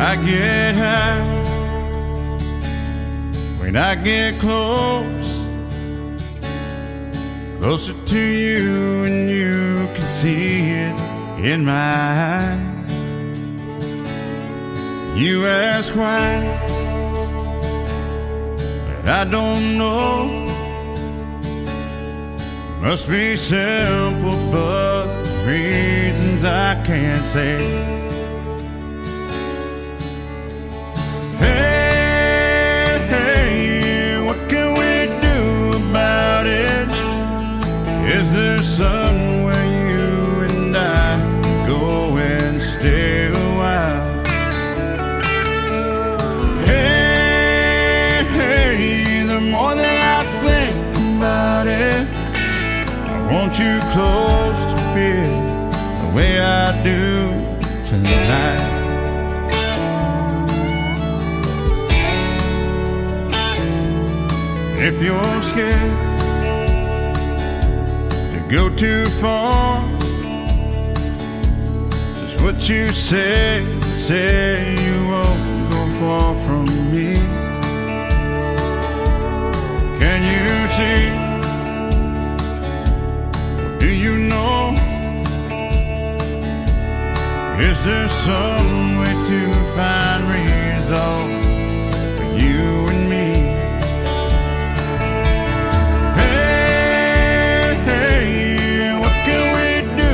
I get high, when I get closer to you, and you can see it in my eyes. You ask why, but I don't know. Must be simple, but the reasons I can't say. Hey, what can we do about it? Is there somewhere you and I go and stay a while? Hey, the more that I think about it, I want you close to feel the way I do tonight. If you're scared to go too far, just what you say you won't go far from me. Can you see? Do you know? Is there some way to find resolve for you and me? Hey, what can we do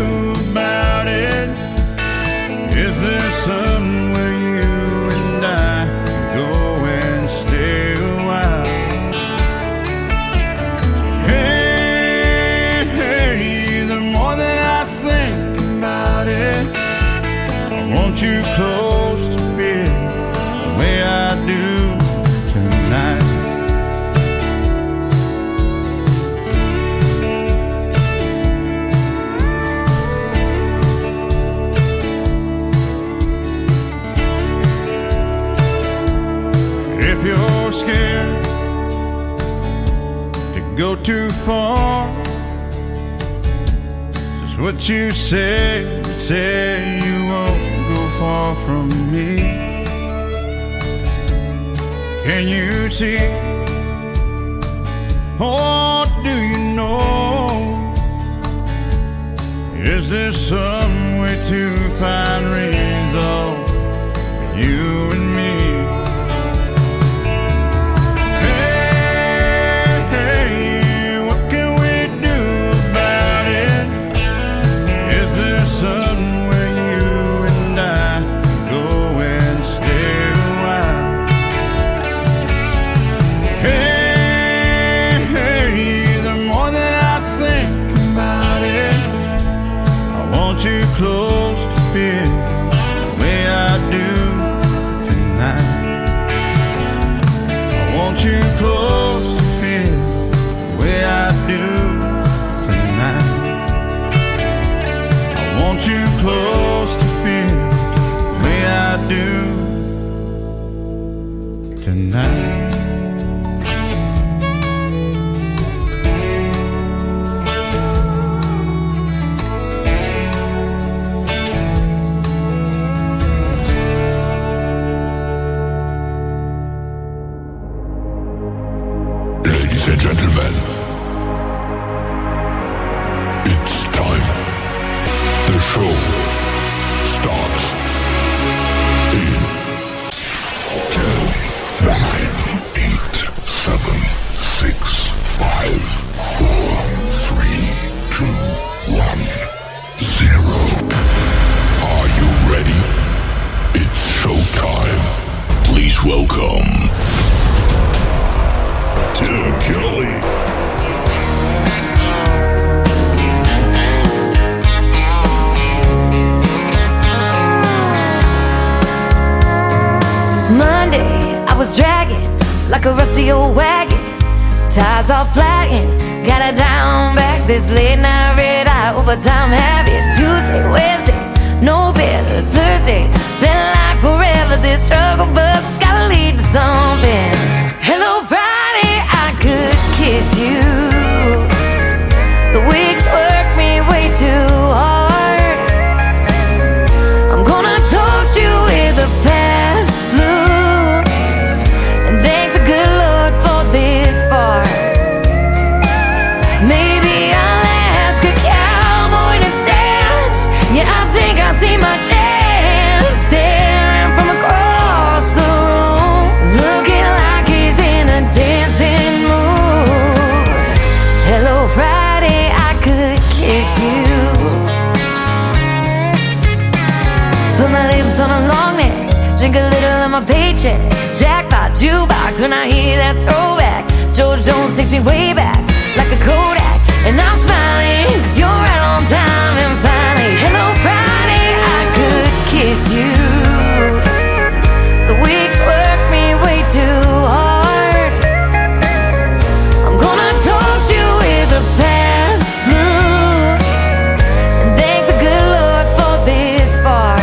about it? Is there somewhere you and I go and stay a while? Want you close to feel the way I do tonight. If you're scared to go too far, just what you say you won't go far from me. Can you see? Or do you know? Is there some way to find resolve for you and me? Hey, what can we do about it? Is there some close to feel the way I do tonight? I want you close to feel the way I do tonight. I want you close to feel the way I do tonight. Ladies and gentlemen, it's time. The show starts in 10, 9, 8, 7, 6, 5, 4, 3, 2, 1, 0. Are you ready? It's showtime. Please welcome Tim Kelly. Monday, I was dragging like a rusty old wagon. Tires all flying, got it down back. This late night red eye, overtime heavy. Tuesday, Wednesday, no better. Thursday, felt like forever. This struggle bus gotta lead to something. Hello Friday, I could kiss you. The weeks work me way too hard. I'm gonna toast you with a Pepsi my lips on a long neck, drink a little of my paycheck. Jackpot jukebox when I hear that throwback. George Jones takes me way back like a Kodak, and I'm smiling 'cause you're right on time. And finally, hello Friday, I could kiss you. The weeks work me way too hard. I'm gonna toast you with a Pabst Blue and thank the good Lord for this bar.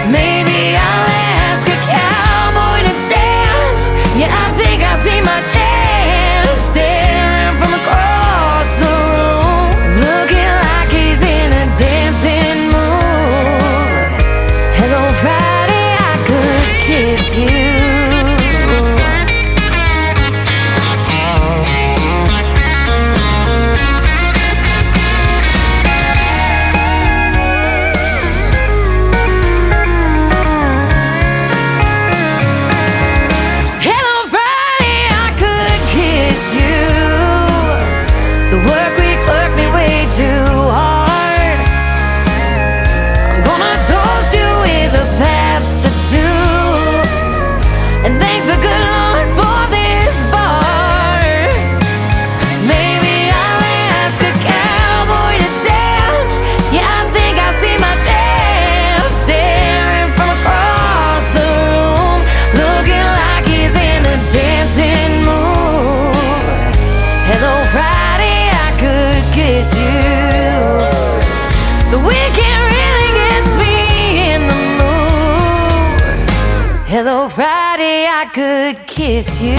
Maybe I'll ask a cowboy to dance. Yeah, I think I see my chance, staring from across the room, looking like he's in a dancing mood. Hello Friday, I could kiss you. Hello Friday, I could kiss you.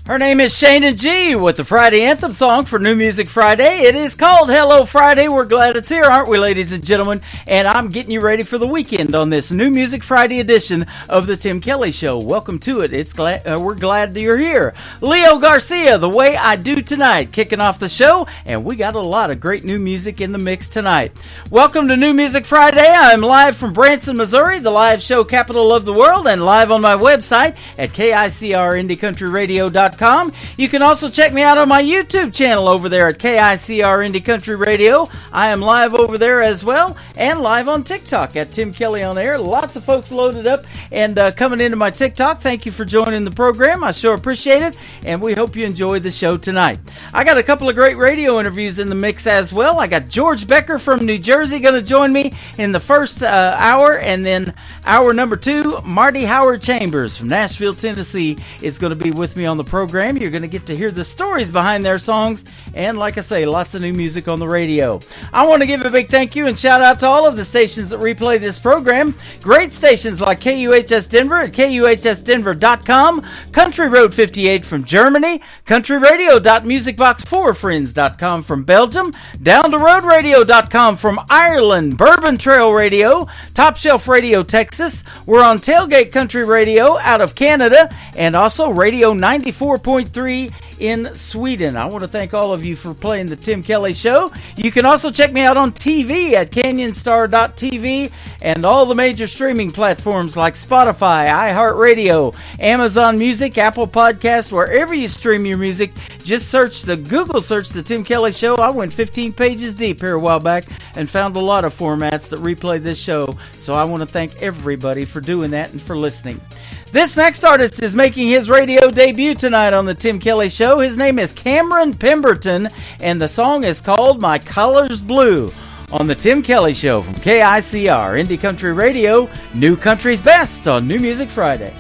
Her name is Shayna G with the Friday Anthem song for New Music Friday. It is called Hello Friday. We're glad it's here, aren't we, ladies and gentlemen? And I'm getting you ready for the weekend on this New Music Friday edition of the Tim Kelly Show. Welcome to it. We're glad that you're here. Leo Garcia, The Way I Do Tonight, kicking off the show, and we got a lot of great new music in the mix tonight. Welcome to New Music Friday. I'm live from Branson, Missouri, the live show capital of the world, and live on my website at KICRIndieCountryRadio.com. You can also check me out on my YouTube channel over there at KICR Indie Country Radio. I am live over there as well, and live on TikTok at Tim Kelly on Air. Lots of folks loaded up and coming into my TikTok. Thank you for joining the program. I sure appreciate it, and we hope you enjoy the show tonight. I got a couple of great radio interviews in the mix as well. I got George Becker from New Jersey going to join me in the first hour, and then hour number 2, Marty Howard Chambers from Nashville, Tennessee is going to be with me on the program. You're going to get to hear the stories behind their songs, and like I say, lots of new music on the radio. I want to give a big thank you and shout out to all of the stations that replay this program. Great stations like KUHS Denver at KUHSdenver.com, Country Road 58 from Germany, countryradio.musicbox4friends.com from Belgium, downtheroadradio.com from Ireland, Bourbon Trail Radio, Top Shelf Radio Texas. We're on Tailgate Country Radio out of Canada, and also Radio 94.3 in Sweden. I want to thank all of you for playing the Tim Kelly Show. You can also check me out on TV at canyonstar.tv and all the major streaming platforms like Spotify, iHeartRadio, Amazon Music, Apple Podcasts, wherever you stream your music. Just Google search the Tim Kelly Show. I went 15 pages deep here a while back and found a lot of formats that replay this show. So I want to thank everybody for doing that and for listening. This next artist is making his radio debut tonight on the Tim Kelly Show. His name is Cameron Pemberton, and the song is called My Collar's Blue on the Tim Kelly Show from KICR Indie Country Radio, New Country's Best on New Music Friday.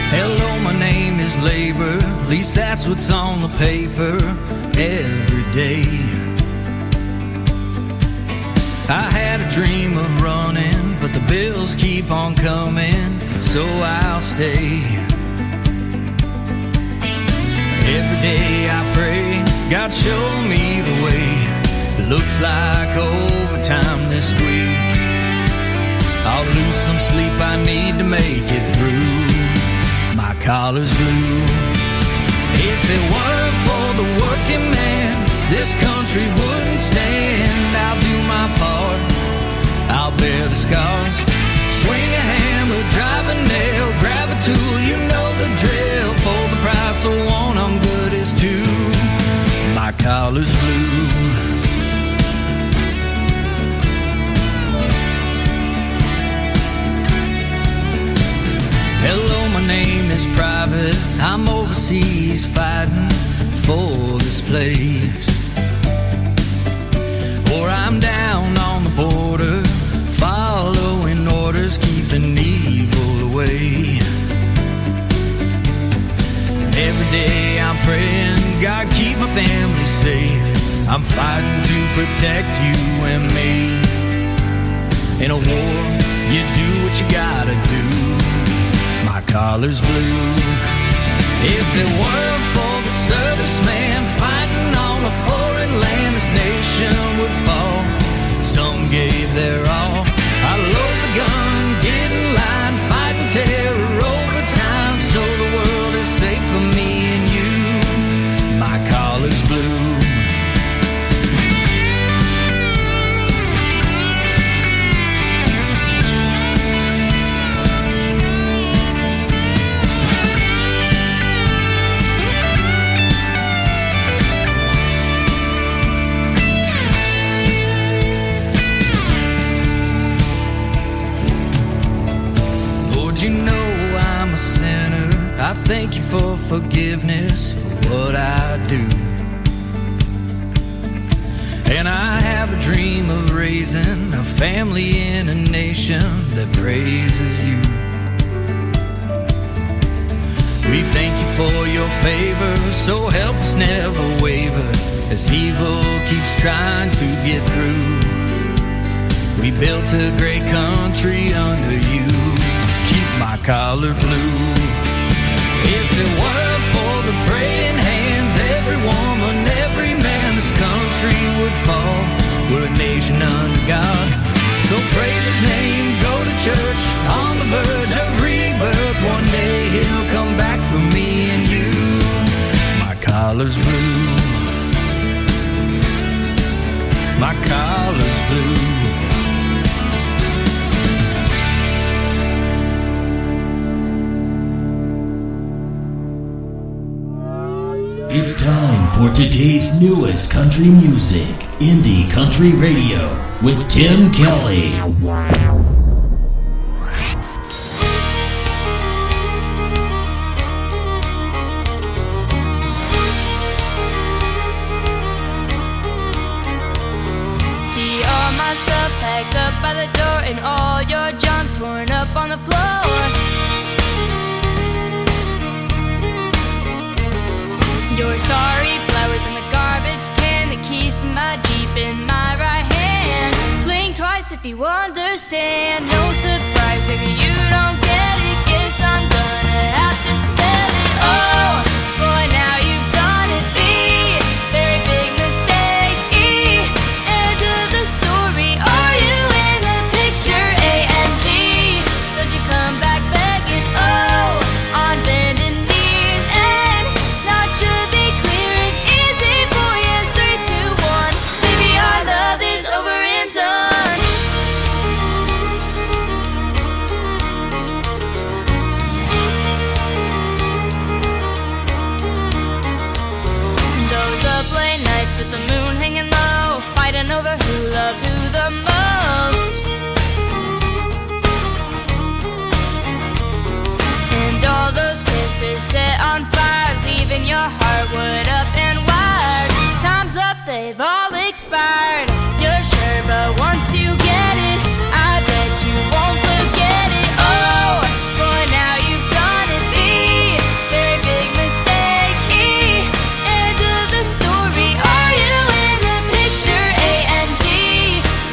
Hello, my name is Labor, at least that's what's on the paper every day. I had a dream of running, but the bills keep on coming, so I'll stay. Every day I pray, God show me the way. It looks like overtime this week. I'll lose some sleep, I need to make it through. My collar's blue. If it weren't for the working man this country wouldn't stand. I'll do my part, I'll bear the scars. Swing a hammer, drive a nail, grab a tool, you know the drill. For the price of one, I'm good as two. My collar's blue. Hello, my name is Private. I'm overseas fighting for this place. Or I'm down on the border, following orders, keeping evil away. Every day I'm praying, God keep my family safe. I'm fighting to protect you and me. In a war, you do what you gotta do. My collar's blue. If it weren't for the serviceman fighting on a foreign land, this nation would fall. Some gave their all. I load the gun, get in line, fighting terror over time, so the world is safe for me and you. My collar's blue. You know I'm a sinner. I thank you for forgiveness for what I do. And I have a dream of raising a family in a nation that praises you. We thank you for your favor, so help us never waver as evil keeps trying to get through. We built a great country under you. My collar blue. If it were for the praying hands, every woman, every man, this country would fall. We're a nation under God, so praise his name, go to church, on the verge of rebirth. One day he'll come back for me and you. My collar's blue. My collar's blue. It's time for today's newest country music, Indie Country Radio, with Tim Kelly. See all my stuff packed up by the door and all your junk torn up on the floor. Your sorry flowers in the garbage can, the keys to my Jeep in my right hand. Blink twice if you understand. No surprise, baby, you don't get it. Guess I'm gonna have to spell it. Oh, boy, now you've done it. B, very big mistake. E, end of the story. Are you in the picture? A and D, don't you come back begging. Oh, on bending knees and not sure. With the moon hanging low, fighting over who loves who the most. And all those kisses set on fire, leaving your heart wood up and wired. Time's up, they've all expired. You're sure, but once you get it, I bet you won't forget it. Oh, boy, now you've done it. B, very big mistake. E, end of the story.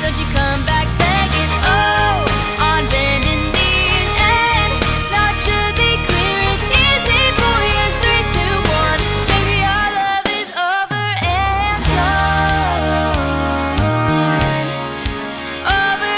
Don't you come back begging, oh, on bending knees and not should be clear, it's easy for you, 3, 2, 1. Baby, our love is over and done. Over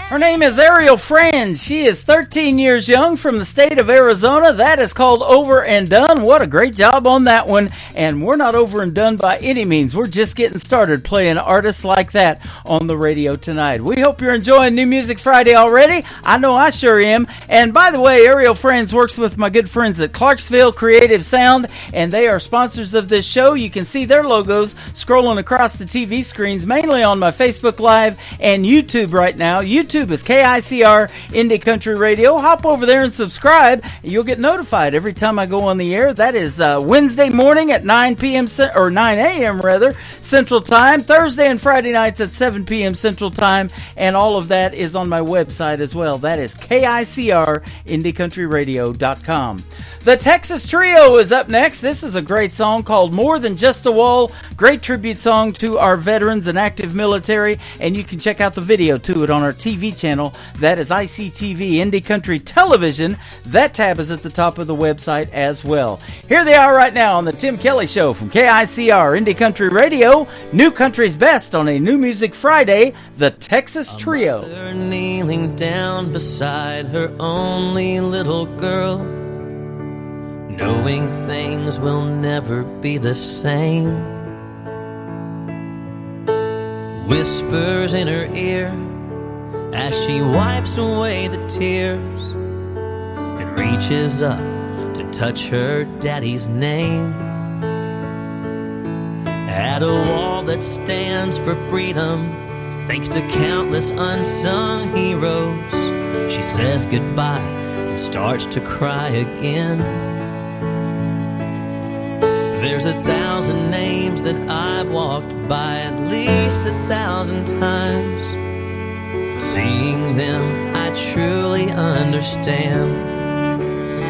Her name is Ariel Franz. She is 13 years young from the state of Arizona. That is called Over and Done. What a great job on that one. And we're not over and done by any means. We're just getting started playing artists like that on the radio tonight. We hope you're enjoying New Music Friday already. I know I sure am. And by the way, Ariel Franz works with my good friends at Clarksville Creative Sound, and they are sponsors of this show. You can see their logos scrolling across the TV screens, mainly on my Facebook Live and YouTube right now. YouTube is KICR Indie Country Radio. Hop over there and subscribe. You'll get notified every time I go on the air. That is Wednesday morning at 9 p.m. or 9 a.m. rather Central Time. Thursday and Friday nights at 7 p.m. Central Time, and all of that is on my website as well. That is KICR IndieCountryRadio.com. The Texas Trio is up next. This is a great song called More Than Just a Wall. Great tribute song to our veterans and active military, and you can check out the video to it on our TV channel. That is ICTV Indie Country Television. That tab is at the top of the website as well. Here they are right now on the Tim Kelly Show from KICR Indie Country Radio. New country's best on a New Music Friday, the Texas Trio. A mother kneeling down beside her only little girl, knowing things will never be the same. Whispers in her ear as she wipes away the tears and reaches up to touch her daddy's name. At a wall that stands for freedom, thanks to countless unsung heroes, she says goodbye and starts to cry again. There's 1,000 names that I've walked by at least 1,000 times. Seeing them, I truly understand.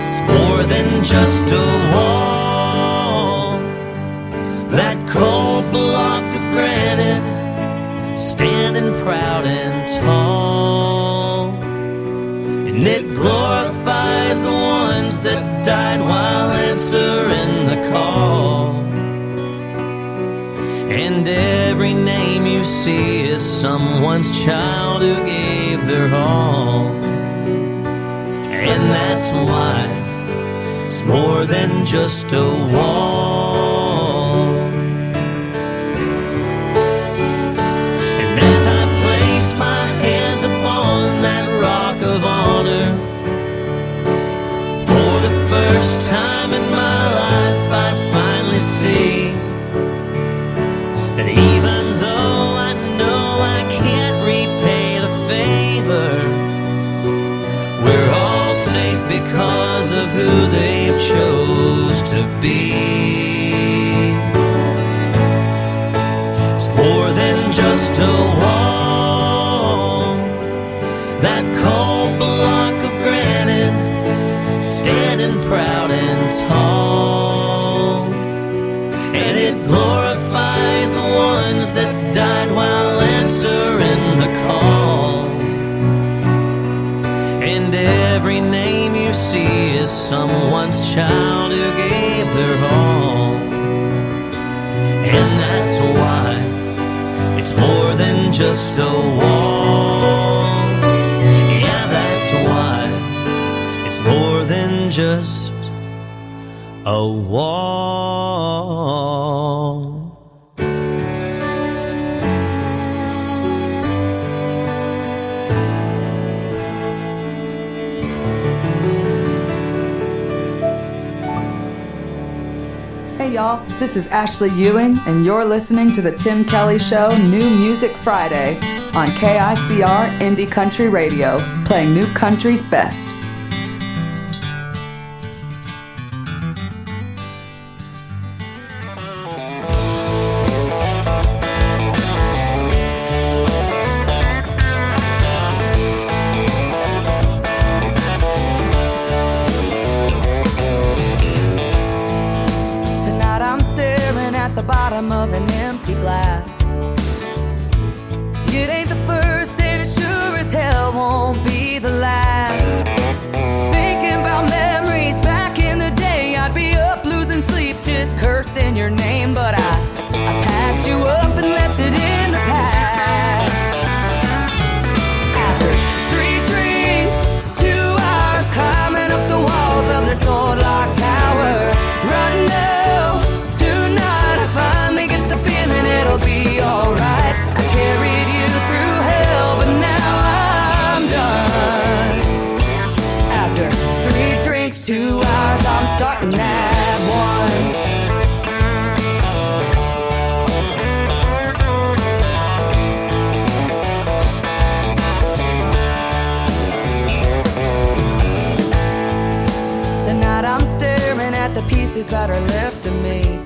It's more than just a wall, that cold block of granite, standing proud and tall. And it glorifies the ones that died while answering the call. And every name you see is someone's child who gave their all. And that's why it's more than just a wall. And as I place my hands upon that rock of honor, for the first time in my life I finally see that even though I know I can't repay the favor, we're all safe because of who they've chose to be. It's more than just a wall, that cold block of granite, standing proud and tall. And it glorifies the ones that died while answering the call. And every name you see is someone's child who gave their all. And that's why it's more than just a wall. Yeah, that's why it's more than just a wall. Hey y'all, this is Ashley Ewing, and you're listening to the Tim Kelly Show New Music Friday on KICR Indie Country Radio, playing new country's best. The bottom of an empty glass. It ain't the first and it sure as hell won't be the last. Thinking about memories back in the day, I'd be up losing sleep just cursing your name, but I packed you up and left it in the past. After the pieces that are left of me.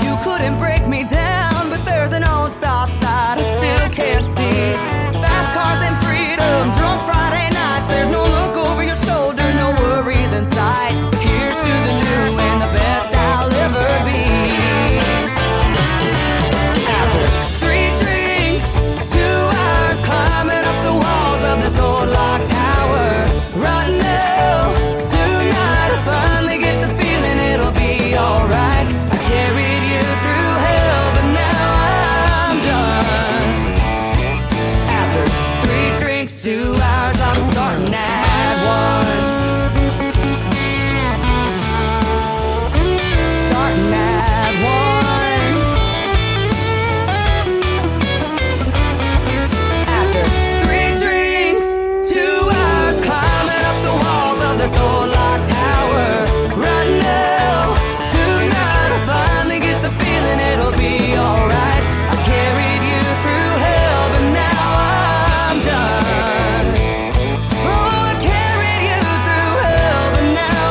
You couldn't break me down, but there's an old soft side I still can't see. Fast cars and freedom, drunk Friday nights. There's no look over your shoulder, no worries in sight. Here's to the new and the best I'll ever be. After 3 drinks, 2 hours climbing up the walls of this old locked tower. Right now, tonight I finally get the feeling it'll be alright. I carried you through hell, but now I'm done. After 3 drinks, 2 hours, I'm starting at 1. Starting at 1. After 3 drinks, 2 hours climbing up the walls of this old locked tower. Right now, tonight I finally get the feeling it'll be alright. I carried you through hell, but now I'm done. Oh, I carried you through hell, but now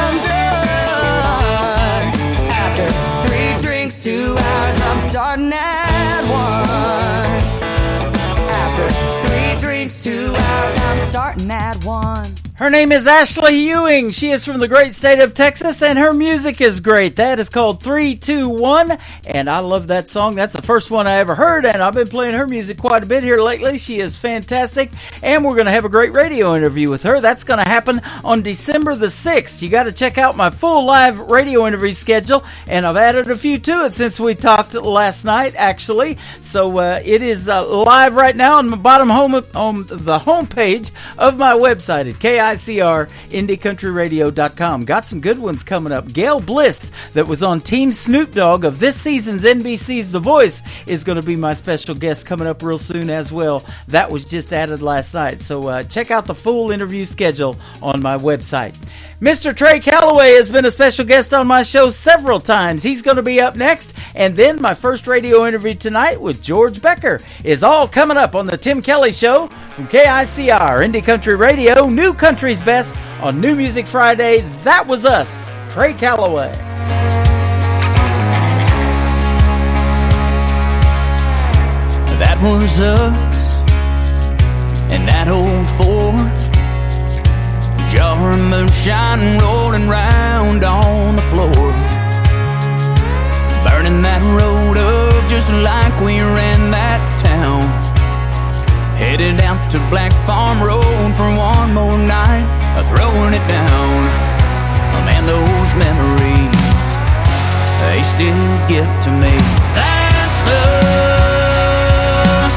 I'm done. After 3 drinks, 2 hours, I'm starting at 1. After 3 drinks, 2 hours, I'm starting at 1. Her name is Ashley Ewing. She is from the great state of Texas, and her music is great. That is called 3-2-1, and I love that song. That's the first one I ever heard, and I've been playing her music quite a bit here lately. She is fantastic, and we're going to have a great radio interview with her. That's going to happen on December the 6th. You got to check out my full live radio interview schedule, and I've added a few to it since we talked last night, actually. So it is live right now on the bottom home on the homepage of my website at KICR-IndieCountryRadio.com. Got some good ones coming up. Gail Bliss, that was on Team Snoop Dogg of this season's NBC's The Voice, is going to be my special guest coming up real soon as well. That was just added last night. So check out the full interview schedule on my website. Mr. Trey Calloway has been a special guest on my show several times. He's going to be up next. And then my first radio interview tonight with George Becker is all coming up on the Tim Kelly Show from KICR, Indie Country Radio, New Country's Best on New Music Friday. That was us, Trey Calloway. That was us and that old Ford, jar of moonshine rolling round on the floor, burning that road up just like we ran that town. Headed out to Black Farm Road for one more night of throwing it down. Oh man, those memories, they still get to me. That's us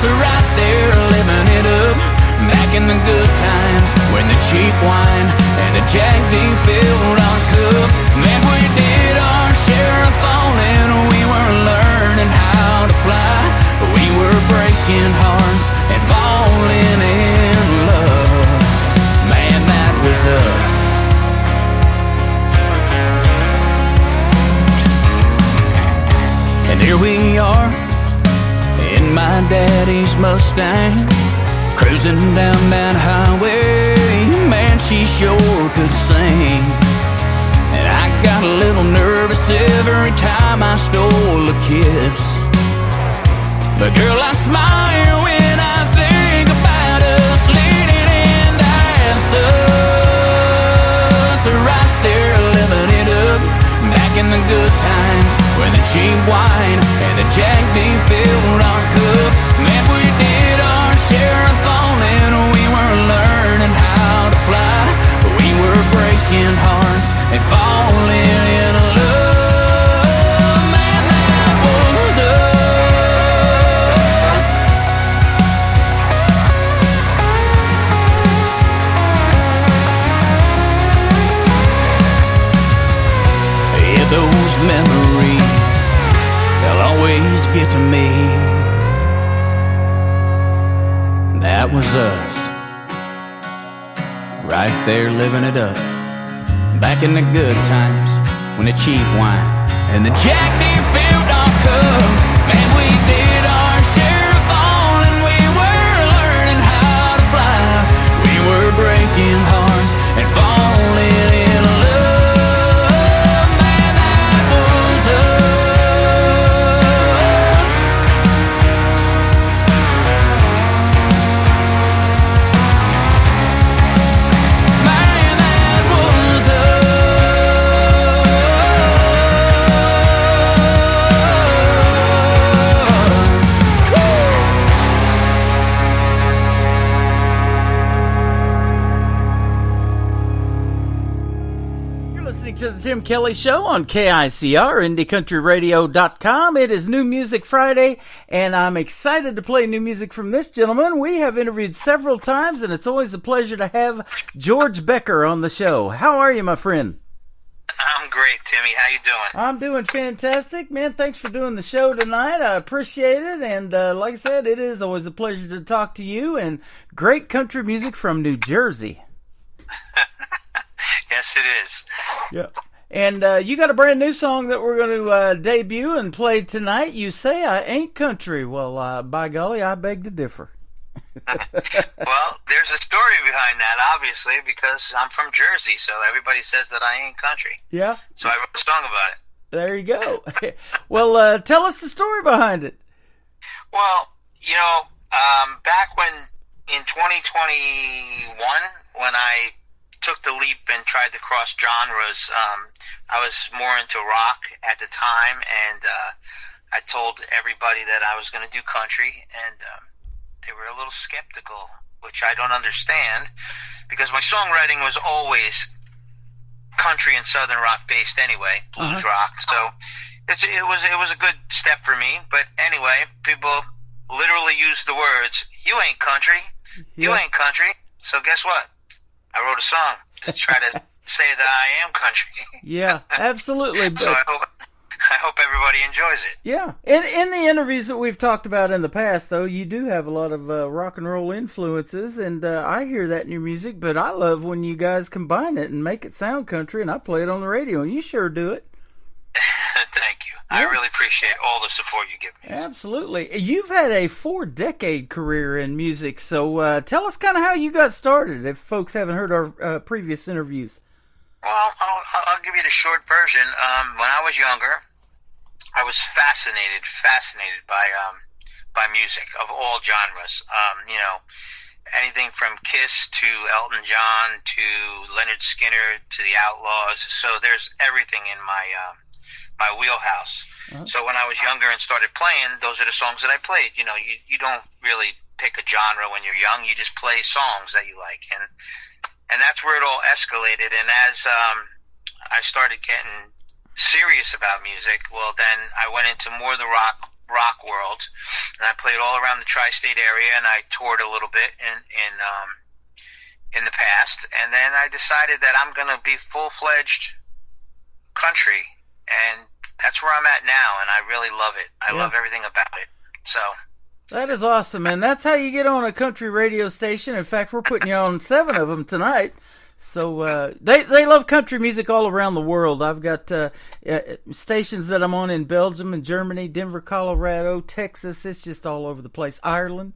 right there living it up, back in the good times when the cheap wine and the Jack D filled our cup. Man, we did our share of falling, we were learning how to fly. We were breaking hearts and falling in love. Man, that was us. And here we are in my daddy's Mustang, cruising down that highway. Man, she sure could sing. And I got a little nervous every time I stole a kiss. But girl, I smile when I think about us leading in. That's us right there living it up, back in the good times when the cheap wine and the Jack D filled our cup. Man, we did our share of falling, we were learning how to fly. We were breaking hearts and falling in love. Man, that was us. Yeah, those memories, they'll always get to me. That was us, right there living it up, back in the good times when the cheap wine and the Jack D filled our cup. Man, we did our share of falling, we were learning how to fly. We were breaking hearts and falling in love. to the Tim Kelly Show on KICR, IndieCountryRadio.com. It is New Music Friday, and I'm excited to play new music from this gentleman. We have interviewed several times, and it's always a pleasure to have George Becker on the show. How are you, my friend? I'm great, Timmy. How you doing? I'm doing fantastic, man. Thanks for doing the show tonight. I appreciate it, and like I said, it is always a pleasure to talk to you, and great country music from New Jersey. Yes, it is. Yeah. And you got a brand new song that we're going to debut and play tonight. You Say I Ain't Country. Well, by golly, I beg to differ. Well, there's a story behind that, obviously, because I'm from Jersey, so everybody says that I ain't country. Yeah. So I wrote a song about it. There you go. Well, tell us the story behind it. Well, back when in 2021, when I took the leap and tried to cross genres, I was more into rock at the time, and I told everybody that I was going to do country, and they were a little skeptical, which I don't understand, because my songwriting was always country and southern rock based anyway, blues rock. So it was a good step for me. But anyway, people literally used the words, "You ain't country, you ain't country." So guess what? I wrote a song to try to say that I am country. Yeah, absolutely. So I hope everybody enjoys it. Yeah. In the interviews that we've talked about in the past, though, you do have a lot of rock and roll influences, and I hear that in your music, but I love when you guys combine it and make it sound country, and I play it on the radio, and you sure do it. Thank you. Yeah. I really appreciate all the support you give me. Absolutely. You've had a 4-decade career in music, so tell us kind of how you got started, if folks haven't heard our previous interviews. Well, I'll give you the short version. When I was younger, I was fascinated by music of all genres. Anything from Kiss to Elton John to Leonard Skinner to the Outlaws. So there's everything in my wheelhouse. So when I was younger and started playing, those are the songs that I played. You don't really pick a genre when you're young. You just play songs that you like, and that's where it all escalated. And as I started getting serious about music, well, then I went into more of the rock world, and I played all around the tri-state area, and I toured a little bit in the past, and then I decided that I'm going to be full-fledged country, and that's where I'm at now, and I really love it. I love everything about it. So that is awesome, and that's how you get on a country radio station. In fact, we're putting you on 7 of them tonight. So they love country music all around the world. I've got stations that I'm on in Belgium and Germany, Denver, Colorado, Texas. It's just all over the place. Ireland.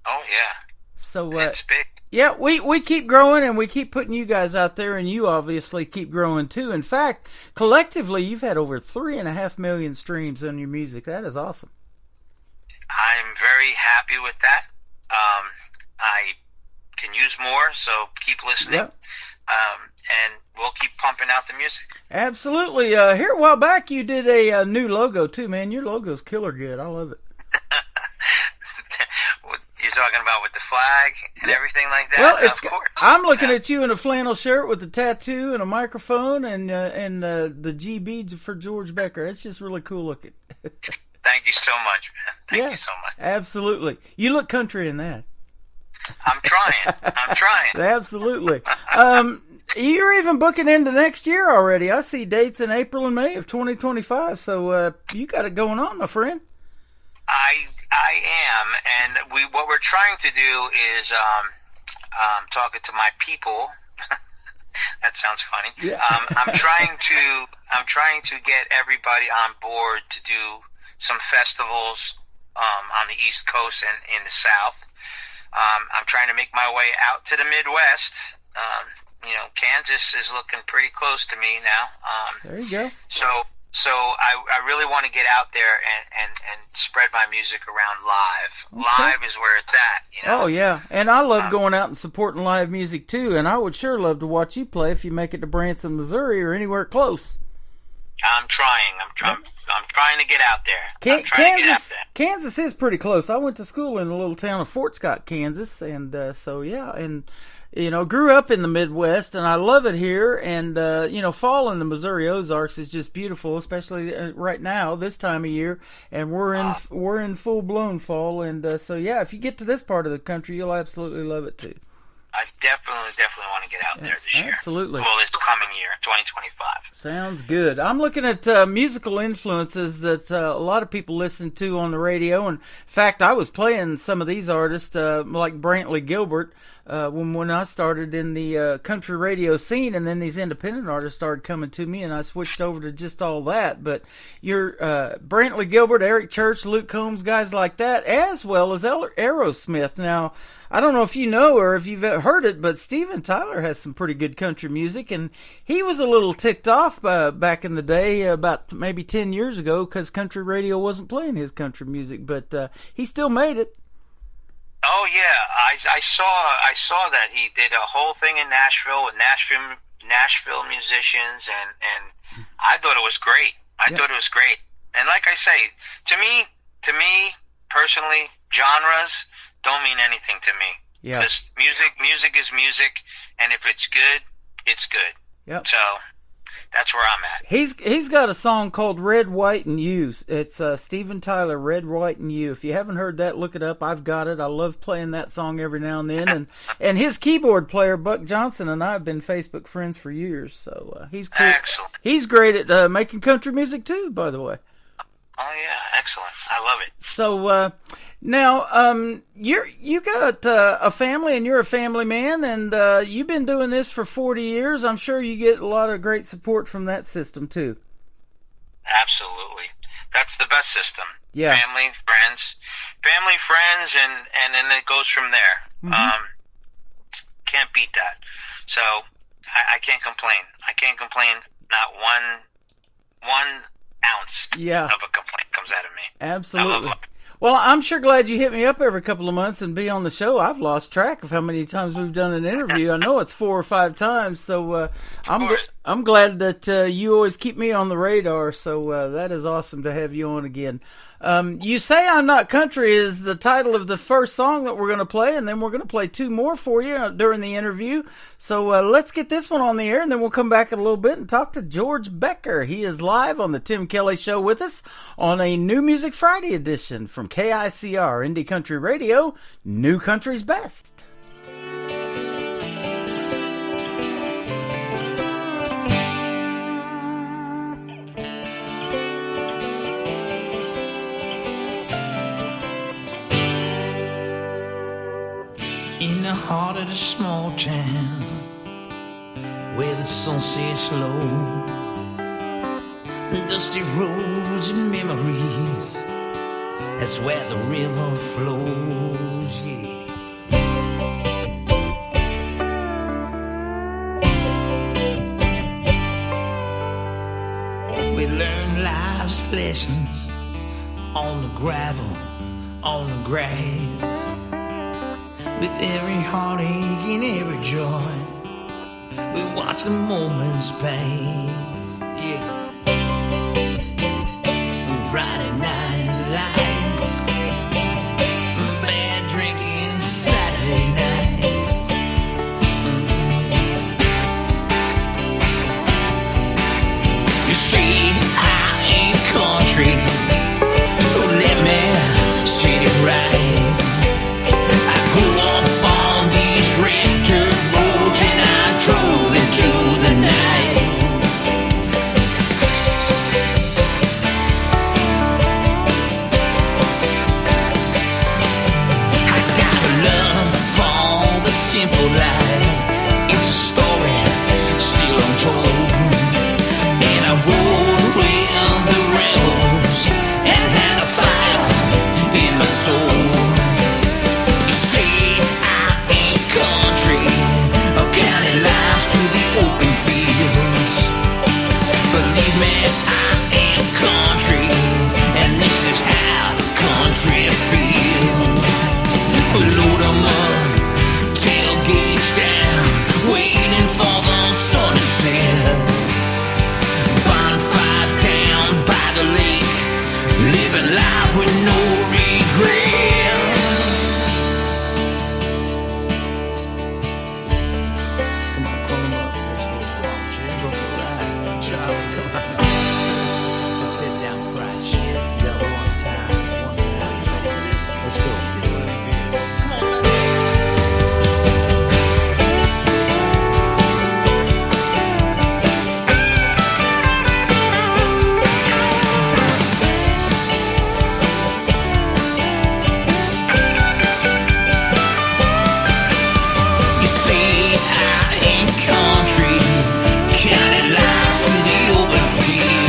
Oh, yeah. So it's big. Yeah, we keep growing, and we keep putting you guys out there, and you obviously keep growing too. In fact, collectively, you've had over 3.5 million streams on your music. That is awesome. I'm very happy with that. I can use more, so keep listening. Yep. And we'll keep pumping out the music. Absolutely. Here a while back, you did a new logo too, man. Your logo's killer good. I love it. You're talking about with the flag and everything like that? Well, of course. I'm looking at you in a flannel shirt with a tattoo and a microphone and the GB for George Becker. It's just really cool looking. Thank you so much, man. Thank you so much. Absolutely. You look country in that. I'm trying. Absolutely. You're even booking into next year already. I see dates in April and May of 2025, so you got it going on, my friend. I am, and what we're trying to do is talking to my people. That sounds funny. Yeah. I'm trying to get everybody on board to do some festivals on the East Coast and in the South. I'm trying to make my way out to the Midwest. Kansas is looking pretty close to me now. There you go. So I really want to get out there and spread my music around live. Okay. Live is where it's at, Oh, yeah. And I love going out and supporting live music, too. And I would sure love to watch you play if you make it to Branson, Missouri or anywhere close. I'm trying. I'm trying to get out there. Kansas is pretty close. I went to school in a little town of Fort Scott, Kansas. And so, yeah. And grew up in the Midwest, and I love it here. And fall in the Missouri Ozarks is just beautiful, especially right now, this time of year. And we're in full blown fall, and so yeah, if you get to this part of the country, you'll absolutely love it too. I definitely want to get out there this year. Absolutely. Well, this coming year, 2025. Sounds good. I'm looking at musical influences that a lot of people listen to on the radio. And in fact, I was playing some of these artists like Brantley Gilbert when I started in the country radio scene, and then these independent artists started coming to me, and I switched over to just all that. But you're Brantley Gilbert, Eric Church, Luke Combs, guys like that, as well as Aerosmith. Now, I don't know if you know or if you've heard it, but Steven Tyler has some pretty good country music, and he was a little ticked off back in the day, about maybe 10 years ago, because country radio wasn't playing his country music, but he still made it. Oh yeah, I saw that he did a whole thing in Nashville with Nashville musicians, and I thought it was great. I thought it was great, and like I say, to me personally, genres don't mean anything to me. Yeah. Because music is music, and if it's good, it's good. Yep. So that's where I'm at. He's got a song called Red, White, and You. It's Steven Tyler, Red, White, and You. If you haven't heard that, look it up. I've got it. I love playing that song every now and then. And his keyboard player, Buck Johnson, and I have been Facebook friends for years. So he's cool. Excellent. He's great at making country music too, by the way. Oh yeah, excellent. I love it. So now you got a family, and you're a family man, and you've been doing this for 40 years. I'm sure you get a lot of great support from that system too. Absolutely, that's the best system. Yeah. Family, friends, and then it goes from there. Mm-hmm. Can't beat that. So I can't complain. Not one ounce of a complaint comes out of me. Absolutely. I love life. Well, I'm sure glad you hit me up every couple of months and be on the show. I've lost track of how many times we've done an interview. I know it's 4 or 5 times, so I'm glad that you always keep me on the radar. So that is awesome to have you on again. You Say I'm Not Country is the title of the first song that we're going to play, and then we're going to play 2 more for you during the interview. So let's get this one on the air, and then we'll come back in a little bit and talk to George Becker. He is live on the Tim Kelly Show with us on a New Music Friday edition from KICR Indie Country Radio, New Country's Best. In the heart of the small town, where the sun sets low, dusty roads and memories, that's where the river flows, yeah. We learn life's lessons on the gravel, on the grass. With every heartache and every joy, we watch the moments pass, yeah. Friday night lights, bad drinking Saturday nights. You see, I ain't country, so let me set it right. Let's go. You see, I ain't country, counting lives through the open field.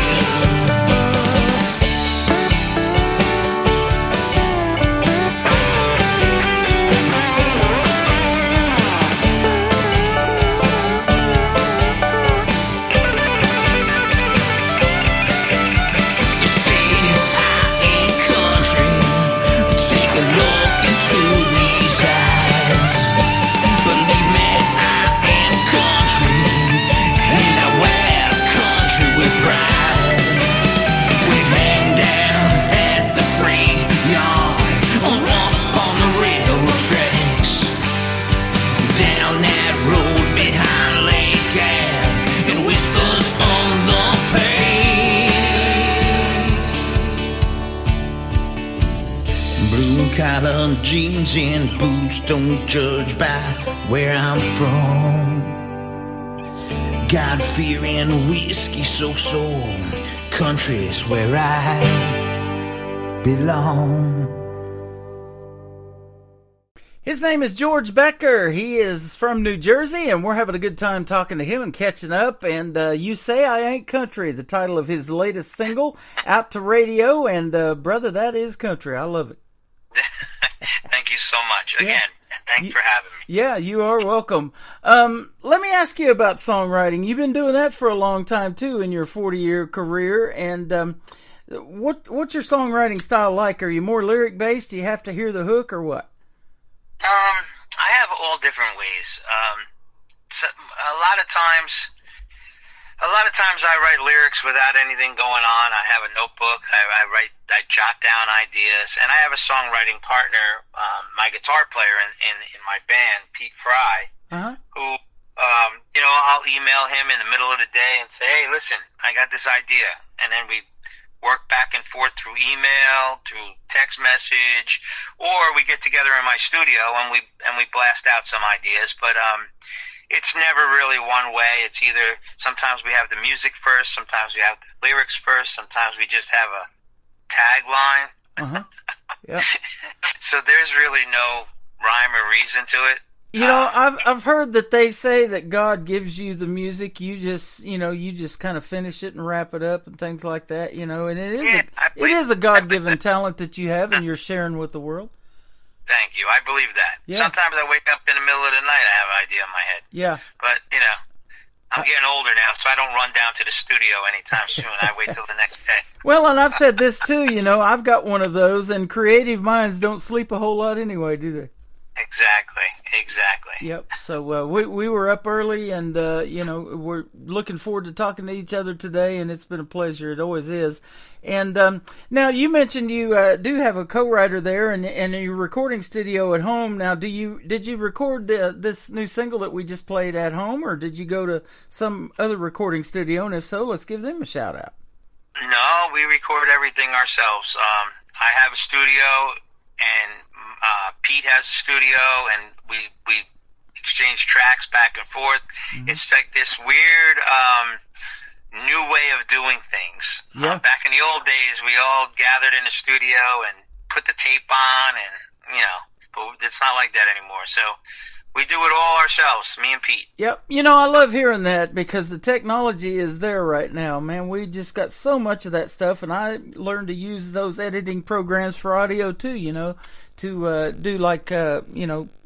You see, I ain't country, take a look into these eyes. Believe me, I am country, and I wear country with pride. We hang down at the freight yard, or up on the railroad tracks. Down that road behind Lake Ave, it whispers on the page. Blue collar jeans and boots don't judge by where I'm from. God fearing whiskey so country's where I belong. His name is George Becker. He is from New Jersey, and we're having a good time talking to him and catching up. And You Say I Ain't Country, the title of his latest single, out to radio. And, brother, that is country. I love it. Thank you so much. Again, thanks for having me. Yeah, you are welcome. Let me ask you about songwriting. You've been doing that for a long time, too, in your 40-year career. And what's your songwriting style like? Are you more lyric-based? Do you have to hear the hook or what? I have all different ways. So a lot of times I write lyrics without anything going on. I have a notebook. I jot down ideas, and I have a songwriting partner, my guitar player in my band, Pete Fry, who, I'll email him in the middle of the day and say, hey, listen, I got this idea. And then we work back and forth through email, through text message, or we get together in my studio and we blast out some ideas. But it's never really one way. It's either sometimes we have the music first, sometimes we have the lyrics first, sometimes we just have a tagline. Yeah. So there's really no rhyme or reason to it. You know, I've heard that they say that God gives you the music, you just kind of finish it and wrap it up and things like that, and it is a God-given talent that you have and you're sharing with the world. Thank you. I believe that. Yeah. Sometimes I wake up in the middle of the night, I have an idea in my head. Yeah. But, I'm getting older now, so I don't run down to the studio anytime soon. I wait till the next day. Well, and I've said this too, I've got one of those, and creative minds don't sleep a whole lot anyway, do they? Exactly. Yep. So we were up early, and we're looking forward to talking to each other today, and it's been a pleasure. It always is. And now you mentioned you do have a co-writer there, and your recording studio at home. Now, did you record this new single that we just played at home, or did you go to some other recording studio? And if so, let's give them a shout out. No, we record everything ourselves. I have a studio, and Pete has a studio, and we exchange tracks back and forth. Mm-hmm. It's like this weird new way of doing things. Yeah. Back in the old days, we all gathered in the studio and put the tape on, and but it's not like that anymore. So we do it all ourselves, me and Pete. Yep. I love hearing that because the technology is there right now, man. We just got so much of that stuff, and I learned to use those editing programs for audio too, to do like,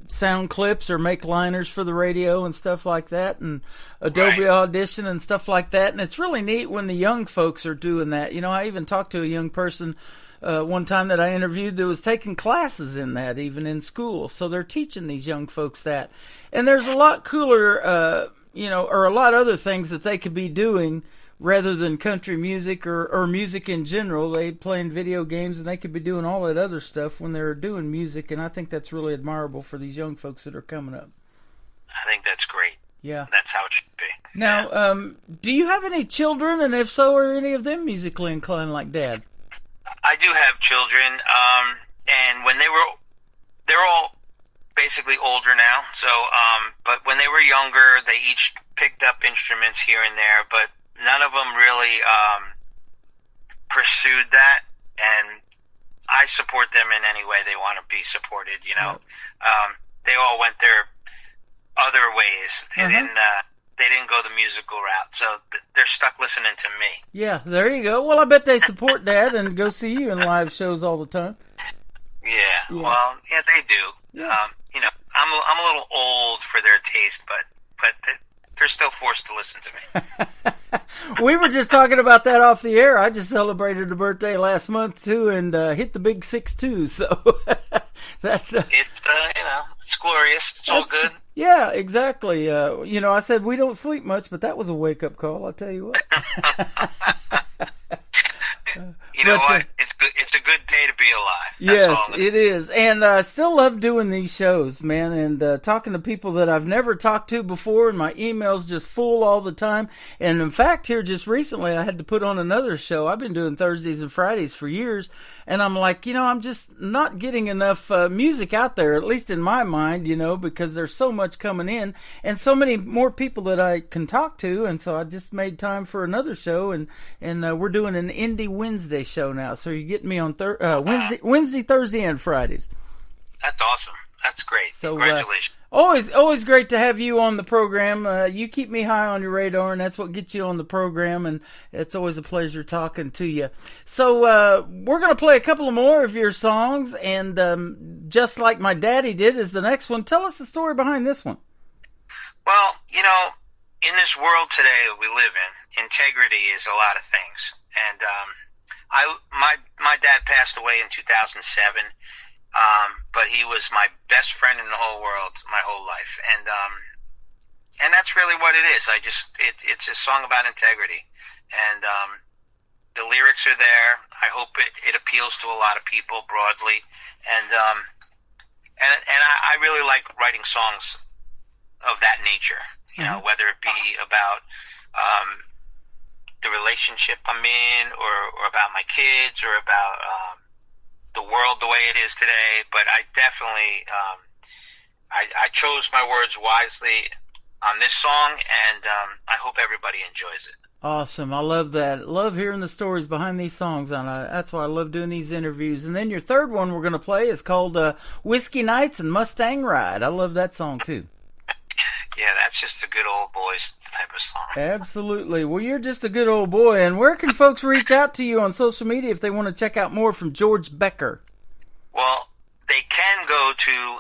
sound clips or make liners for the radio and stuff like that, and Adobe Audition and stuff like that. And it's really neat when the young folks are doing that. I even talked to a young person one time that I interviewed that was taking classes in that, even in school. So they're teaching these young folks that. And there's a lot cooler, or a lot other things that they could be doing rather than country music or music in general. They playing video games, and they could be doing all that other stuff when they're doing music. And I think that's really admirable for these young folks that are coming up. I think that's great. Yeah. That's how it should be. Now, do you have any children? And if so, are any of them musically inclined like Dad? I do have children. and when they're all basically older now. So, but when they were younger, they each picked up instruments here and there, but none of them really pursued that. And I support them in any way they want to be supported. You know, they all went their other ways. They didn't go the musical route, so they're stuck listening to me. Yeah, there you go. Well, I bet they support Dad and go see you in live shows all the time. Yeah. Well, yeah, they do. Yeah. You know, I'm a little old for their taste, but they're still forced to listen to me. We were just talking about that off the air. I just celebrated a birthday last month too, and hit the big 6'2". So that's it's you know, it's glorious. It's all good. Yeah, exactly. You know, I said we don't sleep much, but that was a wake up call. I'll tell you what. You know what? It's good. It's a good day to be alive. Yes, it is. And I still love doing these shows, man, and talking to people that I've never talked to before, and my email's just full all the time. And in fact, here just recently, I had to put on another show. I've been doing Thursdays and Fridays for years, and I'm like, you know, I'm just not getting enough music out there, at least in my mind, you know, because there's so much coming in, and so many more people that I can talk to, and so I just made time for another show, and we're doing an Indie Wednesday show now, so you're getting me on Wednesday, Thursday, and Fridays. That's awesome. That's great. So, congratulations. Always great to have you on the program. You keep me high on your radar, and that's what gets you on the program, and it's always a pleasure talking to you. So we're going to play a couple of more of your songs, and Just Like My Daddy Did is the next one. Tell us the story behind this one. Well, you know, in this world today that we live in, integrity is a lot of things. And my dad passed away in 2007, but he was my best friend in the whole world my whole life. And that's really what it is. It's a song about integrity. And the lyrics are there. I hope it appeals to a lot of people broadly. And I really like writing songs of that nature, you know, whether it be about the relationship I'm in, or about my kids, or about the world the way it is today. But I definitely I chose my words wisely on this song, and I hope everybody enjoys it. Awesome. I love that. Love hearing the stories behind these songs, and that's why I love doing these interviews. And then your third one we're going to play is called Whiskey Nights and Mustang Ride. I love that song too. Yeah, that's just a good old boys type of song. Absolutely. Well, you're just a good old boy. And where can folks reach out to you on social media if they want to check out more from George Becker? Well, they can go to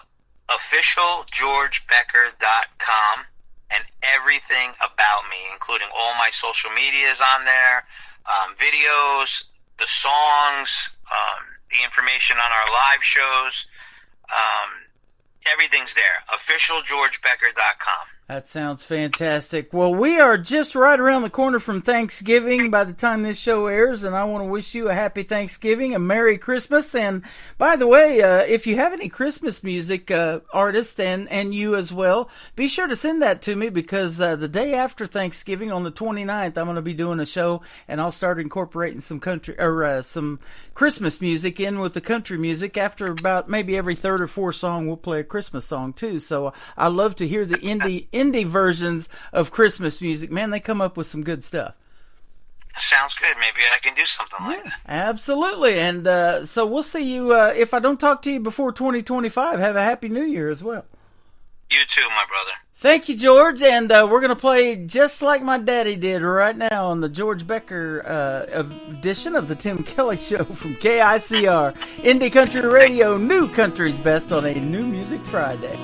officialgeorgebecker.com, and everything about me, including all my social media, is on there. Videos, the songs, the information on our live shows. Everything's there. officialgeorgebecker.com. That sounds fantastic. Well, we are just right around the corner from Thanksgiving by the time this show airs, and I want to wish you a happy Thanksgiving, a Merry Christmas. And by the way, if you have any Christmas music artists and you as well, be sure to send that to me, because the day after Thanksgiving on the 29th, I'm going to be doing a show, and I'll start incorporating some country or some Christmas music in with the country music. After about maybe every third or fourth song, we'll play a Christmas song too. So I love to hear the indie versions of Christmas music. Man, they come up with some good stuff. Sounds good. Maybe I can do something like that. Absolutely. And so we'll see you, if I don't talk to you before 2025, have a Happy New Year as well. You too, my brother. Thank you, George. And we're going to play Just Like My Daddy Did right now on the George Becker edition of the Tim Kelly Show from KICR, Indie Country Radio, New Country's Best on a New Music Friday.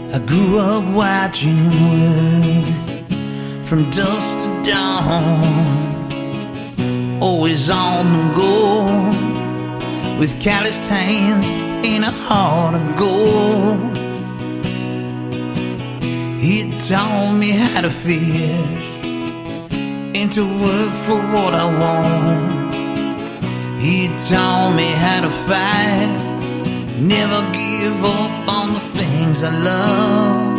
I grew up watching him work from dusk to dawn, always on the go, with calloused hands and a heart of gold. He taught me how to fish and to work for what I want. He taught me how to fight never give up on the things I love.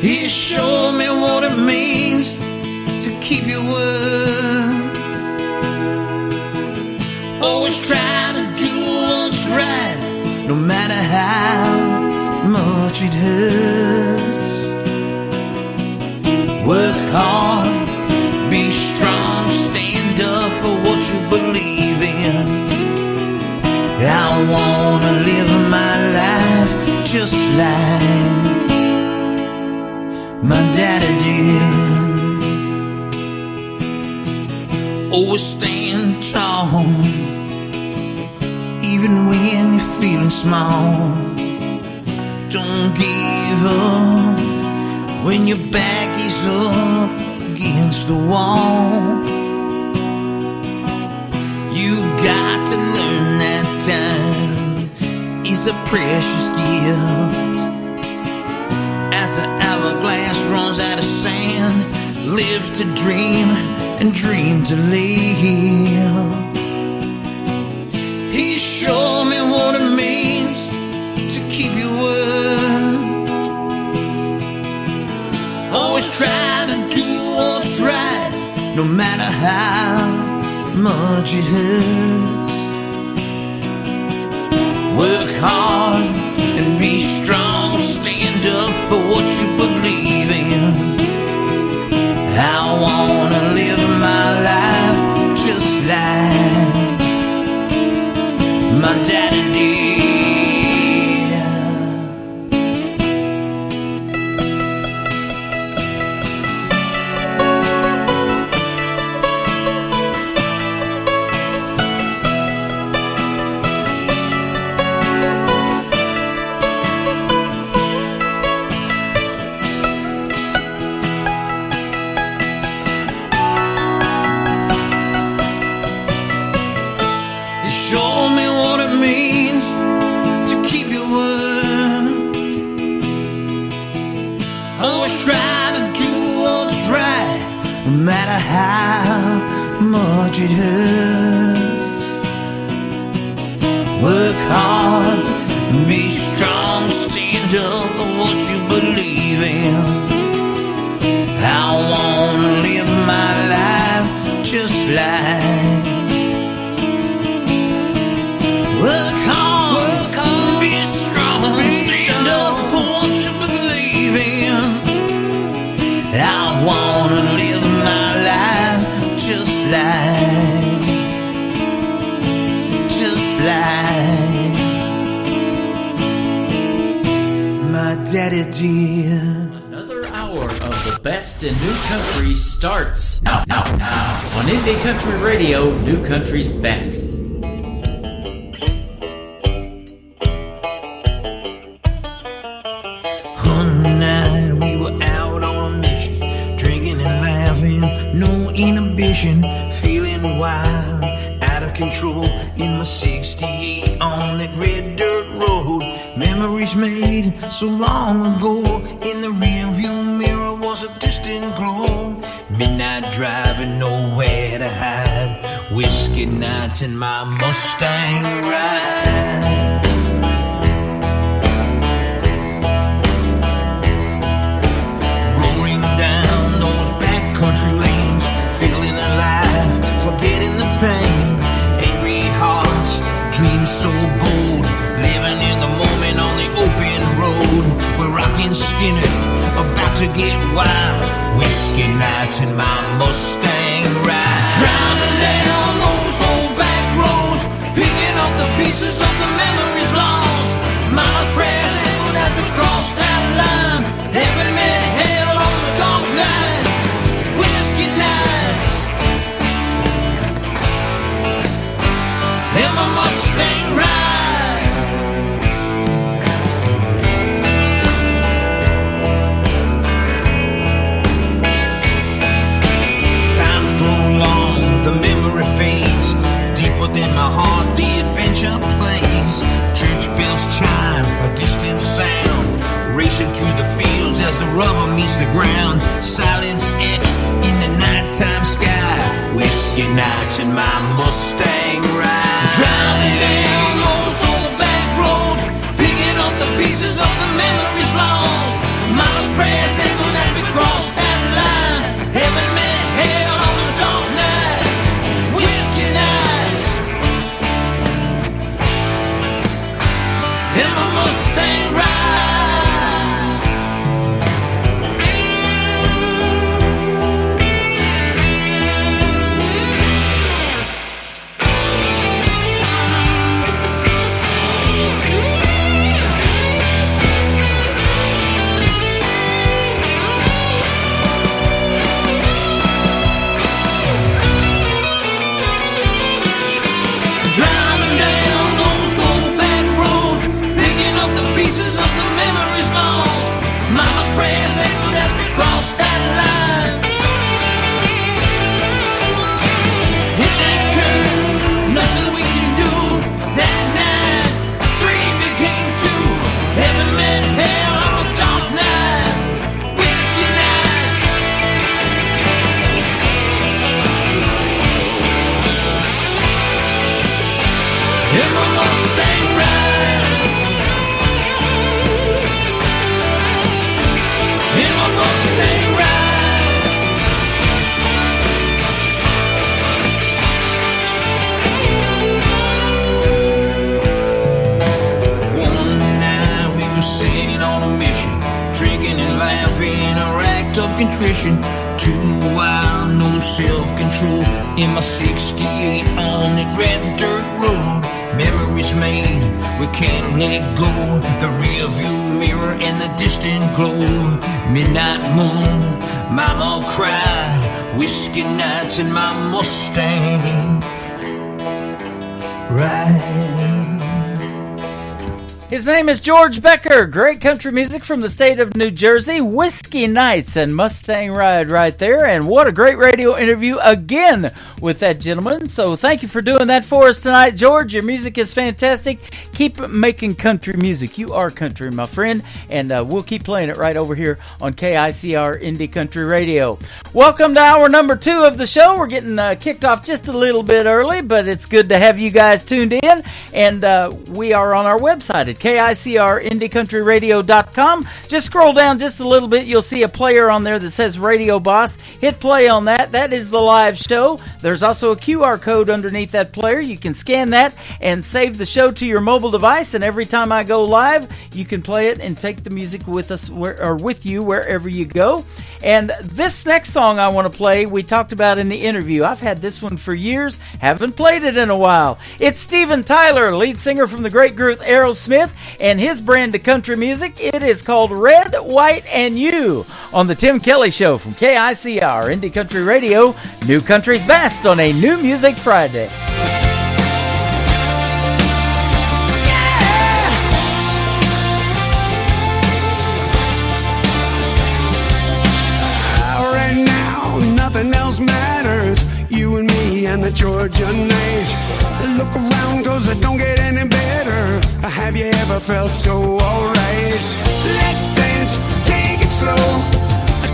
He showed me what it means to keep your word. Always try to do what's right, no matter how much it hurts. Work hard, be strong, stand up for what you believe in. I wanna live my life just like my daddy did. Always stand tall, even when you're feeling small. Don't give up when your back is up against the wall. You got to learn that time is a precious gift. As the hourglass runs out of sand, live to dream and dream to live. He showed me what it means to keep your word. Always try to do what's right, no matter how much it hurts. Work hard and be strong, stand up for what you believe in. I wanna live my life just like my daddy did. Show me what it means to keep your word. Always try to do what's right, no matter how much it hurts. Work hard, be strong, stand up for what you believe in. I wanna live my life just like. Work hard, be strong, stand up for what you believe in. I wanna live my life just like my daddy did. Another hour of the best in new country starts now on Indie Country Radio, New Country's Best. Inhibition, feeling wild, out of control in my 68 on that red dirt road. Memories made so long ago, in the rearview mirror was a distant glow. Midnight driving, nowhere to hide, whiskey nights in my Mustang ride. Roaring down those backcountry lanes, feeling alive, forgetting the pain. Angry hearts, dreams so bold, living in the moment on the open road. We're rocking Skinner, about to get wild, whiskey nights in my Mustang ride. Driving down those old back roads, picking up the pieces of the memories lost. Miles present as we crossed that line, heaven met hell on the dark line. Whiskey nights in my Mustang ride. Times grow long, the memory fades, deeper than my heart the adventure plays. Church bells chime, a distant sound, racing through the fields as the rubber meets the ground. Silence etched in the nighttime sky, whiskey nights in my Mustang ride. Driving down contrition. Too wild, no self-control. In my 68 on that red dirt road. Memories made, we can't let go. The rear view mirror and the distant glow. Midnight moon, mama cried. Whiskey nights in my Mustang. Right. His name is George Becker. Great country music from the state of New Jersey. Whiskey Nights and Mustang Ride right there. And what a great radio interview again with that gentleman. So thank you for doing that for us tonight, George. Your music is fantastic. Keep making country music. You are country, my friend. And we'll keep playing it right over here on KICR Indie Country Radio. Welcome to hour number 2 of the show. We're getting kicked off just a little bit early, but it's good to have you guys tuned in. And we are on our website at KICRIndieCountryRadio.com. Just scroll down just a little bit. You'll see a player on there that says Radio Boss. Hit play on that. That is the live show. There's also a QR code underneath that player. You can scan that and save the show to your mobile device. And every time I go live, you can play it and take the music with us or with you wherever you go. And this next song I want to play, we talked about in the interview. I've had this one for years. Haven't played it in a while. It's Steven Tyler, lead singer from the great group Aerosmith, and his brand of country music. It is called Red, White, and You on the Tim Kelly Show from KICR Indie Country Radio, New Country's Best on a New Music Friday. Right now, nothing else matters. You and me and the Georgia night. Look around, 'cause it don't get any better. Have you ever felt so alright? Let's dance, take it slow.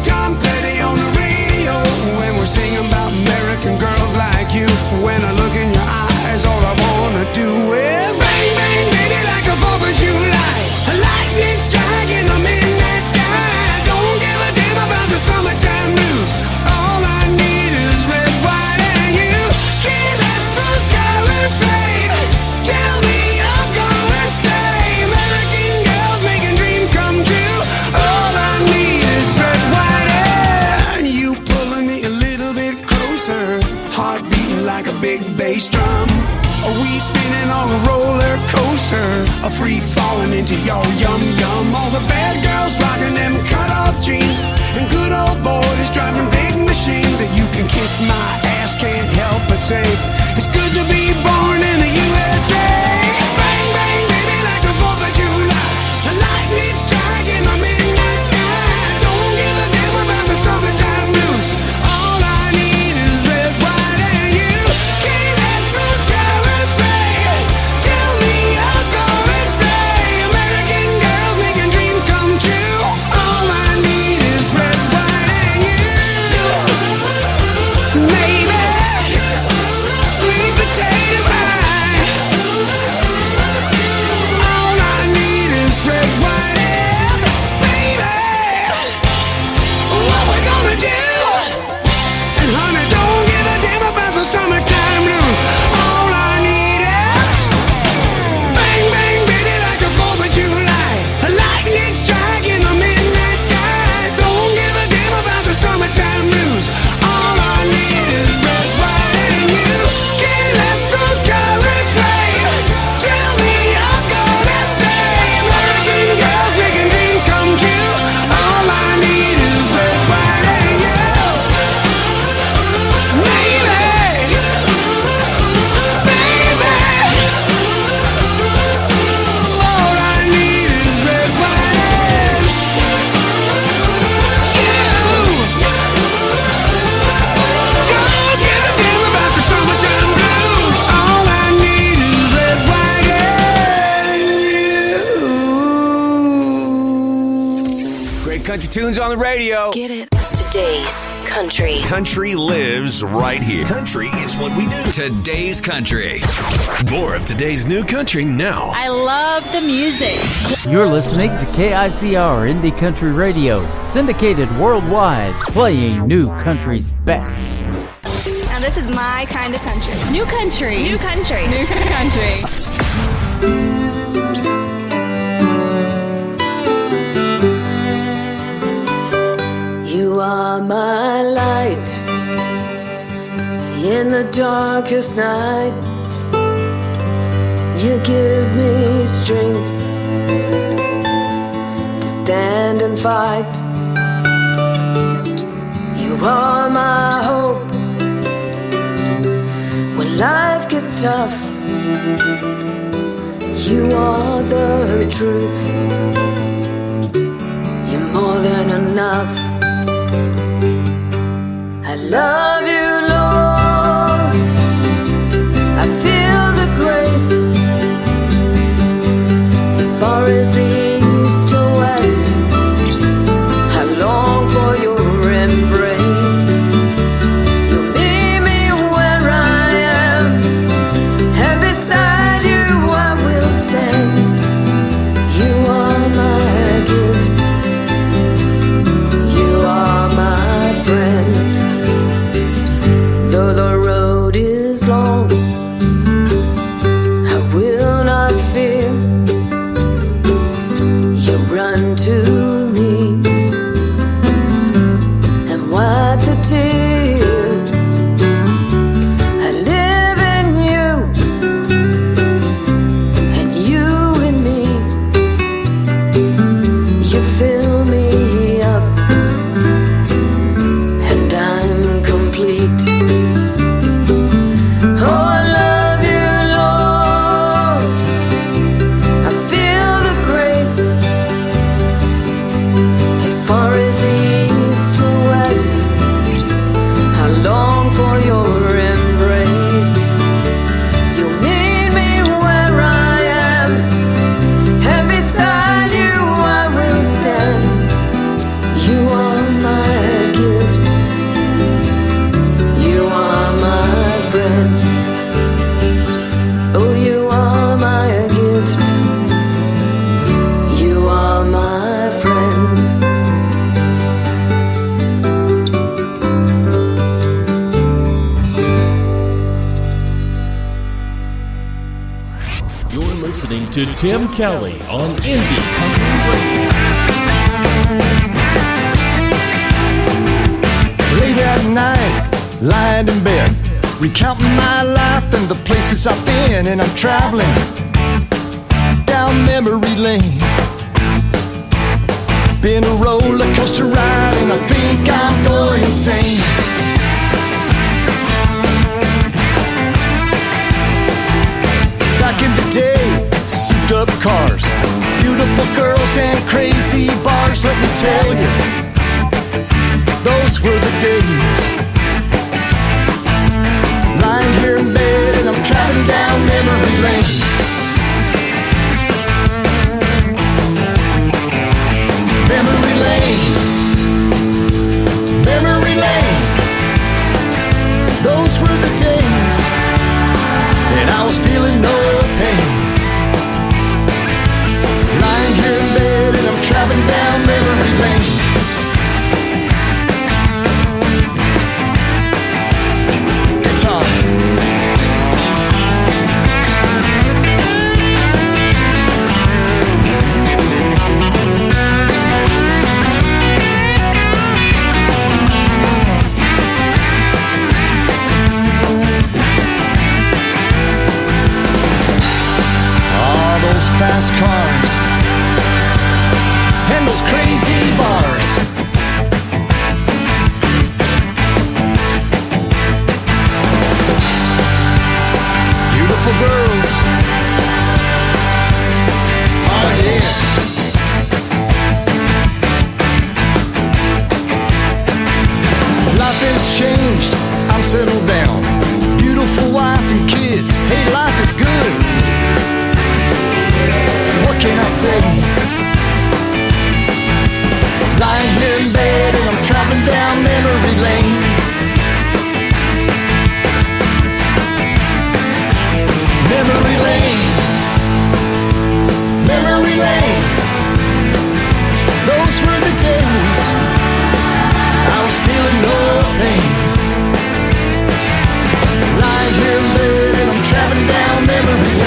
Tom Petty on the radio, when we're singing about American girls like you. When I look in your eyes, all I wanna do is bang, bang, baby, like a 4th of July. A lightning strike in the midnight sky. Don't give a damn about the summertime blues. All I need is red, white, and you. Can't let those colors fade. Tell me you're gonna stay. American girls making dreams come true. All I need is red, white, and you. Pulling me a little bit closer. Heart beating like a big bass drum. We spinning on a roller coaster. Free falling into your yum yum. All the bad girls rocking them cut off jeans. And good old boys driving big machines. That you can kiss my ass, can't help but say it's good to be born in the USA. Bang, bang, baby, like the 4th of July. A lightning strike in the midnight sky. Don't give a damn about the summertime blues. All I need is red, white, and you. Can't let those colors fade. Tell me you're gonna stay. American girls making dreams come true. All I need is red, white, and you. Maybe sweet potato pie. All I need is red, white, and baby. What we gonna do? And honey, don't give a damn about the summertime blues. All I need is bang, bang, baby, like the 4th of July. A lightning strike in the midnight sky. Don't give a damn about the summertime blues. All I need is red, white, and you. Can't let those colors fade. Tell me you're gonna stay. American girls making dreams come true. All I need is red, white, and you. Maybe, baby, all I need is red, white, and you. Don't give a damn about the summertime blues. All I need is red, white, and you. Great country tunes on the radio. Get it? Today's country. Country lives right here. Country is what we do. Today's country. More of today's new country now. I love the music. You're listening to KICR Indie Country Radio, syndicated worldwide, playing New Country's best. Now this is my kind of country. New country. New country. New country. You are the darkest night, you give me strength to stand and fight. You are my hope when life gets tough. You are the truth. You're more than enough. I love you, Lord. I feel the grace as far as the east to west. I long for your embrace. You meet me where I am, and beside you I will stand. You are my gift. You are my friend. Though the road is long, I will not fear. You run to me and wipe the tears. I live in you, and you in me. You fill me up, and I'm complete. Oh, I love you, Lord. I feel the grace as far as the east to west. I long for your embrace. You meet me where I am, and beside you I will stand. You are my gift. You are my friend. Oh, you are my gift. You are my friend. You're listening to Tim Kelly on Indie Country Radio. Late at night, lying in bed, recounting my life and the places I've been, and I'm traveling down memory lane. Been a roller coaster ride, and I think I'm going insane. Back in the day, souped up cars, beautiful girls and crazy bars. Let me tell you, those were the days. Lying here in bed and I'm traveling down memory lane. Memory lane, memory lane. Those were the days, and I was feeling no pain. Lying here in bed and I'm traveling down memory lane. Guitar. All those fast cars and those crazy bars. Beautiful girls. Oh yeah. Life has changed, I'm settled down. Beautiful wife and kids, hey, life is good. What can I say? Lying here in bed and I'm traveling down memory lane. Memory lane, memory lane. Those were the days, I was feeling no pain. Lying here in bed and I'm traveling down memory lane.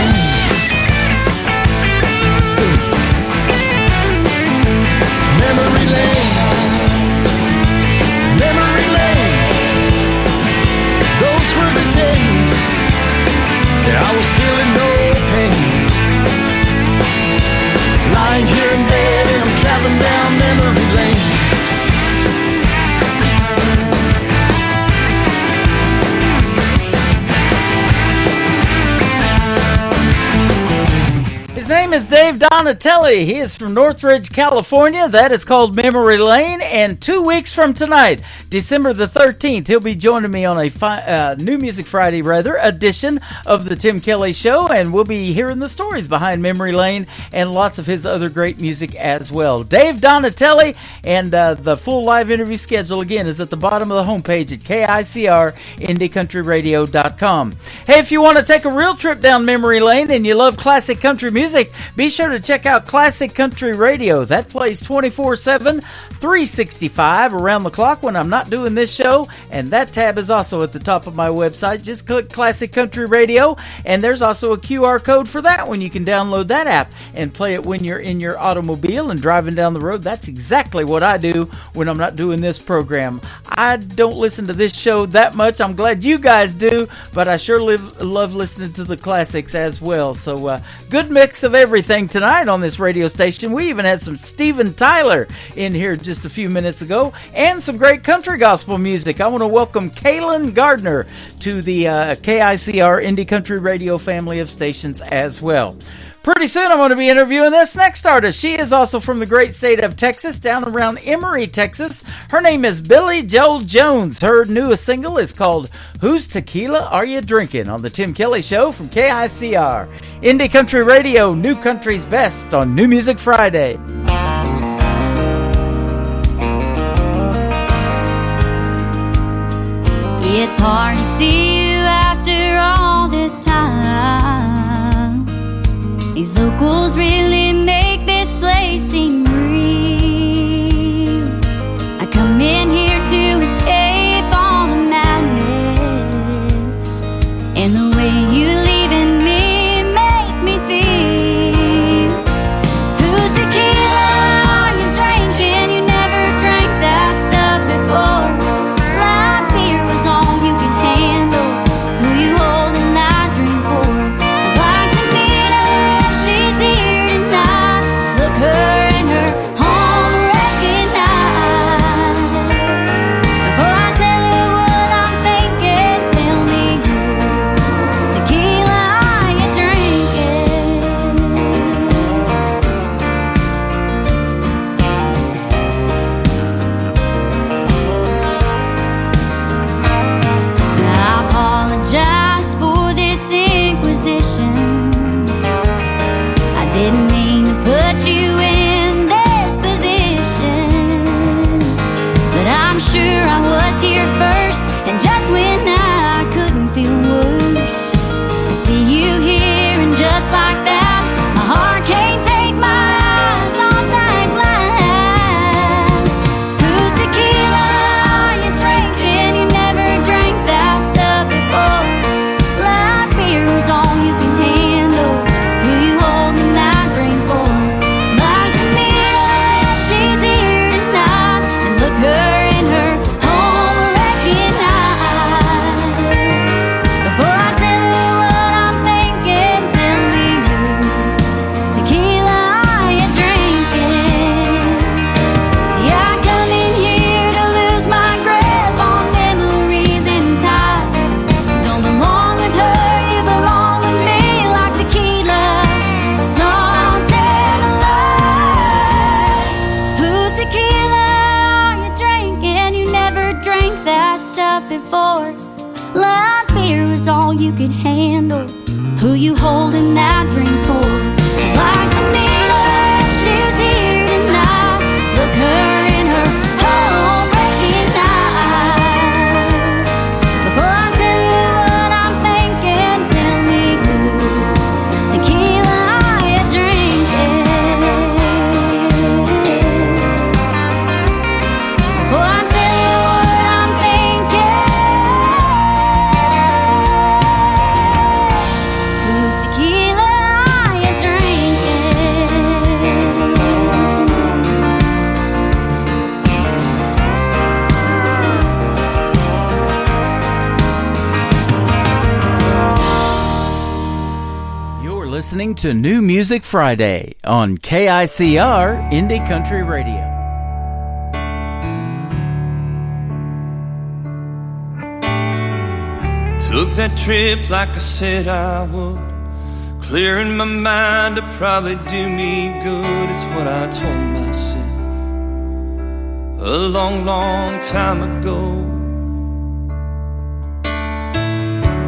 name is Dave Donatelli. He is from Northridge, California. That is called Memory Lane. And 2 weeks from tonight, December the 13th, he'll be joining me on a New Music Friday, edition of the Tim Kelly Show. And we'll be hearing the stories behind Memory Lane and lots of his other great music as well. Dave Donatelli, and the full live interview schedule, again, is at the bottom of the homepage at KICRIndyCountryRadio.com. Hey, if you want to take a real trip down memory lane and you love classic country music, be sure to check out Classic Country Radio. That plays 24/7, 365 around the clock when I'm not doing this show, and that tab is also at the top of my website. Just click Classic Country Radio, and there's also a QR code for that one. You can download that app and play it when you're in your automobile and driving down the road. That's exactly what I do when I'm not doing this program. I don't listen to this show that much. I'm glad you guys do, but I sure love listening to the classics as well. So good mix of everything tonight on this radio station. We even had some Steven Tyler in here just a few minutes ago, and some great country gospel music. I want to welcome Kaylin Gardner to the KICR Indie Country Radio family of stations as well. Pretty soon I'm going to be interviewing this next artist. She is also from the great state of Texas, down around Emory, Texas. Her name is Billy Joel Jones. Her newest single is called Whose Tequila Are You Drinking? On the Tim Kelly Show from KICR. Indie Country Radio, New Country's Best on New Music Friday. It's hard to see you after all this time. These locals really make this place seem real. I come in here to escape all the madness, and the way you leaving me makes me feel. Whose tequila are you drinking? You never drank that stuff before. Light beer was all you could handle. Who you holding that drink for? I'd like to meet her if she's here tonight. Look her in her home, recognize. Before I tell her what I'm thinking, tell me whose tequila are you drinking? I apologize for this inquisition. I didn't mean to put you in this position, but I'm sure I was here first, and just when I couldn't feel worse, I see you here, and just like that, my heart can't take my eyes off that glass. Whose tequila are you drinking? You never drank that stuff before. Light beer is all you can handle. Who you holding that drink for? Like to meet her if she's here tonight, and look her in her home, recognize. Before I tell her what I'm thinking, tell me whose tequila are you drinking? See, I come in here to lose my grip on memories in time. Don't belong with her, you belong with me, like tequila, salted light. Whose tequila are you drinking? You never drank that stuff before. Light beer is all you could handle. Who you holding that drink for? I'd like to meet her if she's here tonight. Look her in her home, recognize. Before I tell you what I'm thinking, tell me whose tequila are you drinking? Before I tell you what I'm thinking, whose tequila are you drinking? You're listening to New Music Friday on KICR Indie Country Radio. Took that trip like I said I would. Clearing my mind to probably do me good. It's what I told myself a long, long time ago.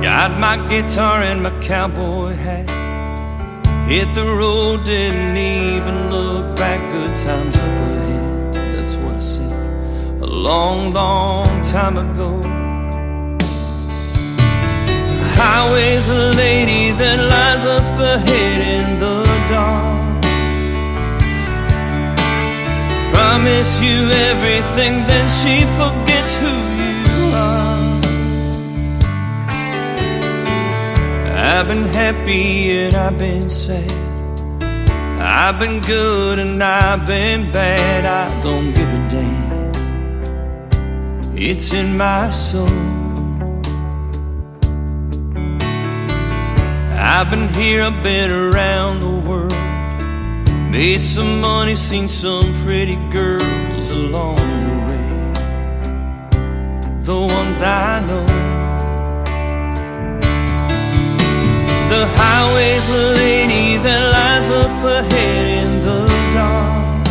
Got my guitar and my cowboy hat, hit the road, didn't even look back. Good times up ahead, that's what I said a long, long time ago. The highway's a lady that lies up ahead in the dark. Promise you everything, then she forgets who you are. I've been happy and I've been sad, I've been good and I've been bad. I don't give a damn, it's in my soul. I've been here, I've been around the world, made some money, seen some pretty girls along the way, the ones I know. The highway's a lady that lies up ahead in the dark.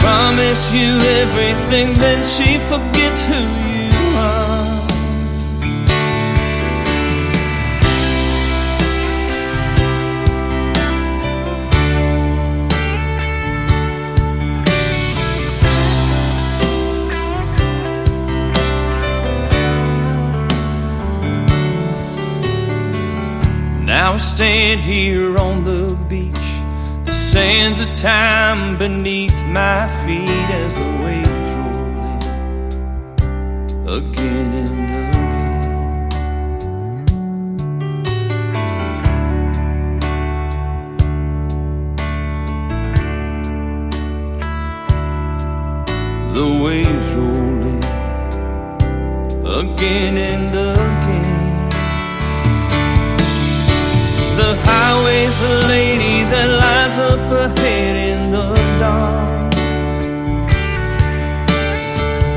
Promise you everything, then she forgets who you are. Now I stand here on the beach, the sands of time beneath my feet as the waves roll in again and again. The waves roll in again and again. The highway's a lady that lies up ahead in the dark.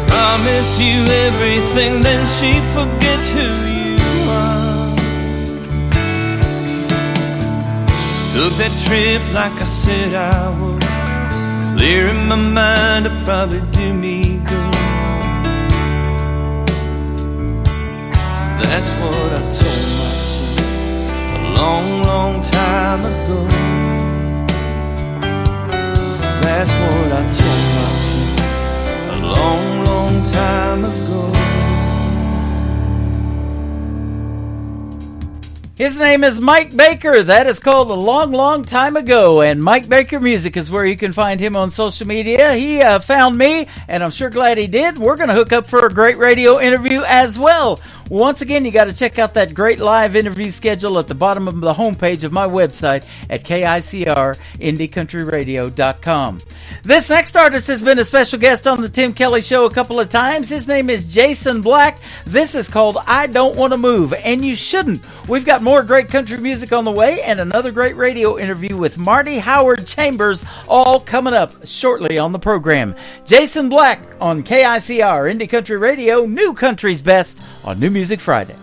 Promise you everything, then she forgets who you are. Took that trip like I said I would, clearing my mind to probably do me good. That's what I told myself a long, long time ago. That's what I told myself a long, long time ago. His name is Mike Baker. That is called A Long, Long Time Ago. And Mike Baker Music is where you can find him on social media. He found me, and I'm sure glad he did. We're going to hook up for a great radio interview as well. Once again, you got to check out that great live interview schedule at the bottom of the homepage of my website at KICRIndieCountryRadio.com. This next artist has been a special guest on the Tim Kelly Show a couple of times. His name is Jason Black. This is called I Don't Want to Move, and you shouldn't. We've got more great country music on the way and another great radio interview with Marty Howard Chambers all coming up shortly on the program. Jason Black on KICR Indie Country Radio, New Country's Best on New Music Friday.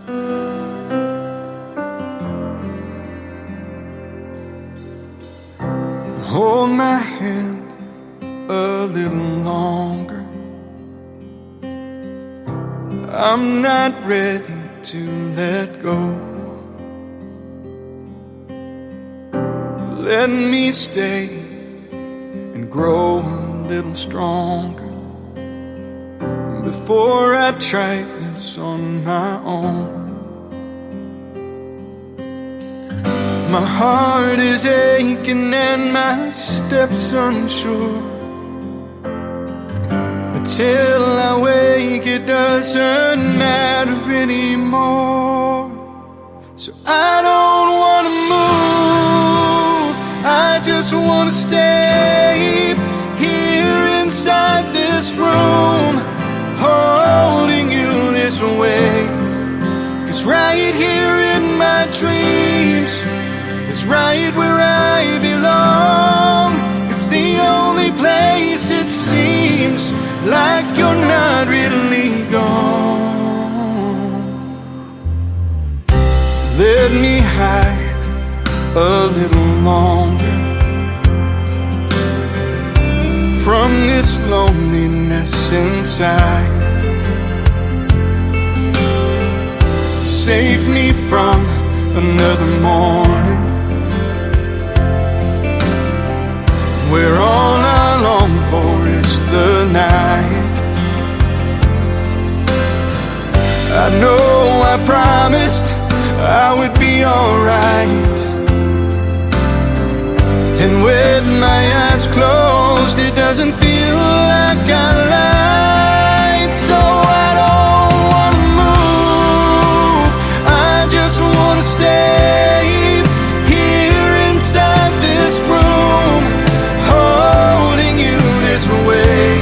Hold my hand a little longer. I'm not ready to let go. Let me stay and grow a little stronger before I try this on my own. My heart is aching and my steps unsure, but till I wake it doesn't matter anymore. So I don't want to move, I just want to stay here inside this room, holding you this way. 'Cause right here in my dreams, it's right where I belong. It's the only place it seems like you're not really gone. Let a little longer from this loneliness inside. Save me from another morning where all I long for is the night. I know I promised I would be alright, and with my eyes closed it doesn't feel like I lied. So I don't wanna move, I just wanna stay here inside this room, holding you this way.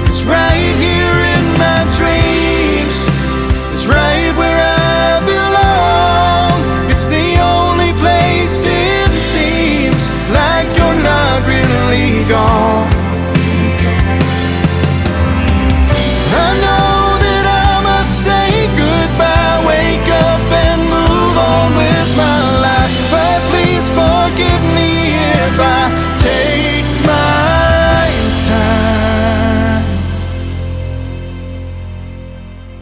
It's right here in my dreams, it's right where I belong. It's the only place it seems like you're not really gone. I know that I must say goodbye, wake up and move on with my life, but please forgive me if I take my time,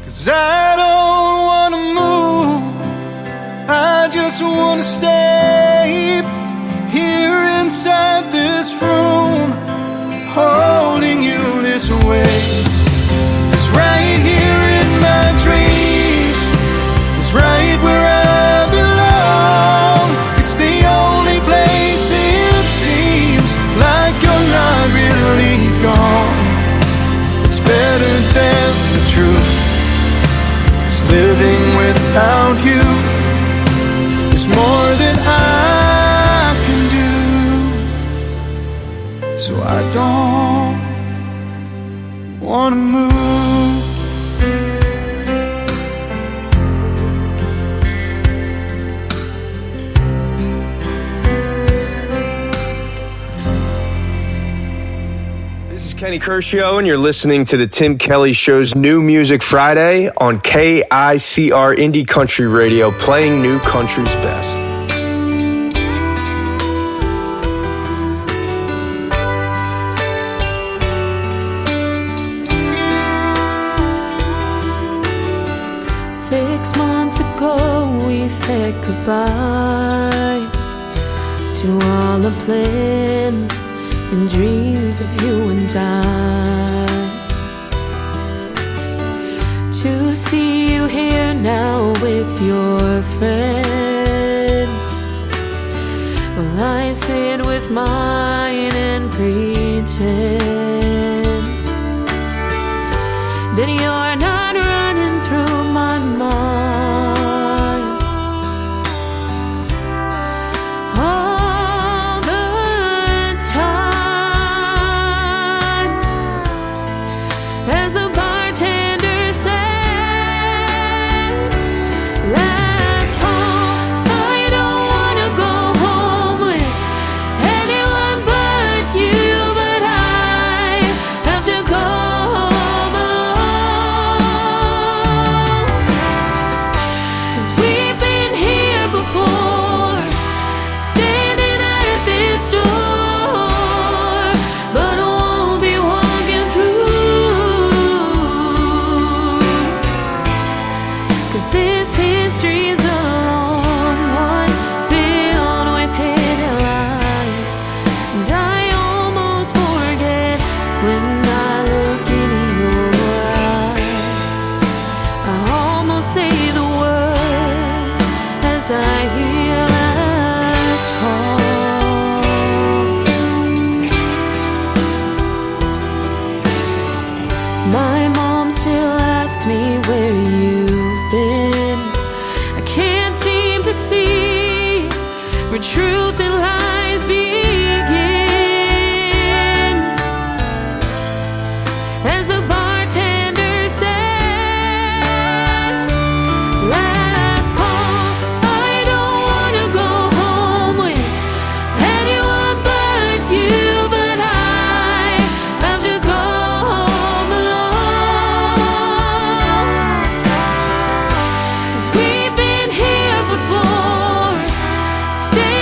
'cause I don't wanna move, I just wanna stay here inside this room, holding you this way. It's right here in my dreams, it's right where I belong. It's the only place it seems like you're not really gone. It's better than the truth, it's living without you. It's more than I can do, so I don't wanna move. This is Kenny Kershaw, and you're listening to the Tim Kelly Show's New Music Friday on KICR Indie Country Radio, playing new country's best. We said goodbye to all the plans and dreams of you and I. To see you here now with your friends, well, I sit with mine and pretend that you're not running through my mind. Truth and lies begin. As the bartender says, last call, I don't wanna go home with anyone but you, but I have to go home alone. 'Cause we've been here before, stay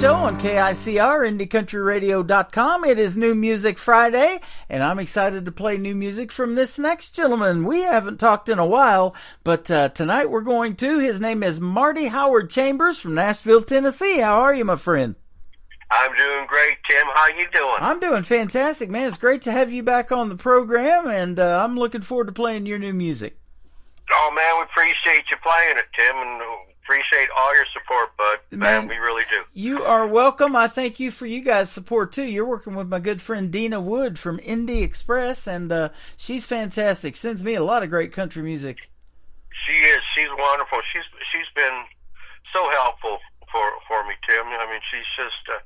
Show on KICR, IndieCountryRadio.com. It is New Music Friday, and I'm excited to play new music from this next gentleman. We haven't talked in a while, but tonight we're going to. His name is Marty Howard Chambers from Nashville, Tennessee. How are you, my friend? I'm doing great, Tim. How you doing? I'm doing fantastic, man. It's great to have you back on the program, and I'm looking forward to playing your new music. Oh, man, we appreciate you playing it, Tim, and appreciate all your support, bud. Man, we really do. You are welcome. I thank you for you guys' support, too. You're working with my good friend Dina Wood from Indie Express, and she's fantastic. Sends me a lot of great country music. She is. She's wonderful. She's been so helpful for me, Tim. I mean, she's just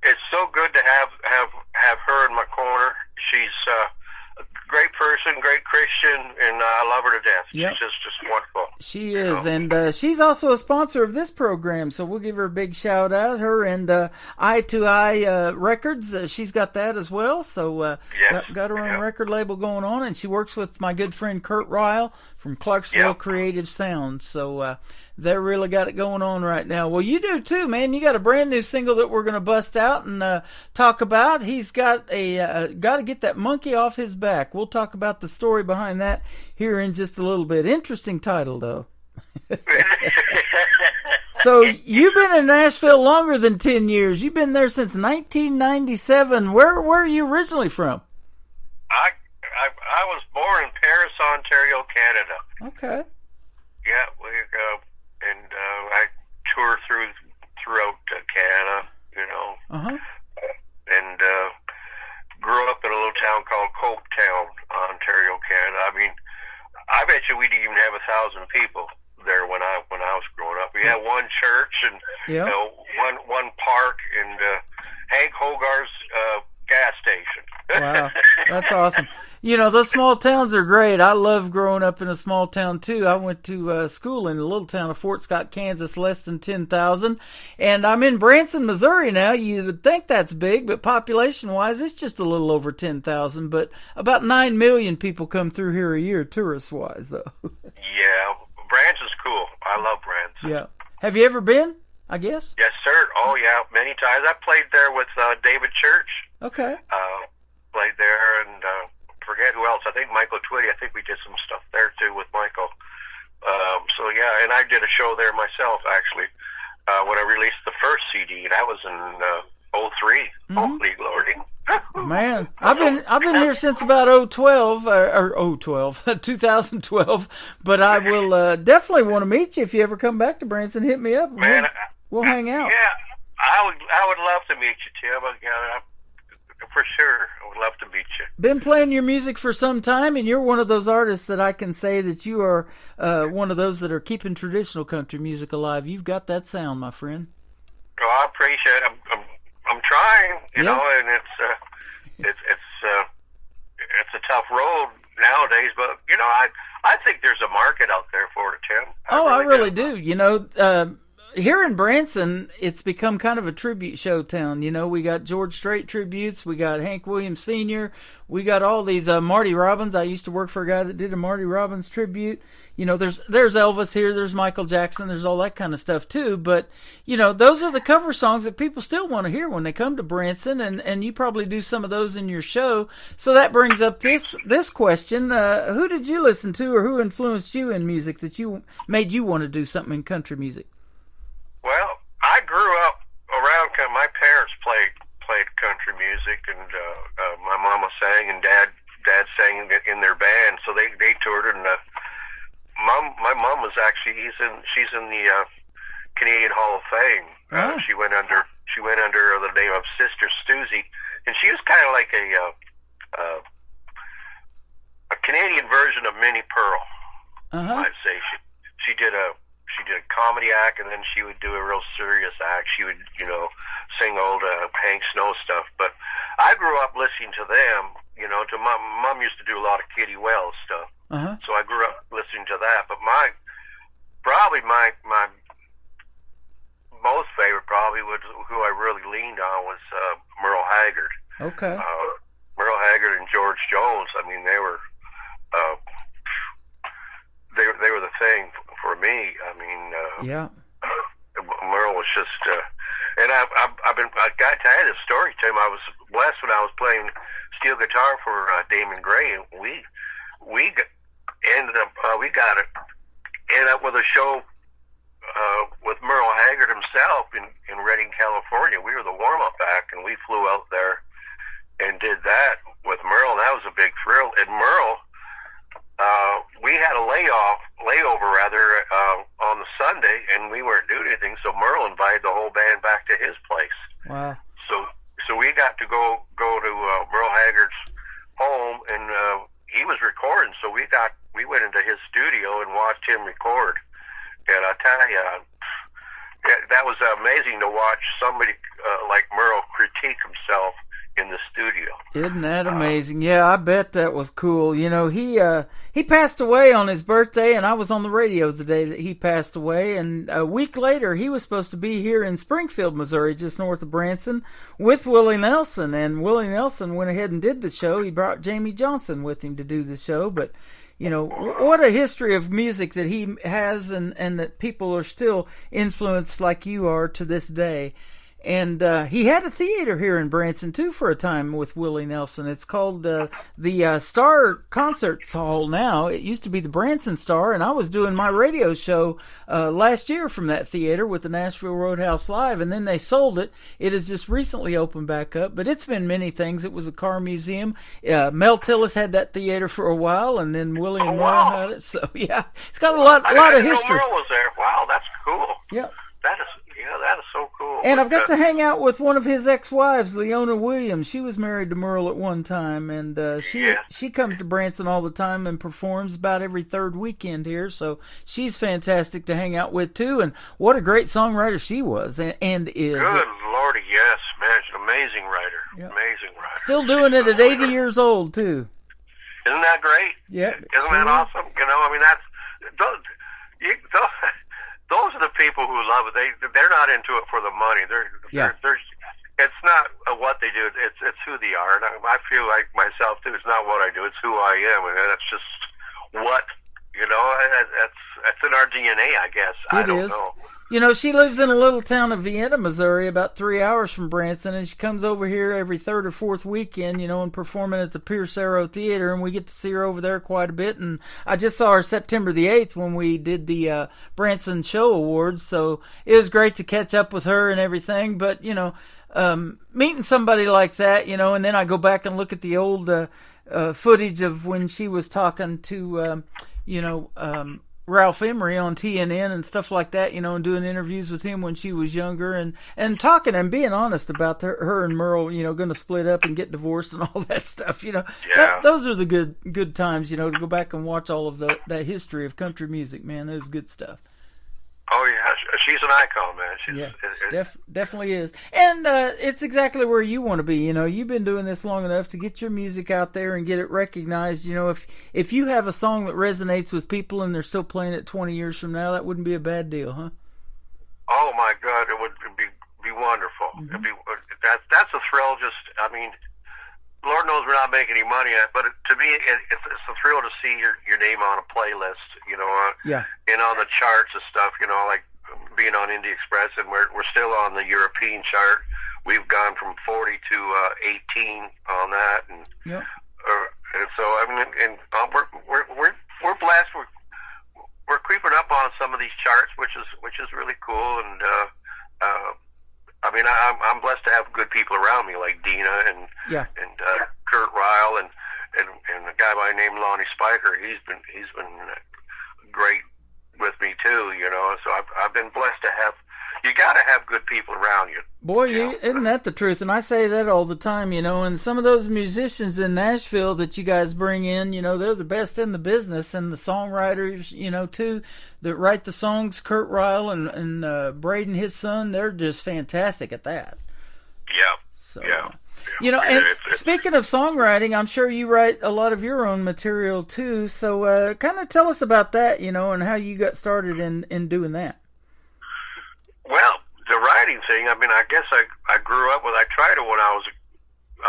it's so good to have her in my corner. She's a great person, great Christian, and I love her to death. Yep. She's just wonderful. She is, and she's also a sponsor of this program, so we'll give her a big shout out. Her and Eye to Eye Records, she's got that as well, so yes. got her own record label going on, and she works with my good friend Kurt Ryle from Clarksville Creative Sounds, so they really got it going on right now. Well, you do too, man. You got a brand new single that we're going to bust out and talk about. He's got got to get that monkey off his back. We'll talk about the story behind that here in just a little bit. Interesting title, though. So you've been in Nashville longer than 10 years. You've been there since 1997. Where are you originally from? I was born in Paris, Ontario, Canada. Okay. Yeah, and I tour throughout Canada, you know, and grew up in a little town called Coketown, Ontario, Canada. I mean, I bet you we didn't even have 1,000 people there when I was growing up. We had one church and you know, one park and Hank Hogarth's gas station. Wow, that's awesome. You know, those small towns are great. I love growing up in a small town, too. I went to school in the little town of Fort Scott, Kansas, less than 10,000. And I'm in Branson, Missouri now. You would think that's big, but population-wise, it's just a little over 10,000. But about 9 million people come through here a year, tourist-wise, though. Yeah, Branson's cool. I love Branson. Yeah. Have you ever been, I guess? Yes, sir. Oh, yeah, many times. I played there with David Church. Okay. Played there and... forget who else. I think Michael Twitty. I think we did some stuff there too with Michael. So yeah, and I did a show there myself actually when I released the first CD. That was in 03. Holy glory! Man, I've been here since about 2012. But I will definitely want to meet you if you ever come back to Branson. Hit me up. Man, we'll hang out. Yeah, I would love to meet you, Tim. For sure. I would love to meet you. Been playing your music for some time, and you're one of those artists that I can say that you are one of those that are keeping traditional country music alive. You've got that sound, my friend. Oh, I appreciate it. I'm trying, you know, and it's a tough road nowadays, but you know, I think there's a market out there for it, Tim. I really do. You know, here in Branson, it's become kind of a tribute show town. You know, we got George Strait tributes, we got Hank Williams Sr., we got all these Marty Robbins. I used to work for a guy that did a Marty Robbins tribute. You know, there's Elvis here, there's Michael Jackson, there's all that kind of stuff too. But, you know, those are the cover songs that people still want to hear when they come to Branson, and you probably do some of those in your show. So that brings up this question. Who did you listen to, or who influenced you in music that made you want to do something in country music? Well, I grew up around. My parents played country music, and my mama sang, and dad sang in their band. So they toured, and my mom was actually she's in the Canadian Hall of Fame. She went under the name of Sister Stuzy, and she was kind of like a Canadian version of Minnie Pearl. I'd say she did a comedy act, and then she would do a real serious act. She would, you know, sing old Hank Snow stuff. But I grew up listening to them. You know, to mom used to do a lot of Kitty Wells stuff. So I grew up listening to that. But my most favorite probably was who I really leaned on was Merle Haggard. Okay. Merle Haggard and George Jones. I mean, they were the thing for me. I mean, Merle was just And I got to tell you this story, Tim. I was blessed when I was playing steel guitar for Damon Gray, and we ended up with a show with Merle Haggard himself in Redding, California. We were the warm-up act, and we flew out there and did that with Merle, and that was a big thrill. And Merle, we had a layover on the Sunday, and we weren't doing anything, so Merle invited the whole band back to his place. Wow. So we got to go to Merle Haggard's home, and he was recording, so we went into his studio and watched him record. And I tell you, that was amazing to watch somebody like Merle critique himself in the studio. Isn't that amazing? Yeah, I bet that was cool. You know, he passed away on his birthday, and I was on the radio the day that he passed away. And a week later, he was supposed to be here in Springfield, Missouri, just north of Branson, with Willie Nelson. And Willie Nelson went ahead and did the show. He brought Jamie Johnson with him to do the show, but you know, what a history of music that he has, and that people are still influenced like you are to this day. And he had a theater here in Branson, too, for a time with Willie Nelson. It's called the Star Concerts Hall now. It used to be the Branson Star, and I was doing my radio show last year from that theater with the Nashville Roadhouse Live, and then they sold it. It has just recently opened back up, but it's been many things. It was a car museum. Mel Tillis had that theater for a while, and then Willie and Merle had it. So, yeah, it's got a lot of history. Merle was there. Wow, that's cool. Yeah. That is so cool. And I've got to hang out with one of his ex-wives, Leona Williams. She was married to Merle at one time, and she comes to Branson all the time and performs about every third weekend here. So she's fantastic to hang out with too. And what a great songwriter she was and is. Good Lordy, yes, man, she's an amazing writer. Yep. Amazing writer. Still doing it at 80 years old too. Isn't that great? Yeah. Isn't that awesome? You know, I mean, those are the people who love it. They're not into it for the money. It's not what they do. It's who they are. And I feel like myself too. It's not what I do. It's who I am, and that's just what It's in our DNA, I guess. I don't know. You know, she lives in a little town of Vienna, Missouri, about 3 hours from Branson, and she comes over here every third or fourth weekend, you know, and performing at the Pierce Arrow Theater, and we get to see her over there quite a bit. And I just saw her September the 8th when we did the Branson Show Awards, so it was great to catch up with her and everything. But, you know, meeting somebody like that, you know, and then I go back and look at the old footage of when she was talking to, Ralph Emery on TNN and stuff like that, you know, and doing interviews with him when she was younger, and talking and being honest about her and Merle, you know, going to split up and get divorced and all that stuff, you know. Yeah. Those are the good times, you know, to go back and watch all of that history of country music, man. That was good stuff. Oh, yeah. She's an icon, man. Definitely is. And it's exactly where you want to be. You know, you've been doing this long enough to get your music out there and get it recognized. You know, if you have a song that resonates with people and they're still playing it 20 years from now, that wouldn't be a bad deal, huh? Oh, my God. It would be wonderful. Mm-hmm. It'd be, that's a thrill. Just, I mean, Lord knows we're not making any money at it, but to me, it's a thrill to see your name on a playlist, you know, and on the charts and stuff, you know, like being on Indie Express, and we're still on the European chart. We've gone from 40 to 18 on that, and so I mean, and we're blessed. We're creeping up on some of these charts, which is really cool, and I mean, I'm blessed to have good people around me like Dina and Kurt Ryle and a guy by the name Lonnie Spiker. He's been great with me too, you know. So I've been blessed to have. You got to have good people around you. Boy, isn't that the truth? And I say that all the time, you know. And some of those musicians in Nashville that you guys bring in, you know, they're the best in the business, and the songwriters, you know, too, that write the songs. Kurt Ryle and Braden, his son, they're just fantastic at that. Yeah. So, you know, and speaking of songwriting, I'm sure you write a lot of your own material too. So, kind of tell us about that, you know, and how you got started in doing that. Well, the writing thing, I mean, I guess I grew up with, I tried it when I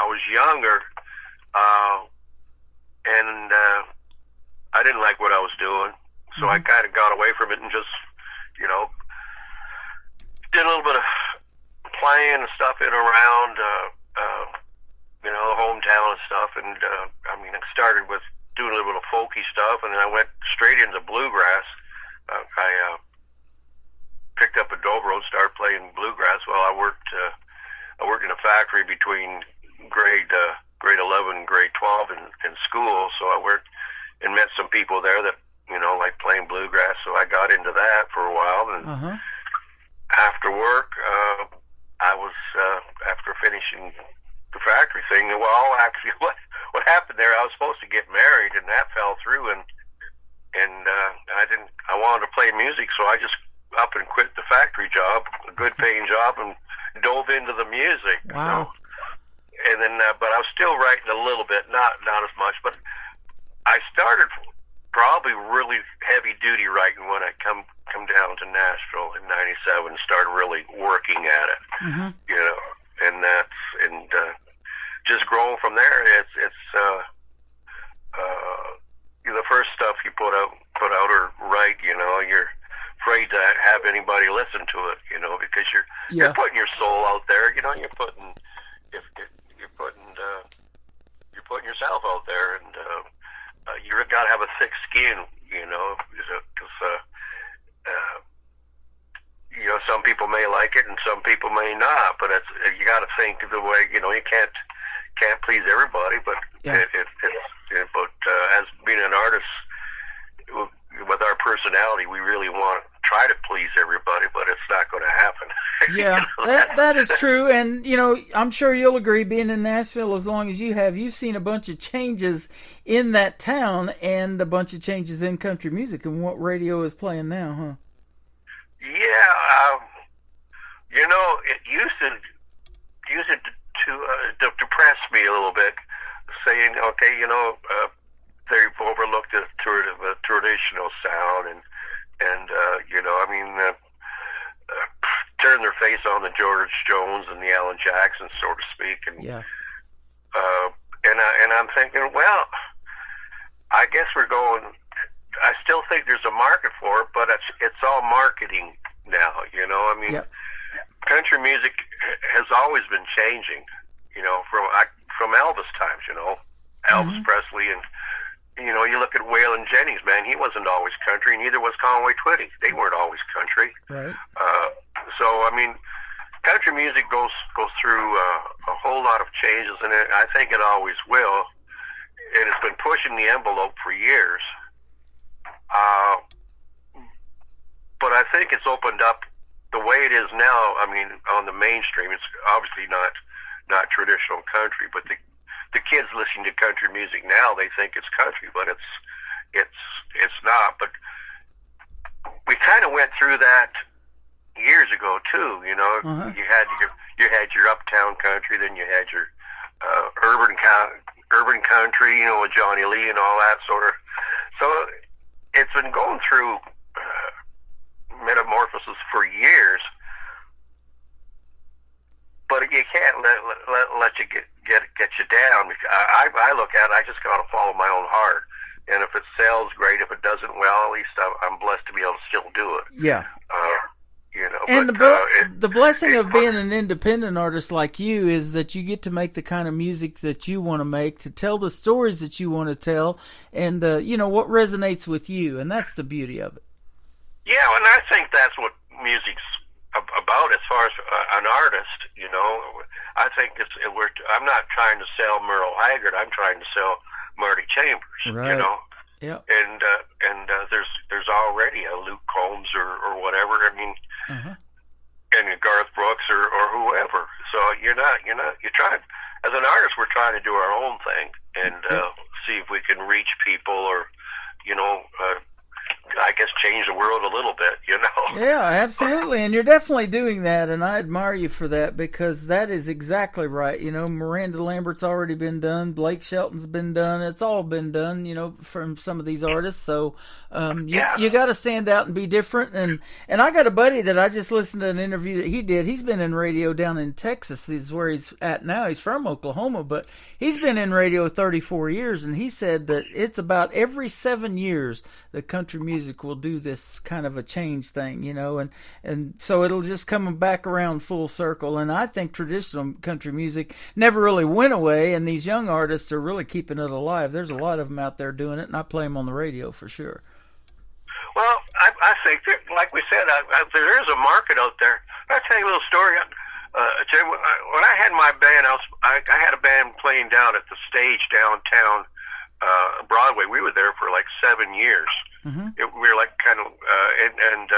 was younger, and I didn't like what I was doing, so I kind of got away from it and just, you know, did a little bit of playing and stuff in around, you know, the hometown and stuff. And I mean, I started with doing a little bit of folky stuff, and then I went straight into bluegrass. I picked up a dobro, started playing bluegrass while I worked in a factory between grade 11 and grade 12 in school. So I worked and met some people there that, you know, like playing bluegrass. So I got into that for a while. And after work, I was, after finishing the factory thing, well, actually, what happened there, I was supposed to get married, and that fell through, and I wanted to play music, so I just up and quit the factory job, a good paying job, and dove into the music. Wow. And then, but I was still writing a little bit, not as much, but I started probably really heavy duty writing when I come down to Nashville in '97 and started really working at it. You know, and just growing from there. It's the first stuff you put out or write, you know, you're afraid to have anybody listen to it, you know, because you're putting your soul out there, you know, you're putting yourself out there, and you got to have a thick skin, you know, because you know, some people may like it and some people may not, but you got to think of the way, you know, you can't please everybody, but as being an artist, with our personality, we really want to try to please everybody, but it's not going to happen. Yeah, that is true. And, you know, I'm sure you'll agree, being in Nashville as long as you have, you've seen a bunch of changes in that town and a bunch of changes in country music and what radio is playing now, huh? Yeah, you know, it used to depress me a little bit, saying, okay, you know, they've overlooked a traditional sound, and you know, I mean, turn their face on the George Jones and the Alan Jackson, so to speak, and and I'm thinking, well, I guess we're going. I still think there's a market for it, but it's all marketing now. You know, I mean, country music has always been changing. You know, from Elvis times. You know, Elvis Presley, and you know, you look at Waylon Jennings, man, he wasn't always country, neither was Conway Twitty. They weren't always country. Right. So, I mean, country music goes through a whole lot of changes, and I think it always will. And it's been pushing the envelope for years. But I think it's opened up the way it is now. I mean, on the mainstream, it's obviously not traditional country, but the kids listening to country music now, they think it's country, but it's not. But we kind of went through that years ago too. You know, you had your uptown country, then you had your urban country. You know, with Johnny Lee and all that sort of. So it's been going through metamorphosis for years. But you can't let you get you down. I look at it, I just got to follow my own heart. And if it sells, great. If it doesn't, well, at least I'm blessed to be able to still do it. Yeah. You know. And but, the blessing of being an independent artist like you is that you get to make the kind of music that you want to make, to tell the stories that you want to tell, and you know, what resonates with you, and that's the beauty of it. Yeah, and I think that's what music's about as far as an artist, you know. I think I'm not trying to sell Merle Haggard. I'm trying to sell Marty Chambers, right. You know. Yeah. And there's already a Luke Combs or whatever. I mean, and a Garth Brooks or whoever. So you're trying, as an artist, we're trying to do our own thing and see if we can reach people, or you know. I guess change the world a little bit, you know. Yeah, absolutely, and you're definitely doing that, and I admire you for that, because that is exactly right. You know, Miranda Lambert's already been done, Blake Shelton's been done, it's all been done, you know, from some of these artists. So you got to stand out and be different. And I got a buddy that I just listened to an interview that he did. He's been in radio down in Texas, is where he's at now. He's from Oklahoma, but he's been in radio 34 years, and he said that it's about every 7 years that country music music will do this kind of a change thing, you know, and so it'll just come back around full circle. And I think traditional country music never really went away, and these young artists are really keeping it alive. There's a lot of them out there doing it, and I play them on the radio for sure. Well, I think that, like we said, there is a market out there. I'll tell you a little story. Jay, when I had my band, I had a band playing down at the stage downtown Broadway. We were there for like 7 years. Mm-hmm. We were like kind of, and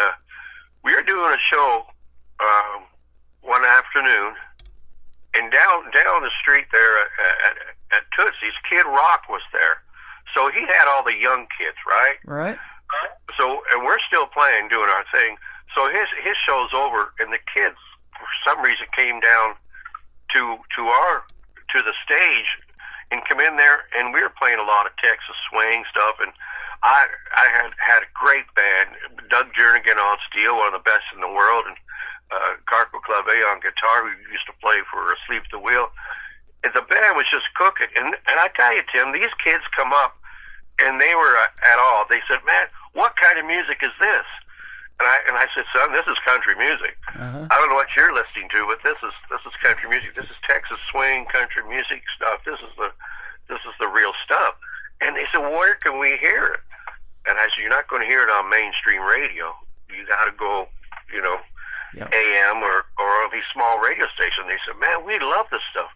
we were doing a show one afternoon, and down the street there at Tootsie's, Kid Rock was there. So he had all the young kids, right? Right. So, and we're still playing, doing our thing. So his show's over, and the kids, for some reason, came down to the stage and come in there, and we were playing a lot of Texas swing stuff. And I had a great band, Doug Jernigan on steel, one of the best in the world, and Carco Clave on guitar, who used to play for Asleep at the Wheel. And the band was just cooking. And I tell you, Tim, these kids come up, and they were at all. They said, "Man, what kind of music is this?" And I said, "Son, this is country music. Uh-huh. I don't know what you're listening to, but this is country music. This is Texas swing country music stuff. This is the real stuff." And they said, "Where can we hear it?" And I said, "You're not going to hear it on mainstream radio. You got to go, you know, yep. AM or these small radio stations." They said, "Man, we love this stuff."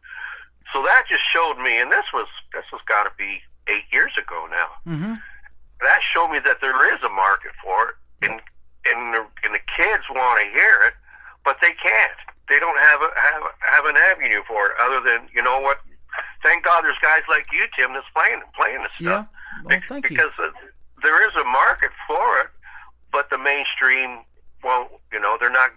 So that just showed me, and this has got to be 8 years ago now. Mm-hmm. That showed me that there is a market for it, and the kids want to hear it, but they can't. They don't have an avenue for it other than, you know what? Thank God there's guys like you, Tim, that's playing this stuff. Yeah. Well, thank you. Because there is a market for it, but the mainstream, well, you know, they're not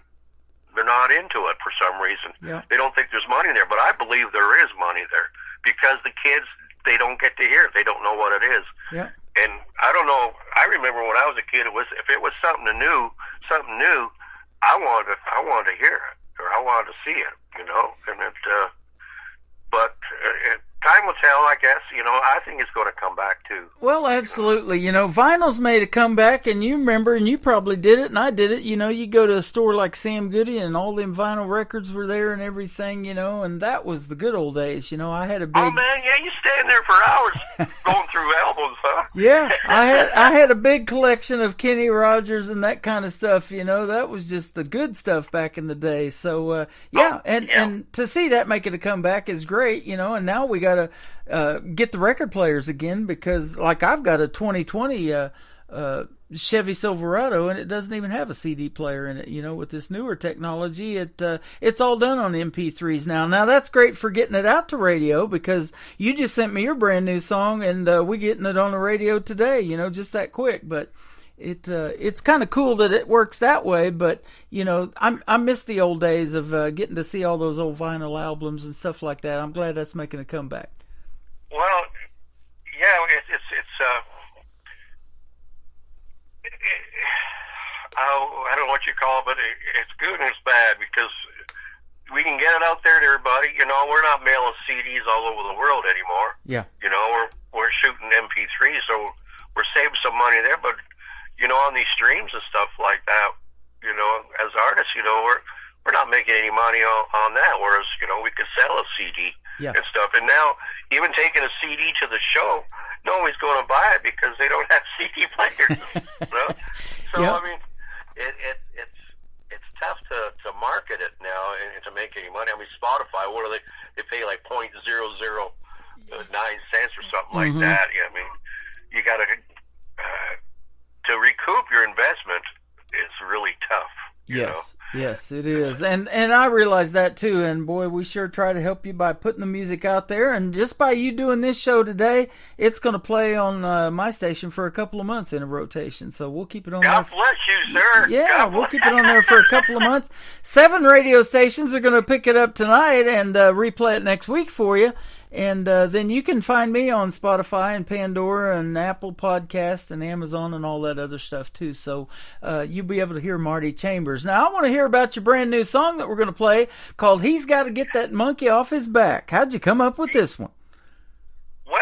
into it for some reason. Yeah. They don't think there's money there, but I believe there is money there because the kids, they don't get to hear it. They don't know what it is. Yeah. And I don't know. I remember when I was a kid, if it was something new, I wanted to hear it, or I wanted to see it, you know. And but time will tell, I guess. You know, I think it's going to come back too. Well, absolutely. You know, vinyl's made a comeback, and you remember, and you probably did it, and I did it. You know, you go to a store like Sam Goody, and all them vinyl records were there and everything, you know, and that was the good old days. You know, I had a big... Oh, man, yeah, you stand there for hours going through albums, huh? Yeah, I had a big collection of Kenny Rogers and that kind of stuff, you know. That was just the good stuff back in the day. So, and to see that making a comeback is great, you know, and now we got to get the record players again, because like I've got a 2020 Chevy Silverado, and it doesn't even have a CD player in it. You know, with this newer technology, it's all done on MP3s now. Now that's great for getting it out to radio, because you just sent me your brand new song, and we getting it on the radio today. You know, just that quick. But it's kind of cool that it works that way. But you know, I miss the old days of getting to see all those old vinyl albums and stuff like that. I'm glad that's making a comeback. Well, yeah, I don't know what you call it, but it's good and it's bad, because we can get it out there to everybody. You know, we're not mailing CDs all over the world anymore. Yeah. You know, we're shooting MP3, so we're saving some money there. But you know, on these streams and stuff like that, you know, as artists, you know, we're not making any money on that. Whereas, you know, we could sell a CD and stuff. And now, even taking a CD to the show, no one's going to buy it because they don't have CD players. You know? So I mean, it's tough to market it now and to make any money. I mean, Spotify, what are they pay like 0.009 cents or something like that. Yeah, I mean, you got to recoup your investment is really tough. Yes, it is. And I realize that too. And boy, we sure try to help you by putting the music out there. And just by you doing this show today, it's going to play on my station for a couple of months in a rotation. So we'll keep it on God there. bless you, sir. Yeah, we'll keep it on there for a couple of months. 7 radio stations are going to pick it up tonight and replay it next week for you. And then you can find me on Spotify and Pandora and Apple Podcast and Amazon and all that other stuff too. So you'll be able to hear Marty Chambers. Now I want to hear about your brand new song that we're going to play called "He's Got to Get That Monkey Off His Back." How'd you come up with this one? Well,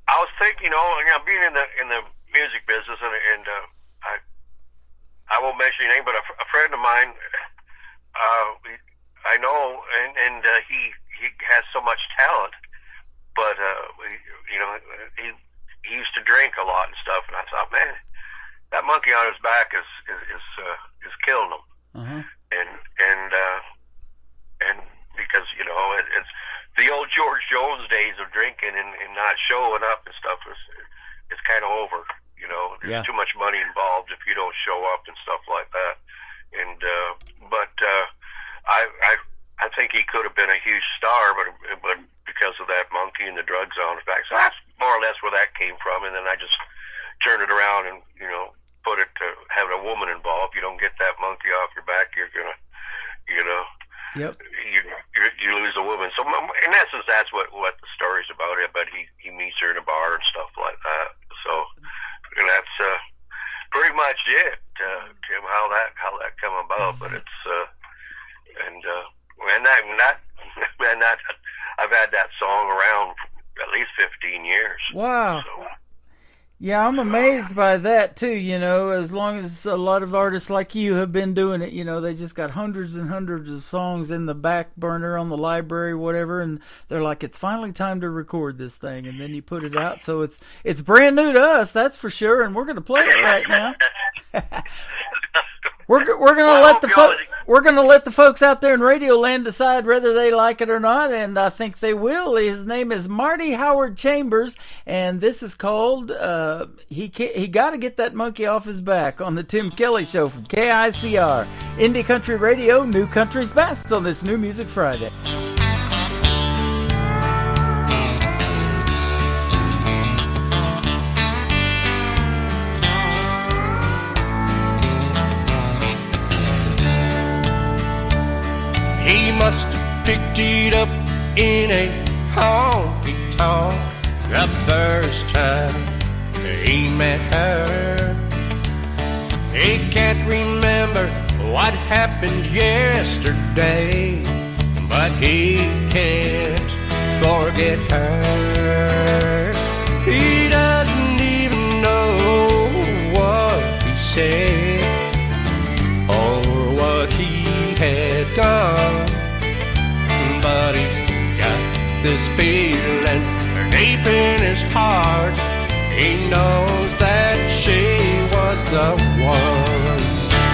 I was think, being in the music business, and I won't mention your name, but a friend of mine, I know, and he has so much talent, but he used to drink a lot and stuff, and I thought, man, that monkey on his back is killing him. Uh-huh. And because it's the old George Jones days of drinking and not showing up and stuff is kind of over. There's too much money involved if you don't show up and stuff like that. And but I think he could have been a huge star, but because of that monkey and the drugs on his back, so that's more or less where that came from. And then I just turned it around and put it to having a woman involved. You don't get that monkey off your back, you're gonna, Yep. you lose a woman. So in essence, that's what the story's about. It, but he meets her in a bar and stuff like that. So that's pretty much it, Tim. How that come about. But it's and that I've had that song around for at least 15 years. Wow. So, yeah, I'm amazed by that too, as long as a lot of artists like you have been doing it, they just got hundreds and hundreds of songs in the back burner on the library, whatever, and they're like, it's finally time to record this thing, and then you put it out, so it's brand new to us, that's for sure, and we're going to play it right now. We're gonna let the folks out there in Radioland decide whether they like it or not, and I think they will. His name is Marty Howard Chambers, and this is called he got to get that monkey off his back on the Tim Kelly Show from KICR Indie Country Radio, New Country's Best on this New Music Friday. He must have picked it up in a honky-tonk the first time he met her. He can't remember what happened yesterday, but he can't forget her. He doesn't even know what he said or what he had done, but he's got this feeling deep in his heart. He knows that she was the one.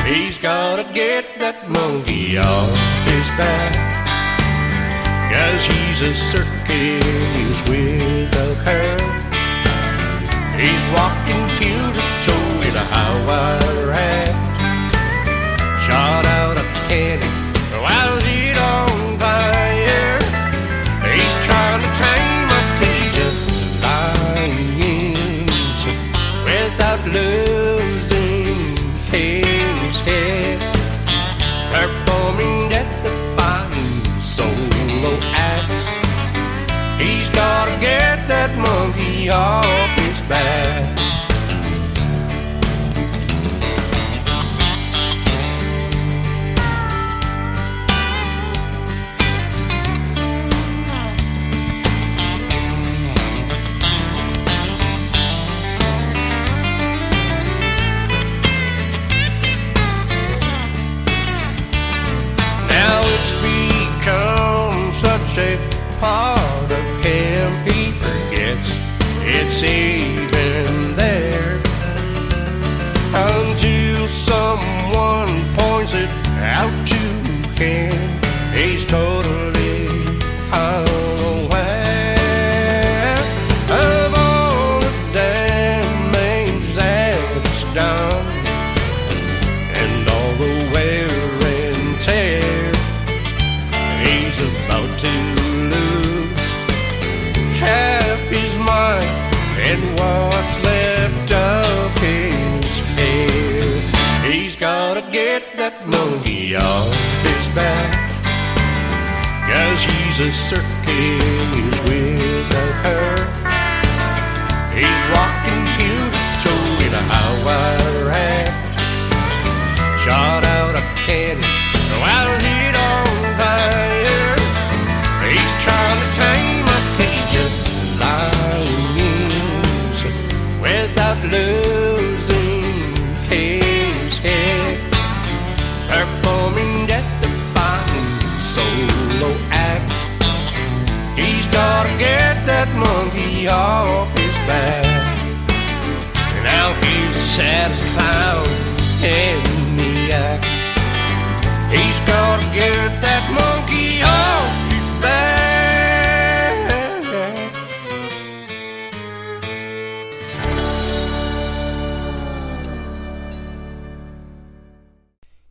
He's gotta get that monkey off his back, 'cause he's a circus without her. He's walking toe-to-toe in a high-wire hat, shot out a candy while he's on fire. He's trying to tame a cage of lions without losing his head, performing at the fine solo acts. He's gotta get that monkey off his back. A part of him he forgets it's even there, until someone points it out to him. He's totally unaware of all the damage that's done and all the wear and tear. He's about to lose half his mind and what's left of his hair. He's gotta get that monkey off his back, 'cause he's a circus without her. He's walking toe-to-toe in a high-wire hat, shot out a candy while he'd on fire. He's trying to tame a cage of lions about losing his head, performing death-defying solo acts. He's gotta get that monkey off his back. And now he's as sad as a clown in the act. He's gotta get that monkey off his back.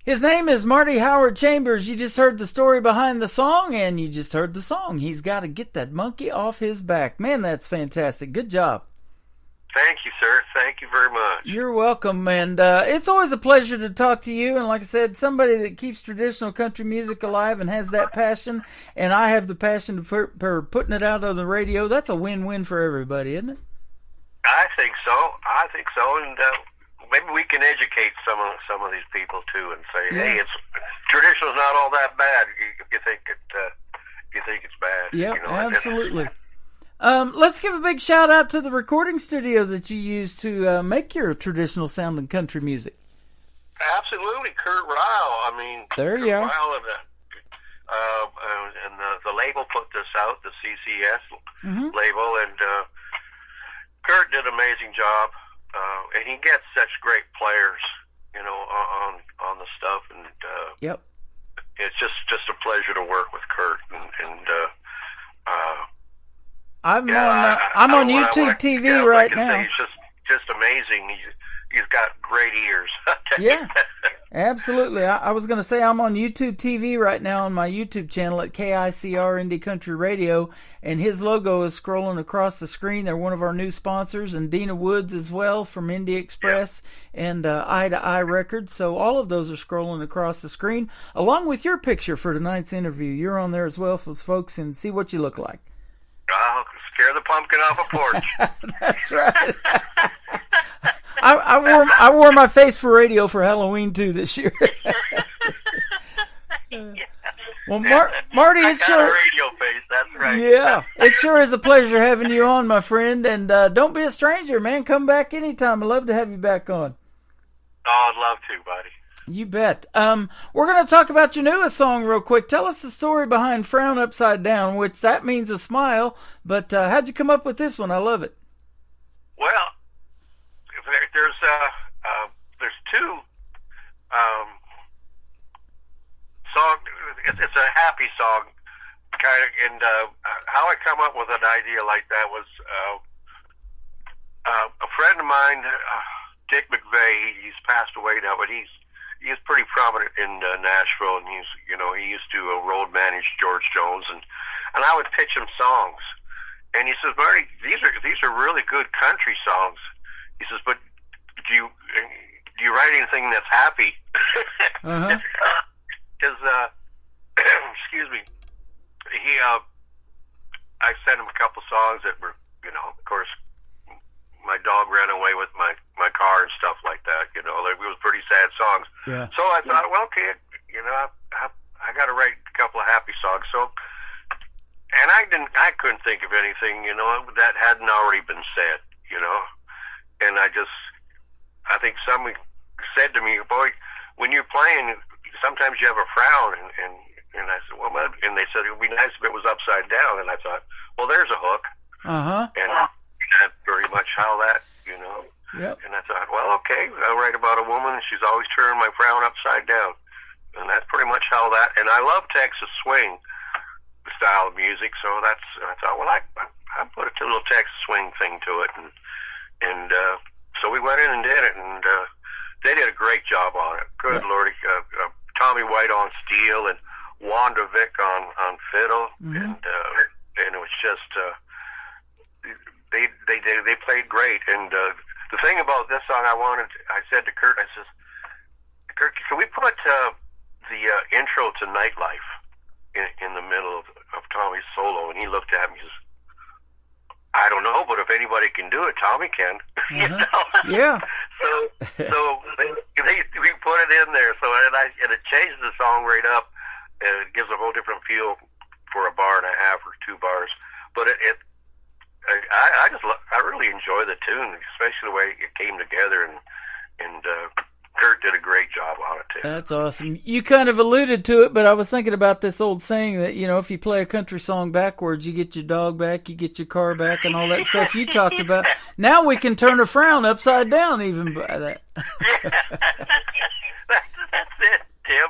His name is Marty Howard Chambers. You just heard the story behind the song, and you just heard the song. He's got to get that monkey off his back. Man, that's fantastic. Good job. Thank you, sir. Thank you very much. You're welcome, and it's always a pleasure to talk to you. And like I said, somebody that keeps traditional country music alive and has that passion, and I have the passion for putting it out on the radio. That's a win-win for everybody, isn't it? I think so. And maybe we can educate some of these people too, and say, hey, it's traditional's not all that bad. If you think it's bad. Yeah, absolutely. Let's give a big shout out to the recording studio that you use to make your traditional sounding country music. Absolutely, Kurt Ryle. I mean, there you are. Ryle and the label put this out, the CCS label, and Kurt did an amazing job. And he gets such great players, on the stuff, and it's just a pleasure to work with Kurt. I'm on YouTube TV right now. He's just amazing. He's got great ears. Yeah, absolutely. I was going to say I'm on YouTube TV right now on my YouTube channel at KICR Indie Country Radio, and his logo is scrolling across the screen. They're one of our new sponsors, and Dina Woods as well from Indie Express and Eye to Eye Records. So all of those are scrolling across the screen, along with your picture for tonight's interview. You're on there as well, so folks can see what you look like. I'll scare the pumpkin off a porch. That's right. I wore my face for radio for Halloween too this year. Well, Marty, it's I got a radio face. That's right. Yeah, it sure is a pleasure having you on, my friend. And don't be a stranger, man. Come back anytime. I'd love to have you back on. Oh, I'd love to, buddy. You bet. We're going to talk about your newest song real quick. Tell us the story behind Frown Upside Down, which that means a smile. But how'd you come up with this one? I love it. Well, there's two song. It's a happy song, kind of. And how I come up with an idea like that was a friend of mine, Dick McVeigh. He's passed away now, but he's pretty prominent in Nashville, and he used to road manage George Jones, and I would pitch him songs, and he says, Marty, these are really good country songs. He says, but do you write anything that's happy? Because excuse me, I sent him a couple songs that were, of course, my dog ran away with my car and stuff like that. It was pretty sad songs. Yeah. So I thought, well, okay, I got to write a couple of happy songs. So, and I couldn't think of anything, that hadn't already been said, and I think someone said to me, boy, when you're playing, sometimes you have a frown, and I said, well, and they said it would be nice if it was upside down, and I thought, well, there's a hook. And that's very much how that, Yep. And I thought, well, okay, I'll write about a woman, and she's always turning my frown upside down. And that's pretty much how that, and I love Texas swing style of music, so I thought, well, I put a little Texas swing thing to it, and so we went in and did it, and they did a great job on it. Good Lord, Tommy White on steel, and Wanda Vick on fiddle, and it was just, they played great, and the thing about this song, I said to Kurt, I says, Kurt, can we put the intro to Nightlife in the middle of Tommy's solo? And he looked at me and says, I don't know, but if anybody can do it, Tommy can. Yeah. So we put it in there. So and it changes the song right up. And it gives a whole different feel for a bar and a half or 2 bars. But I really enjoy the tune, especially the way it came together, and Kurt did a great job on it too. That's awesome. You kind of alluded to it, but I was thinking about this old saying that, if you play a country song backwards, you get your dog back, you get your car back, and all that stuff you talked about. Now we can turn a frown upside down even by that. That's it, Tim.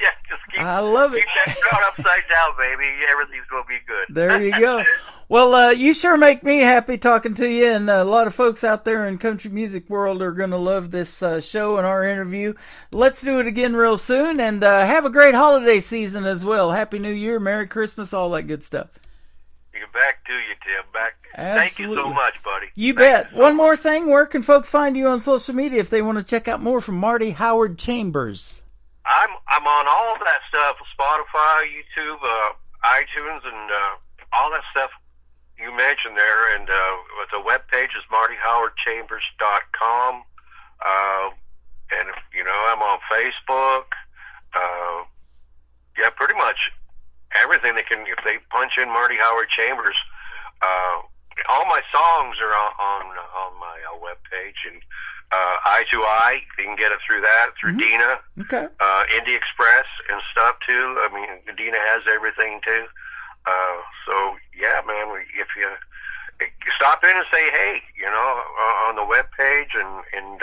Yeah, just I love it. Keep that frown upside down, baby. Everything's going to be good. There you go. Well, you sure make me happy talking to you, and a lot of folks out there in country music world are going to love this show and our interview. Let's do it again real soon, and have a great holiday season as well. Happy New Year, Merry Christmas, all that good stuff. Back to you, Tim. Absolutely. Thank you so much, buddy. You bet. One more thing, where can folks find you on social media if they want to check out more from Marty Howard Chambers? I'm on all of that stuff, Spotify, YouTube, iTunes, and all that stuff you mentioned there. And the webpage is martyhowardchambers.com. And, I'm on Facebook. Yeah, pretty much everything if they punch in Marty Howard Chambers, all my songs are on my webpage, and I2I, you can get it through that, through Dina. Okay. Indie Express and stuff too. I mean, Dina has everything too. So yeah, man, if you stop in and say hey, on the webpage and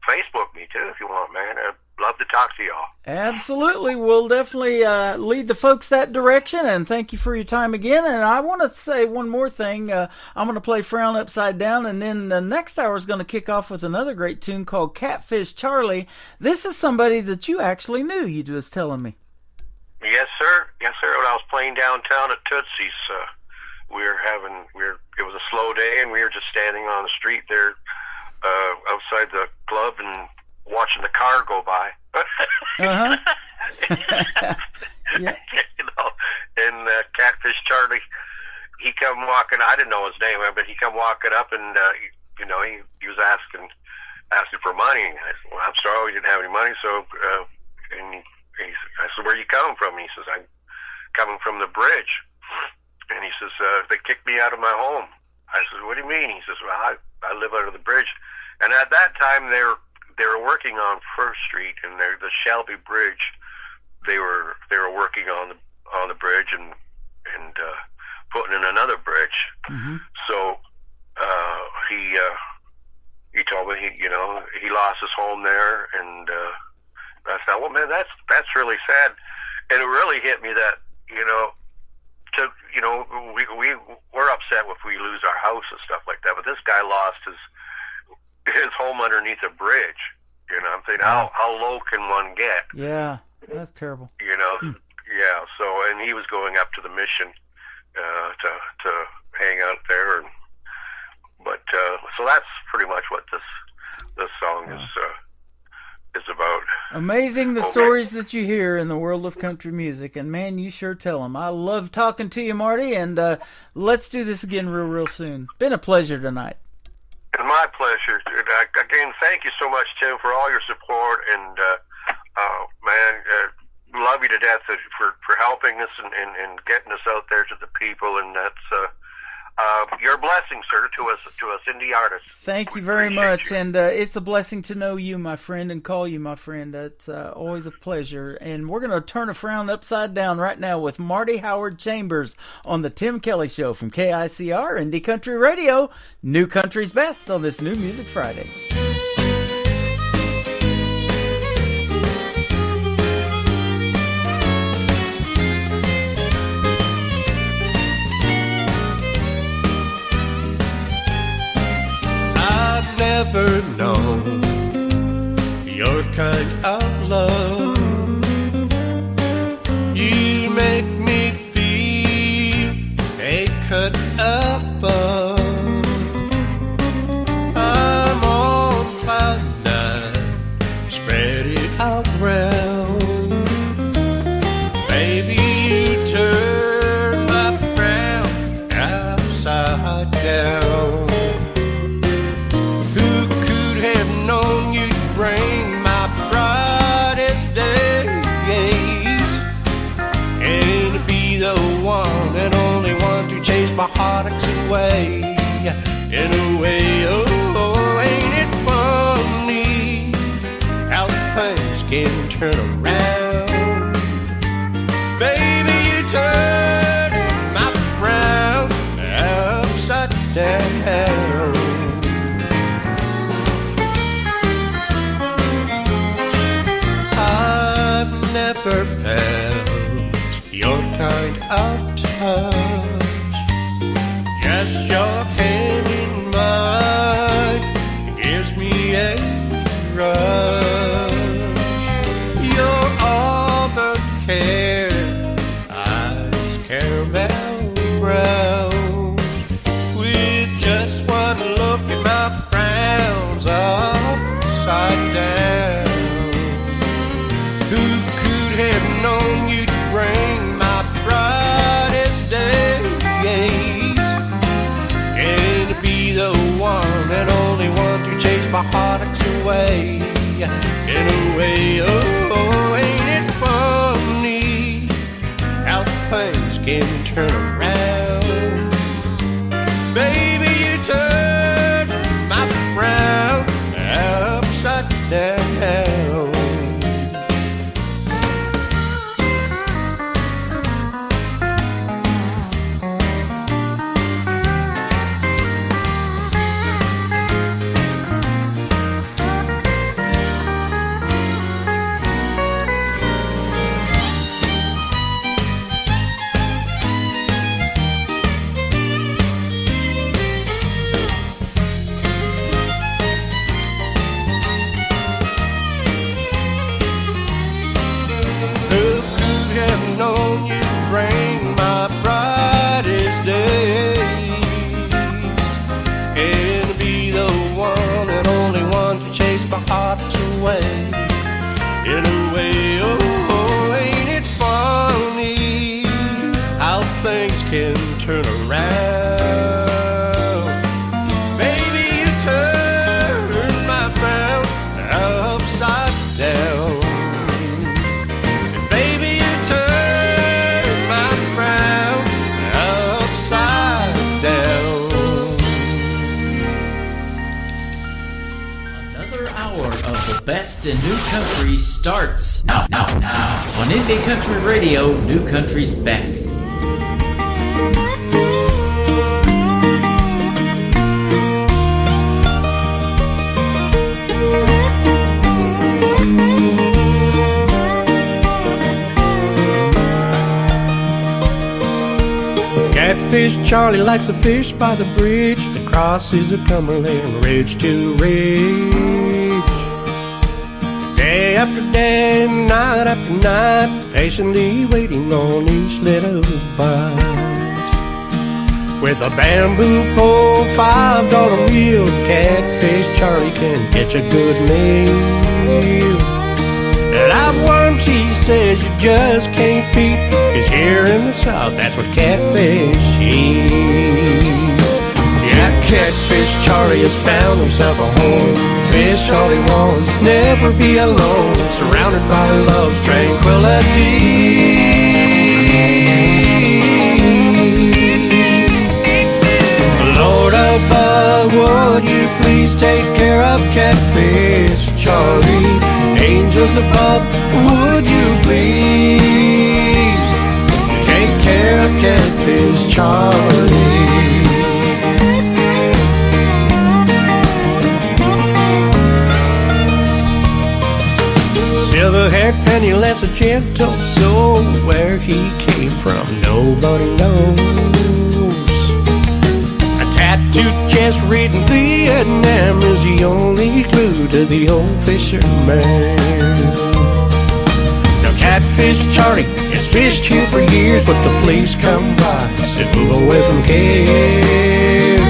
Facebook me too if you want, man. I'd love to talk to y'all. Absolutely. We'll definitely lead the folks that direction, and thank you for your time again. And I want to say one more thing. I'm going to play Frown Upside Down, and then the next hour is going to kick off with another great tune called Catfish Charlie. This is somebody that you actually knew, you was telling me. Yes, sir. Yes, sir. When I was playing downtown at Tootsie's, it was a slow day, and we were just standing on the street there outside the club and watching the car go by. Yeah. And Catfish Charlie, he come walking. I didn't know his name, but he come walking up, and he was asking for money. I said, well, I'm sorry, we didn't have any money. So, I said, where are you coming from? He says, I'm coming from the bridge. And he says, they kicked me out of my home. I said, what do you mean? He says, well, I live under the bridge. And at that time, they were working on First Street, and the Shelby Bridge. They were working on the bridge and putting in another bridge. Mm-hmm. So he told me he lost his home there, and I thought, well, man, that's really sad, and it really hit me that we're upset if we lose our house and stuff like that, but this guy lost his home underneath a bridge. I'm thinking, how low can one get? Yeah, that's terrible. Yeah. So, and he was going up to the Mission to hang out there, so that's pretty much what this song is about. Amazing the stories that you hear in the world of country music, and man, you sure tell them. I love talking to you, Marty, and let's do this again real soon. Been a pleasure tonight. And my pleasure. Again, thank you so much, Tim, for all your support, and love you to death for helping us and getting us out there to the people, and that's your blessing, sir, to us indie artists. Thank you very much, and it's a blessing to know you, my friend, and call you my friend. That's always a pleasure. And we're going to turn a frown upside down right now with Marty Howard Chambers on the Tim Kelly Show from KICR Indie Country Radio. New Country's Best on this New Music Friday. Never known your kind of love. You make me feel a cut above. I'm on cloud nine, spread it out round. Baby, you turn my frown upside down. Bring my brightest day away. In a way, oh, ain't it funny how things can turn around? Baby, you turn my frown upside down. I've never felt your kind of touch. Just your hand in mine gives me a rush. You're all the care, eyes caramel brown. With just one look at my frowns upside down. Who could have known you'd bring my brightest days, and to be the one and only one to chase my heartaches away. In a way, oh, ain't it funny how things can turn around? Baby, you turn my frown upside down. Who could have known you'd bring my brightest days, and to be the one and only one to chase my heartaches away. In a way, oh, ain't it funny how things can turn around? Baby, you turn my frown upside down. Baby, you turn my frown upside down. Another hour of the best in new country starts now on Indie Country Radio, New Country's Best. Catfish Charlie likes to fish by the bridge that crosses the Cumberland ridge to ridge. Day after day, night after night, patiently waiting on each little bite. With a bamboo pole, $5 reel, Catfish Charlie can catch a good meal. Live worm, she says, you just can't beat, 'cause here in the South, that's what catfish eat. Yeah, Catfish Charlie has found himself a home. Fish all he wants, never be alone, surrounded by love's tranquility. Lord above, would you please take care of Catfish Charlie? Angels above, would you please take care of Catfish Charlie? Silver-haired, penniless, a gentle soul. Where he came from, nobody knows. A tattooed chest reading Vietnam is the only clue to the old fisherman. Now Catfish Charlie has fished here for years, but the police come by, said move away from care.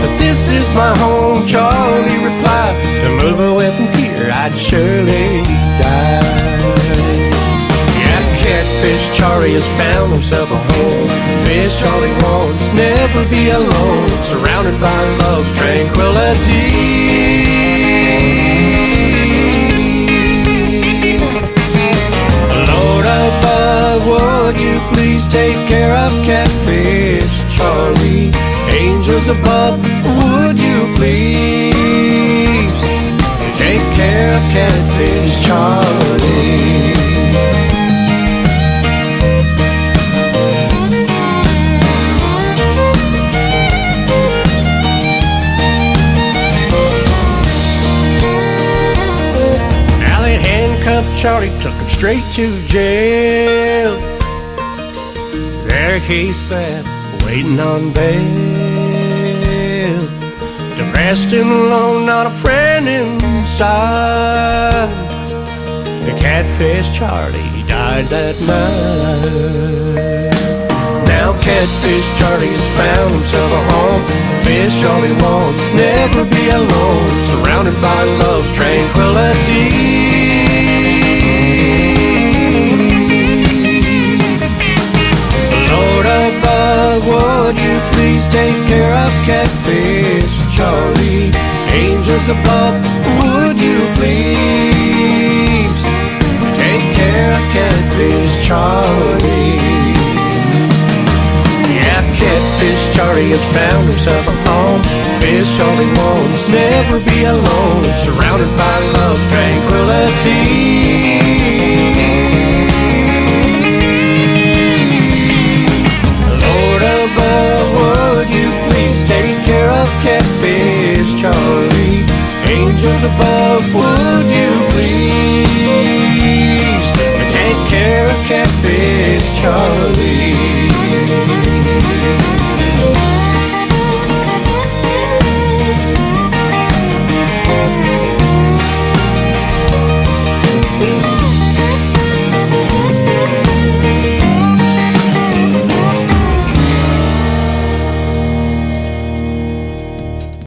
But this is my home, Charlie replied. To move away from here, I'd surely die. Yeah, Catfish Charlie has found himself a home. Fish all he wants, never be alone, surrounded by love's tranquility. Lord above, would you please take care of Catfish Charlie? angels above, would you please take care of Catfish Charlie? Now they handcuffed Charlie, took him straight to jail. There he sat, waiting on bail. Depressed and alone, not a friend inside. The Catfish Charlie died that night. Now Catfish Charlie has found himself a home. Fish all he wants, never be alone. Surrounded by love's tranquility. Lord above, would you please take care of Catfish Charlie? Angels above, would you please take care of Catfish Charlie? Yeah, Catfish Charlie has found himself a home. Fish all he wants, never be alone. Surrounded by love's tranquility. Would you please take care of Catfish Charlie? Angels above, would you please take care of Catfish Charlie?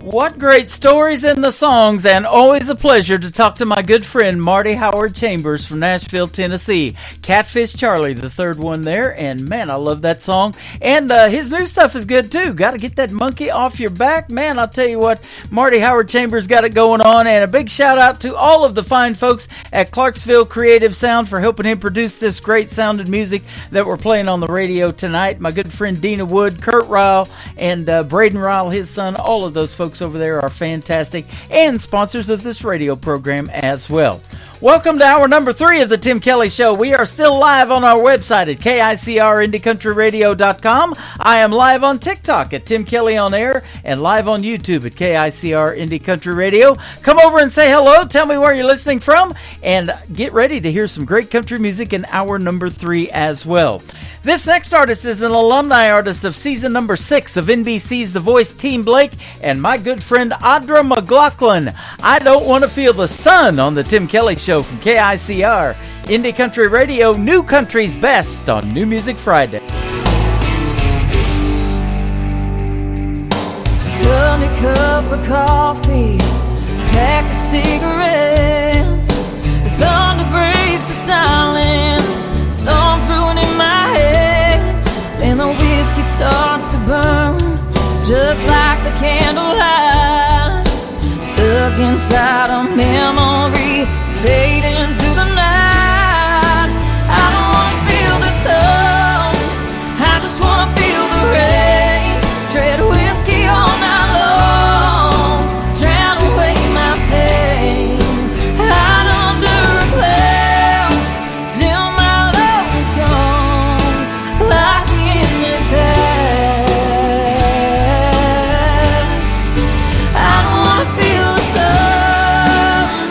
What great stories in the songs, and always a pleasure to talk to my good friend Marty Howard Chambers from Nashville, Tennessee. Catfish Charlie, the third one there, and man, I love that song. And his new stuff is good too. Got to get that monkey off your back. Man, I'll tell you what, Marty Howard Chambers got it going on, and a big shout out to all of the fine folks at Clarksville Creative Sound for helping him produce this great sounding music that we're playing on the radio tonight. My good friend Dina Wood, Kurt Ryle, and Braden Ryle, his son, all of those folks over there are fantastic and sponsors of this radio program as well. Welcome to hour number 3 of the Tim Kelly Show. We are still live on our website at KICRIndieCountryRadio.com. I am live on TikTok at Tim Kelly On Air and live on YouTube at KICR Indie Country Radio. Come over and say hello. Tell me where you're listening from and get ready to hear some great country music in hour number 3 as well. This next artist is an alumni artist of season number 6 of NBC's The Voice, Team Blake, and my good friend Audra McLaughlin. I Don't Want to Feel the Sun on the Tim Kelly Show from KICR, Indie Country Radio, New Country's Best on New Music Friday. Sunny cup of coffee, pack of cigarettes. The thunder breaks the silence, storms brewing in my head. Then the whiskey starts to burn, just like the candlelight. Stuck inside a memory, fading into the night. I don't wanna feel the sun, I just wanna feel the rain. Tread whiskey all night long, drown away my pain. Hide under a cloud till my love is gone. Lock me in this house. I don't wanna feel the sun,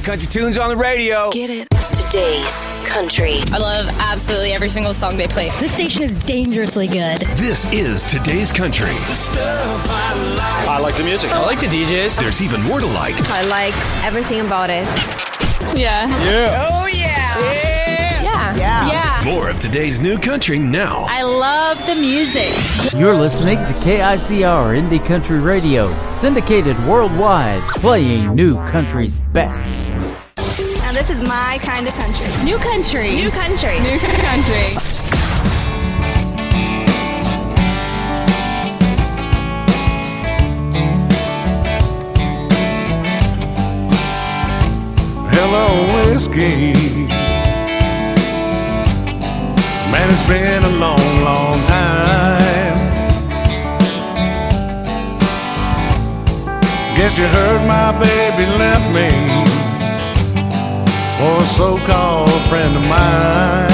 country tunes on the radio. Get it. Today's country. I love absolutely every single song they play. This station is dangerously good. This is Today's Country. I like the music. I like the DJs. There's even more to like. I like everything about it. Yeah. Yeah. Oh, yeah. Yeah. More of today's new country now. I love the music. You're listening to KICR Indie Country Radio, syndicated worldwide, playing new country's best. And this is my kind of country. New country. New country. New country. Hello, whiskey. Man, it's been a long, long time. Guess you heard my baby left me for a so-called friend of mine.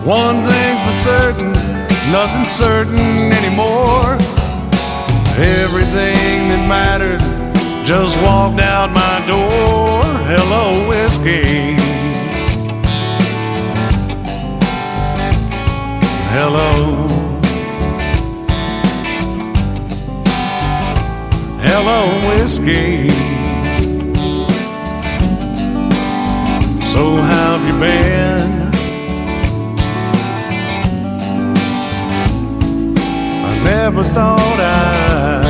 One thing's for certain, nothing's certain anymore. Everything that mattered just walked out my door. Hello, whiskey. Hello. Hello, whiskey. So how have you been? I never thought I'd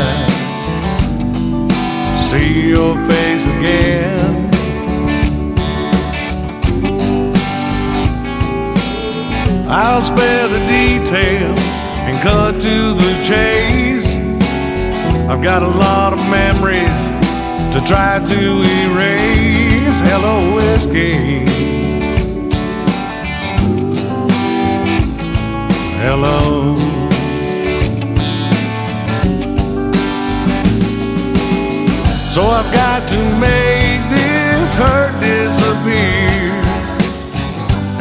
see your face again. I'll spare the details and cut to the chase. I've got a lot of memories to try to erase. Hello, whiskey. Hello. So I've got to make this hurt disappear,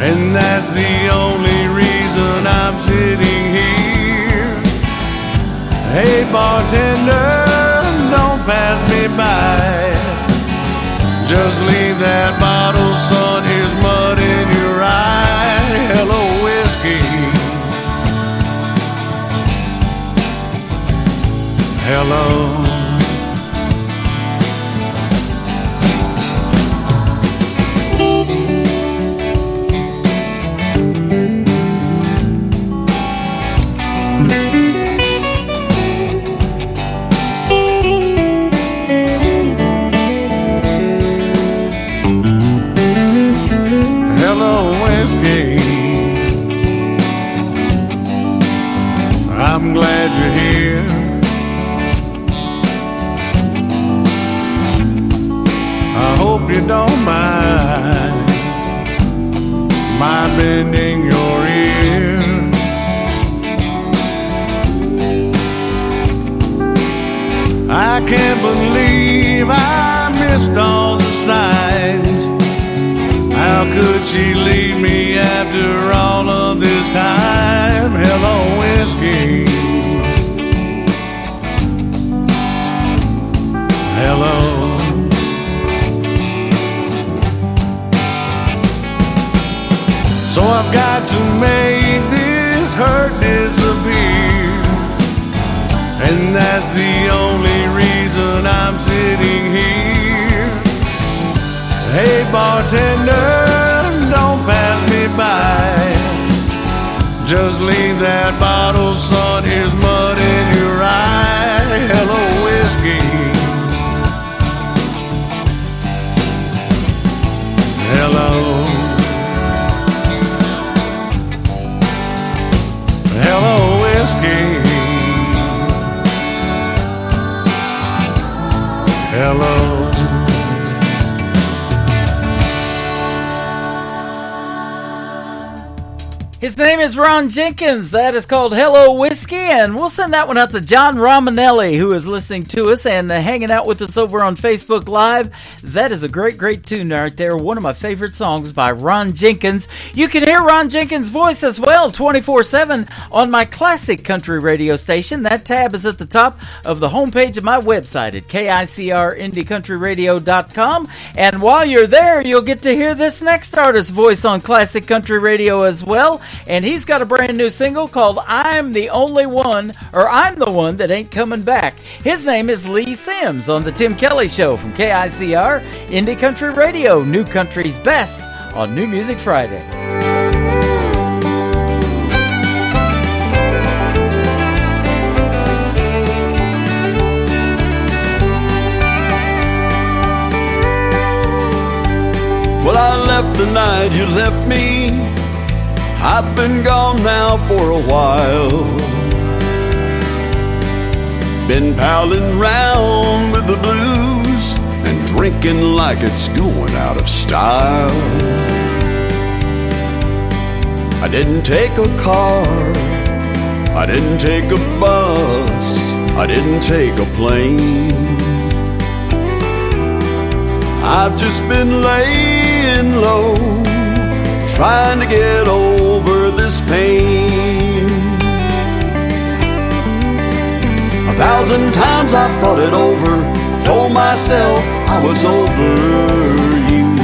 and that's the only reason I'm sitting here. Hey bartender, don't pass me by. Just leave that bottle, son, here's mud in your eye. Hello, whiskey. Hello. I'm glad you're here. I hope you don't mind my bending your ear. I can't believe I missed all the signs. How could she leave me after all of this time? Hello, whiskey. Hello. So I've got to make this hurt disappear, and that's the only reason I'm sitting here. Hey bartender, don't pass me by. Just leave that bottle, son, here's mud in your eye. Hello, whiskey. Hello. Hello, whiskey. Hello. His name is Ron Jenkins. That is called Hello Whiskey, and we'll send that one out to John Romanelli, who is listening to us and hanging out with us over on Facebook Live. That is a great, great tune right there. One of my favorite songs by Ron Jenkins. You can hear Ron Jenkins' voice as well 24/7 on my classic country radio station. That tab is at the top of the homepage of my website at KICRIndieCountryRadio.com. And while you're there, you'll get to hear this next artist's voice on classic country radio as well. And he's got a brand new single called I'm the One That Ain't Coming Back. His name is Lee Sims on the Tim Kelly Show from KICR Indie Country Radio, New Country's best on New Music Friday. Well, I left the night you left me. I've been gone now for a while. Been palling round with the blues and drinking like it's going out of style. I didn't take a car, I didn't take a bus, I didn't take a plane. I've just been laying low, trying to get over this pain. 1,000 times I've thought it over, told myself I was over you.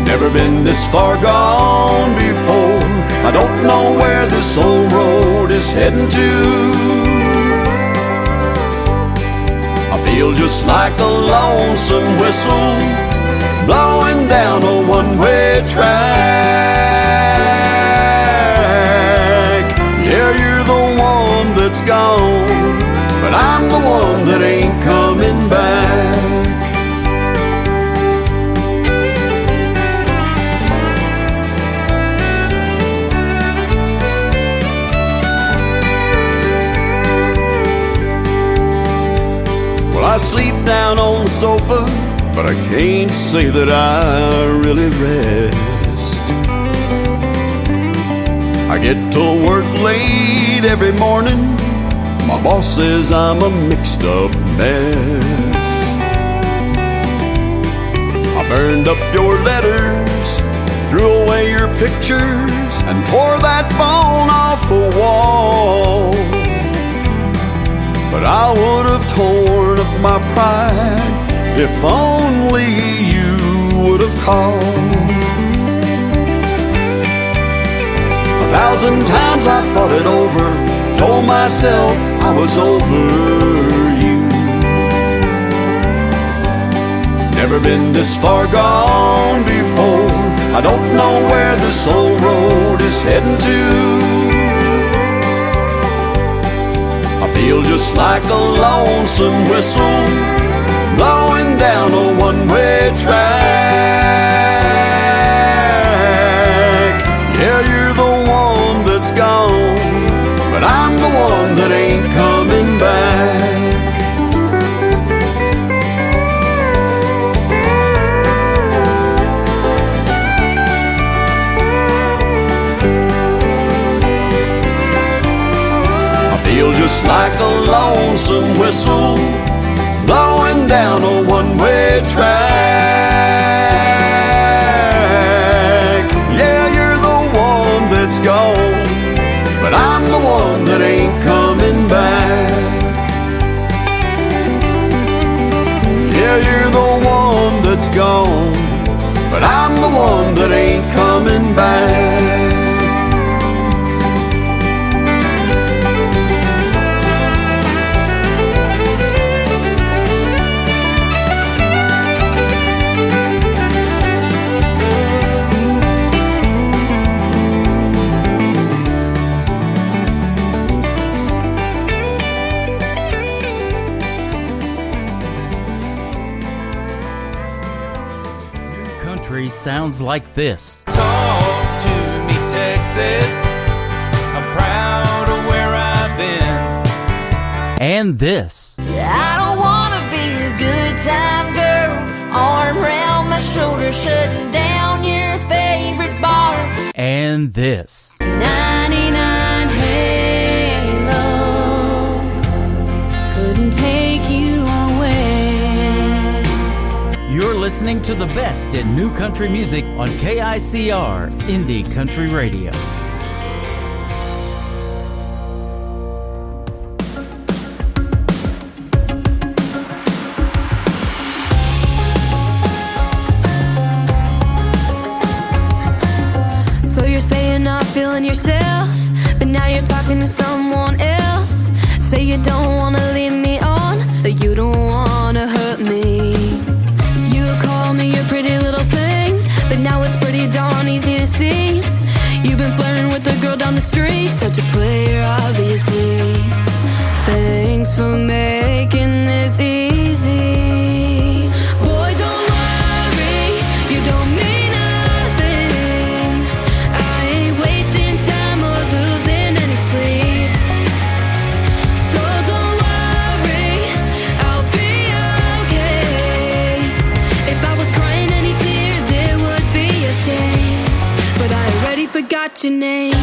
Never been this far gone before, I don't know where this old road is heading to. I feel just like a lonesome whistle blowing down a one-way track. Yeah, you're the one that's gone, but I'm the one that ain't coming back. Well, I sleep down on the sofa, but I can't say that I really rest. I get to work late every morning. My boss says I'm a mixed up mess. I burned up your letters, threw away your pictures, and tore that phone off the wall. But I would have torn up my pride if only you would have called. 1,000 times I've thought it over, told myself I was over you. Never been this far gone before, I don't know where this old road is heading to. I feel just like a lonesome whistle blowing down a one-way track. Yeah, you're the one that's gone, but I'm the one that ain't coming back. I feel just like a lonesome whistle blowing down a one-way track. Yeah, you're the one that's gone, but I'm the one that ain't coming back. Yeah, you're the one that's gone, but I'm the one that ain't coming back. Sounds like this. Talk to me, Texas. I'm proud of where I've been. And this. I don't wanna be a good time girl, arm around my shoulder, shutting down your favorite bar. than this. 99 Halo couldn't take you away. You're listening to the best in new country music on KICR Indie Country Radio. So you're saying not feeling yourself, but now you're talking to someone else. Say you don't wanna leave me on, but you don't wanna hurt me. You call me your pretty little thing, but now it's pretty darn easy to see. You've been flirting with the girl down the street, such a player obviously. Thanks for making this easy. Boy, don't worry, you don't mean nothing. I ain't wasting time or losing any sleep. So don't worry, I'll be okay. If I was crying any tears, it would be a shame. But I already forgot your name.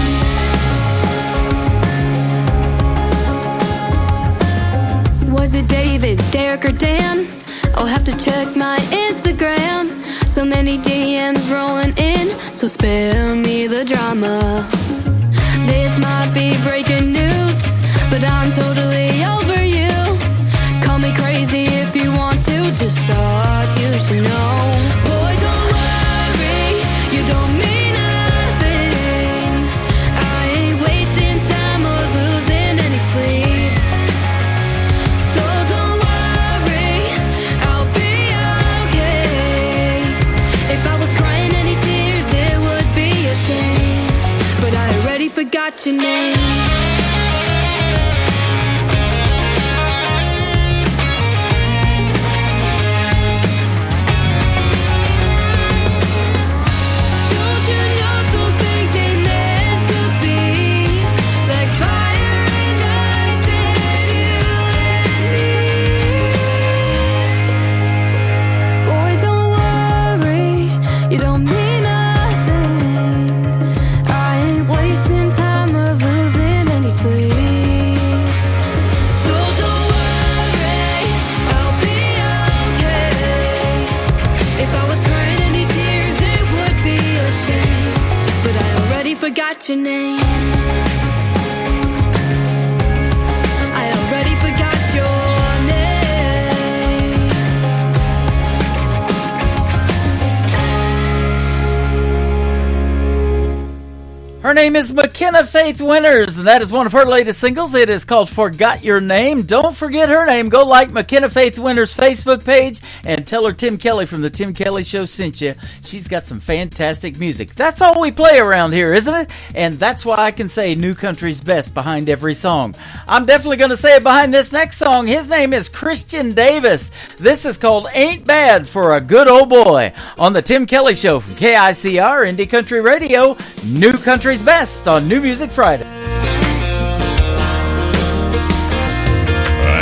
Was it David, Derek, or Dan? I'll have to check my Instagram. So many DMs rolling in, so spare me the drama. This might be breaking news, but I'm totally over you. Call me crazy if you want to, just thought you should know. Boy, don't worry, you don't mean nothing. I ain't wasting time or losing any sleep. So don't worry, I'll be okay. If I was crying any tears, it would be a shame. But I already forgot your name. Don't you know some things ain't meant to be? Like fire and ice and you and me. Boy, don't worry, you don't mean nothing. I ain't wasting time or losing any sleep. So don't worry, I'll be okay. If I was crying any tears, it would be a shame. But I already forgot your name. I already forgot your name. Her name is McKenna Faith Winters, and that is one of her latest singles. It is called Forgot Your Name. Don't forget her name. Go like McKenna Faith Winters' Facebook page and tell her Tim Kelly from the Tim Kelly Show sent you. She's got some fantastic music. That's all we play around here, isn't it? And that's why I can say new country's best behind every song. I'm definitely going to say it behind this next song. His name is Christian Davis. This is called Ain't Bad for a Good Old Boy on the Tim Kelly Show from KICR Indie Country Radio. New country's best on New Music Friday. I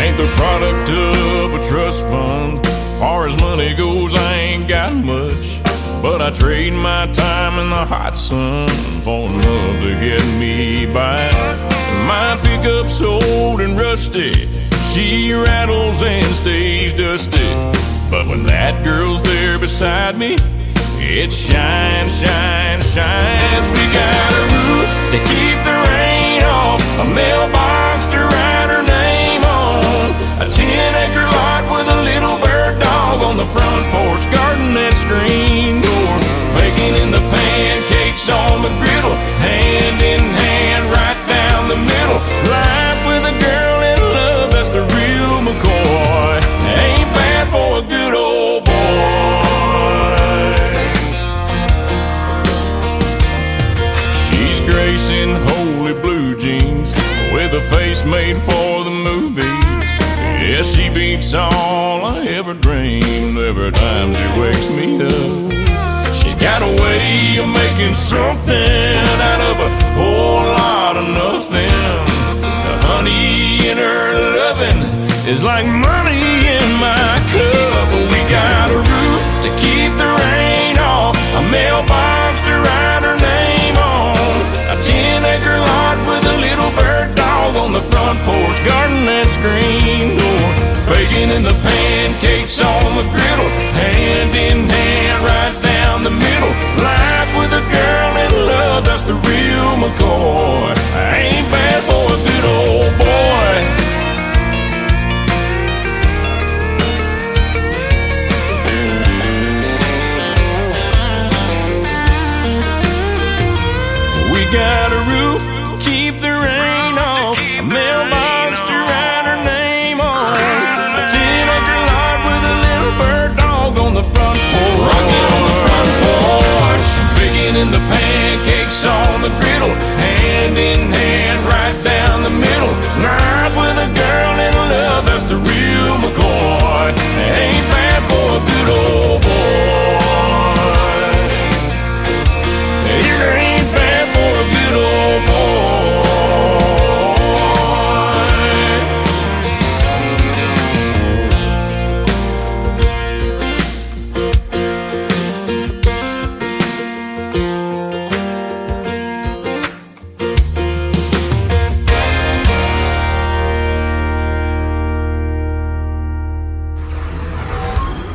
ain't the product of a trust fund. Far as money goes, I ain't got much. But I trade my time in the hot sun for love to get me by. My pickup's old and rusty. She rattles and stays dusty. But when that girl's there beside me, it shines, shines, shines. We got a roof to keep the rain off, a mailbox to write her name on, a 10-acre lot with a little bird dog on the front porch, garden and screen door, baking in the pancakes on the griddle, hand in hand right down the middle. Life with a girl in love, that's the real McCoy. Ain't bad for a good old boy. Gracing holy blue jeans with a face made for the movies. Yeah, she beats all I ever dreamed every time she wakes me up. She got a way of making something out of a whole lot of nothing. The honey in her loving is like money in my cup. We got a roof to keep the rain off, a mailbox to write her name on, the griddle, hand in hand, right down the middle. Life with a girl in love, that's the real McCoy. Ain't bad for a good old boy. We got a roof, keep the rain off, a mailbox to write her name on, a 10-acre lot with a little bird dog on the front porch. Rocking on the front porch, baking in the pancakes on the griddle, hand in hand, right down the middle. Life with a girl in love, that's the real McCoy. Ain't bad for a good old boy. It ain't bad for a good old boy.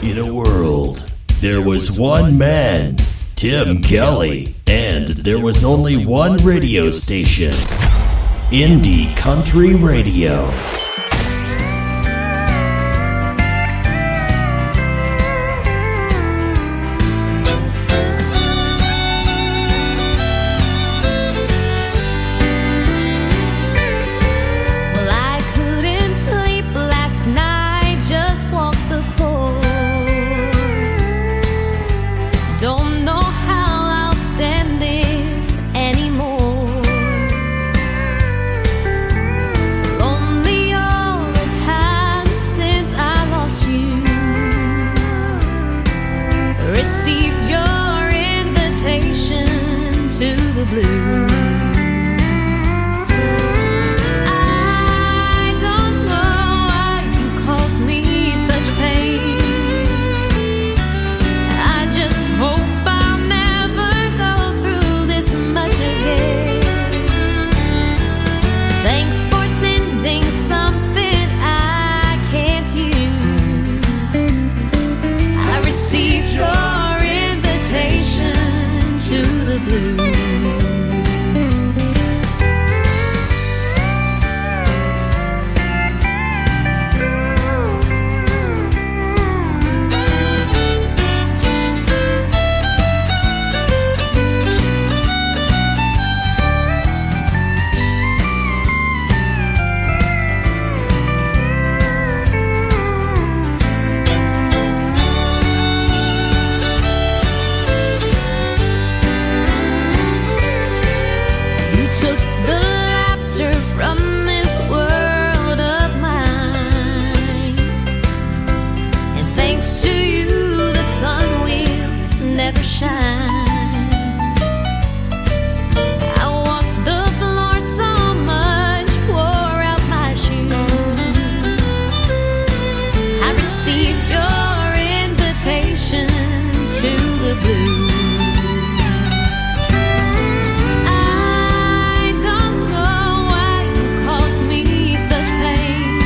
In a world, there was one man, Tim Kelly, and there was only one radio station, Indie Country Radio. Well, I couldn't sleep last night, just walked the floor. Don't know how I'll stand this anymore. Lonely all the time since I lost you. Received your invitation to the blues. I don't know why you caused me such pain. I just hope I'll never go through this much again. Thanks for sending something I can't use. I received your invitation to the blues. You took the laughter from this world of mine, and thanks to you, the sun will never shine. I walked the floor so much, wore out my shoes. I received your invitation to the blues. I don't know why you caused me such pain.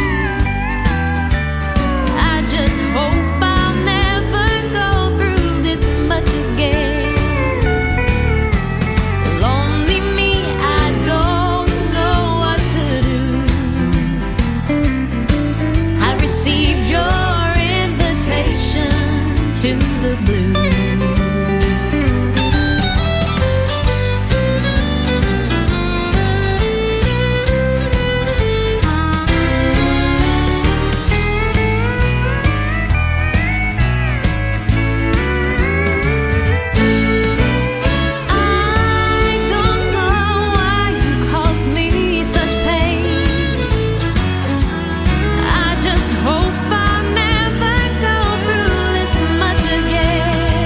I just hope I'll never go through this much again. Lonely me, I don't know what to do. I received your invitation to the blues. I don't know why you caused me such pain. I just hope I'll never go through this much again.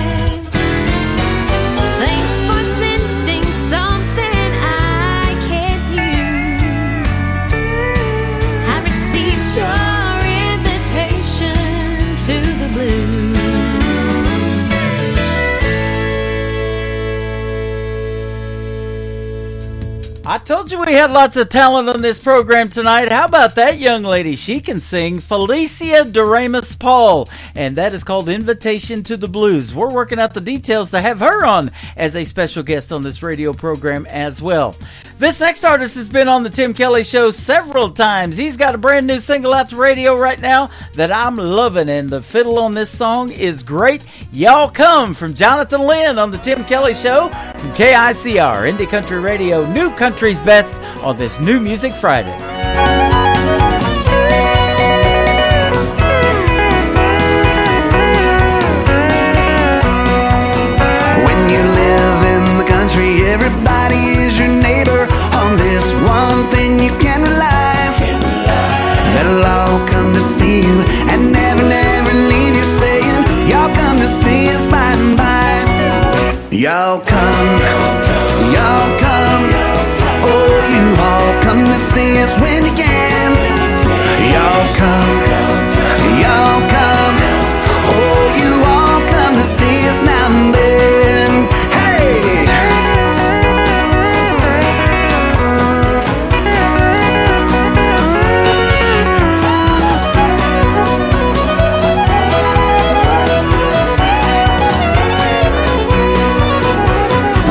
I told you we had lots of talent on this program tonight. How about that young lady? She can sing. Felicia Doremus Paul, and that is called Invitation to the Blues. We're working out the details to have her on as a special guest on this radio program as well. This next artist has been on the Tim Kelly Show several times. He's got a brand new single out to radio right now that I'm loving, and the fiddle on this song is great. Y'all Come from Jonathan Lynn on the Tim Kelly Show from KICR, Indie Country Radio, New Country's Best on this New Music Friday. When you live in the country, everybody is your neighbor. On this one thing you can rely, they'll all come to see you and never, never leave you, saying, y'all come to see us by and by. Y'all come, y'all come, oh, you all come to see us when you can. Y'all come, oh, you all come to see us now and then. Hey!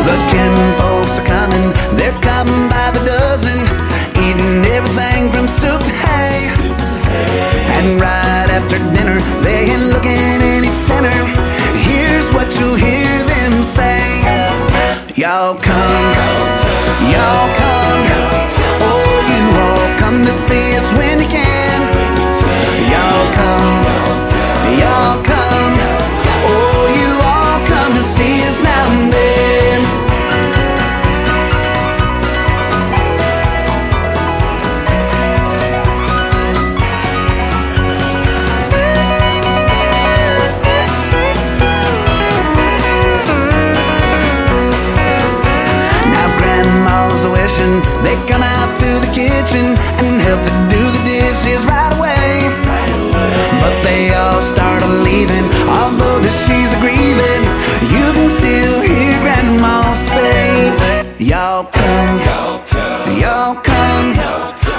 The kinfolks are coming, they're coming by the dozen, eating everything from soup to hay. And right after dinner, they ain't looking any thinner. Here's what you'll hear them say: y'all come, oh, you all come to see us when you can. Y'all come, oh, you all come to see us now and then. They come out to the kitchen and help to do the dishes right away. But they all start leaving, although that she's a grieving. You can still hear Grandma say, y'all come,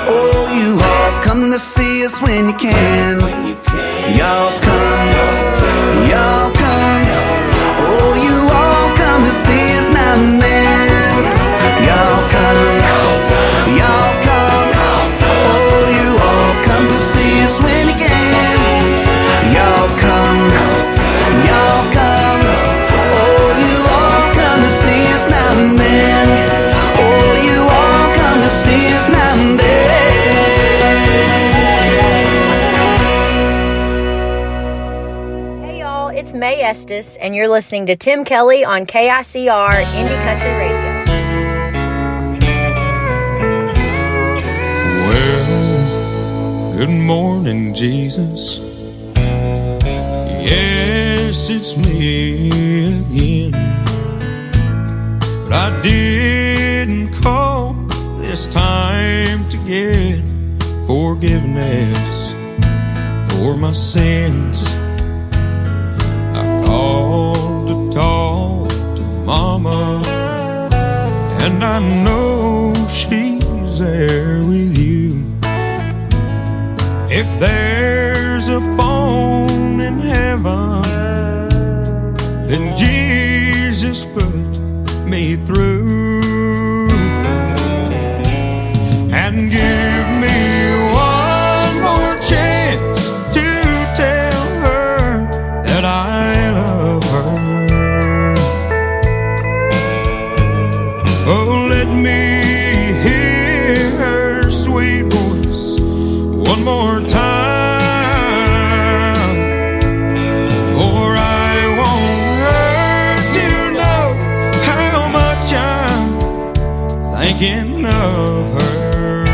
oh, you all come to see us when you can. Y'all come, oh, you all come to see us now and then. Y'all come, oh, you all come to see us when you can. Y'all come, oh, you all come to see us now and then. Oh, you all come to see us now and then. Hey y'all, it's May Estes, and you're listening to Tim Kelly on KICR Indie Country Radio. Good morning, Jesus. Yes, it's me again. But I didn't call this time to get forgiveness for my sins. I called to talk to Mama, and I know she's there with you. If there's a phone in heaven, then Jesus put me through. And give me one more chance to tell her that I love her. Oh, let me hear her sweet voice one more time, for I want her to know how much I'm thinking of her.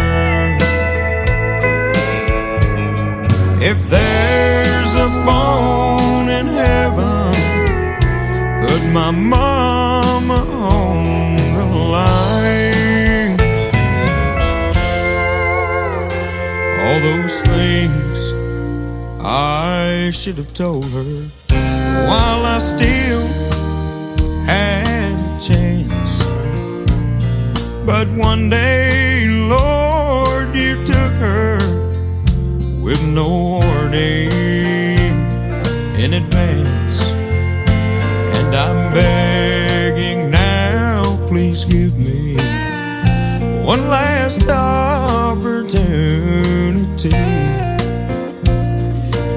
If there's a phone in heaven, put my mama on the line. All those things I should have told her while I still had a chance. But one day, Lord, you took her with no warning in advance. And I'm begging now, please give me one last opportunity.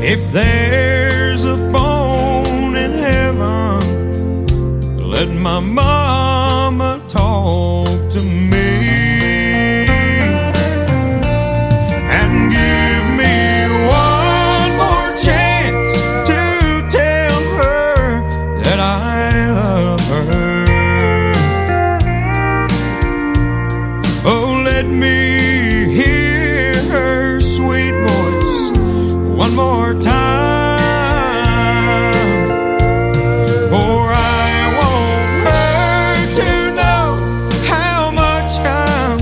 If there's a phone in heaven, let my mama talk to me and give me one more chance to tell her that I love her. Oh, let me hear her sweet voice one more time, for I want her to know how much I'm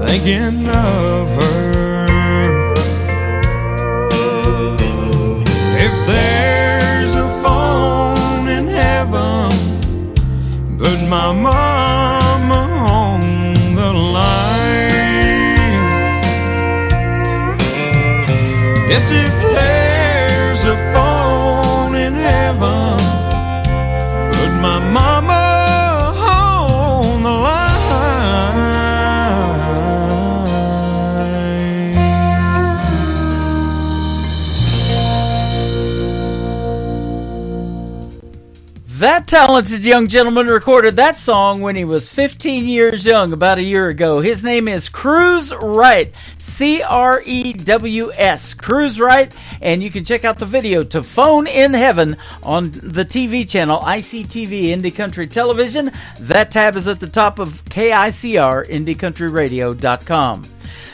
thinking of her. If there's a phone in heaven, put my mama on the line. Yes, if there's a phone in heaven, put my mama on the line. That talented young gentleman recorded that song when he was 15 years young, about a year ago. His name is Cruz Wright, C-R-E-W-S, Cruz Wright, and you can check out the video to Phone in Heaven on the TV channel ICTV Indie Country Television. That tab is at the top of KICR, IndieCountryRadio.com.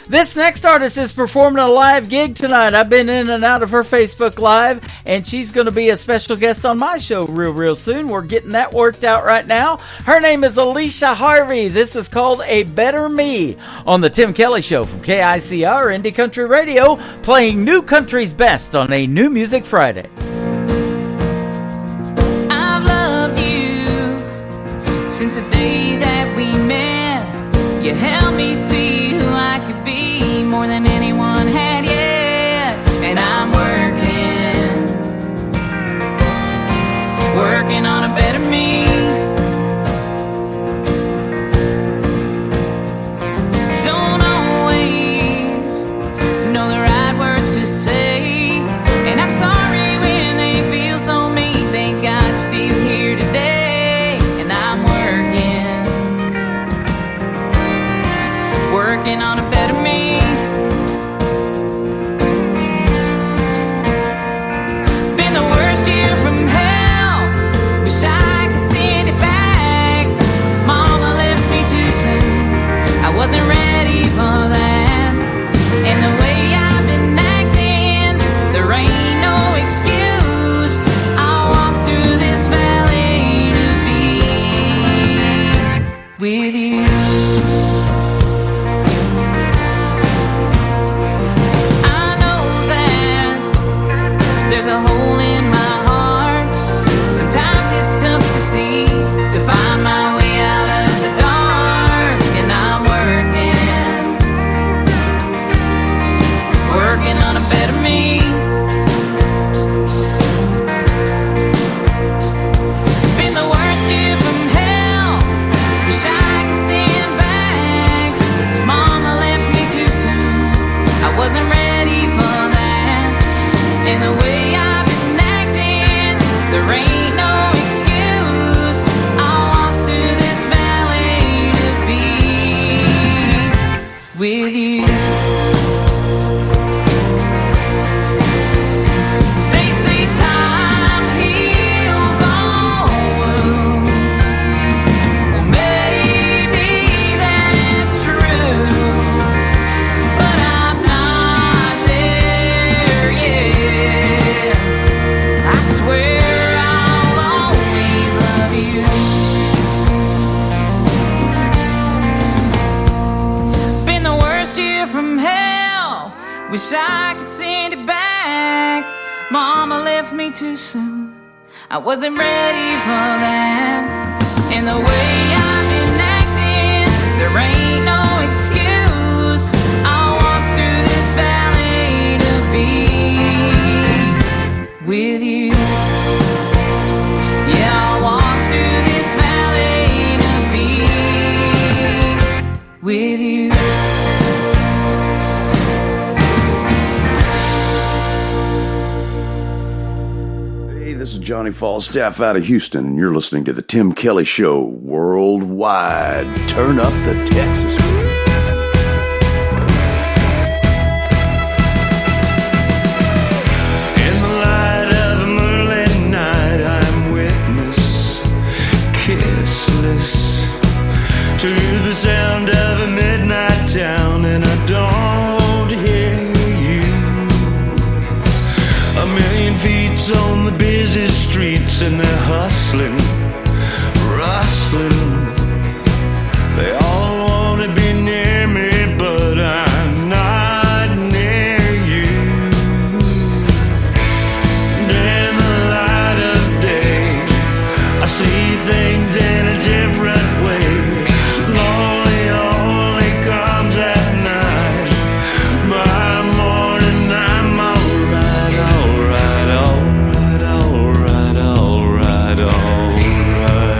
This next artist is performing a live gig tonight. I've been in and out of her Facebook Live, and she's going to be a special guest on my show real soon. We're getting that worked out right now. Her name is Alicia Harvey. This is called A Better Me on the Tim Kelly Show from KICR Indie Country Radio, playing new country's best on a New Music Friday. I've loved you since the day that we met. You helped me see who I could be more than anyone had yet. And I'm working on a better me. Don't always know the right words to say, and I'm sorry when they feel so mean. Thank God you're still here today. And I'm working on a better me. Been the worst year from hell. Wish I could send it back. Mama left me too soon. I wasn't ready for that. And the way I've been acting, there ain't no excuse. I'll walk through this valley to be with you. There's a hole in my heart. Sometimes it's tough to see, to find my way out of the dark. And I'm working on a better me. Been the worst year from hell. Wish I could send back. Mama left me too soon. I wasn't ready for that. And the way I've been acting, there ain't no excuse. I'll walk through this valley to be with you. They say time heals all wounds. Well, maybe that's true, but I'm not there yet. I swear I'll always love you. Been the worst year from hell. Wish I could send it back. Mama left me too soon. I wasn't ready for that. And the way I've been acting, there there ain't no excuse. I'll walk through this valley to be with you. Yeah, I'll walk through this valley to be with you. This is Johnny Falstaff out of Houston, and you're listening to the Tim Kelly Show worldwide. Turn up the Texas beat. In the light of a moonlit night, I'm witness, kissless, to the sound of a midnight town, and I don't want to hear you. A million feet's on the busy streets, and they're hustling, rustling. They all want to be near me, but I'm not near you. And in the light of day, I see things in a different way. Lonely only comes at night. By morning I'm alright, alright, alright, alright, alright, alright.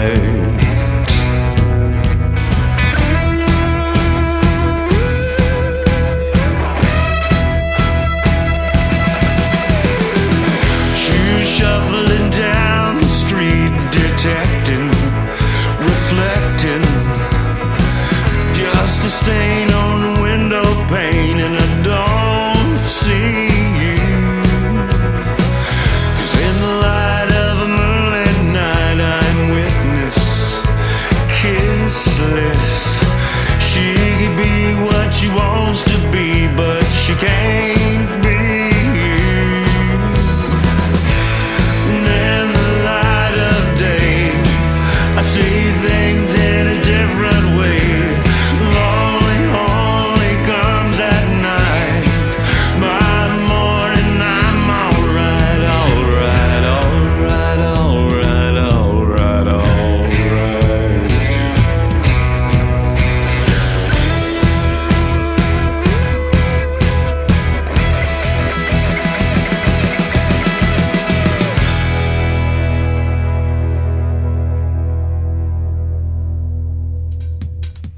Shoes shuffling down the street, detecting, reflecting, just a stain on the window pane, and I don't see you. 'Cause in the light of a moonlit night, I'm witness, kissless. She could be what she wants to be, but she can't be you. And in the light of day, I see things in a different way. Lonely only comes at night. By morning I'm alright, alright, alright, alright, alright, alright.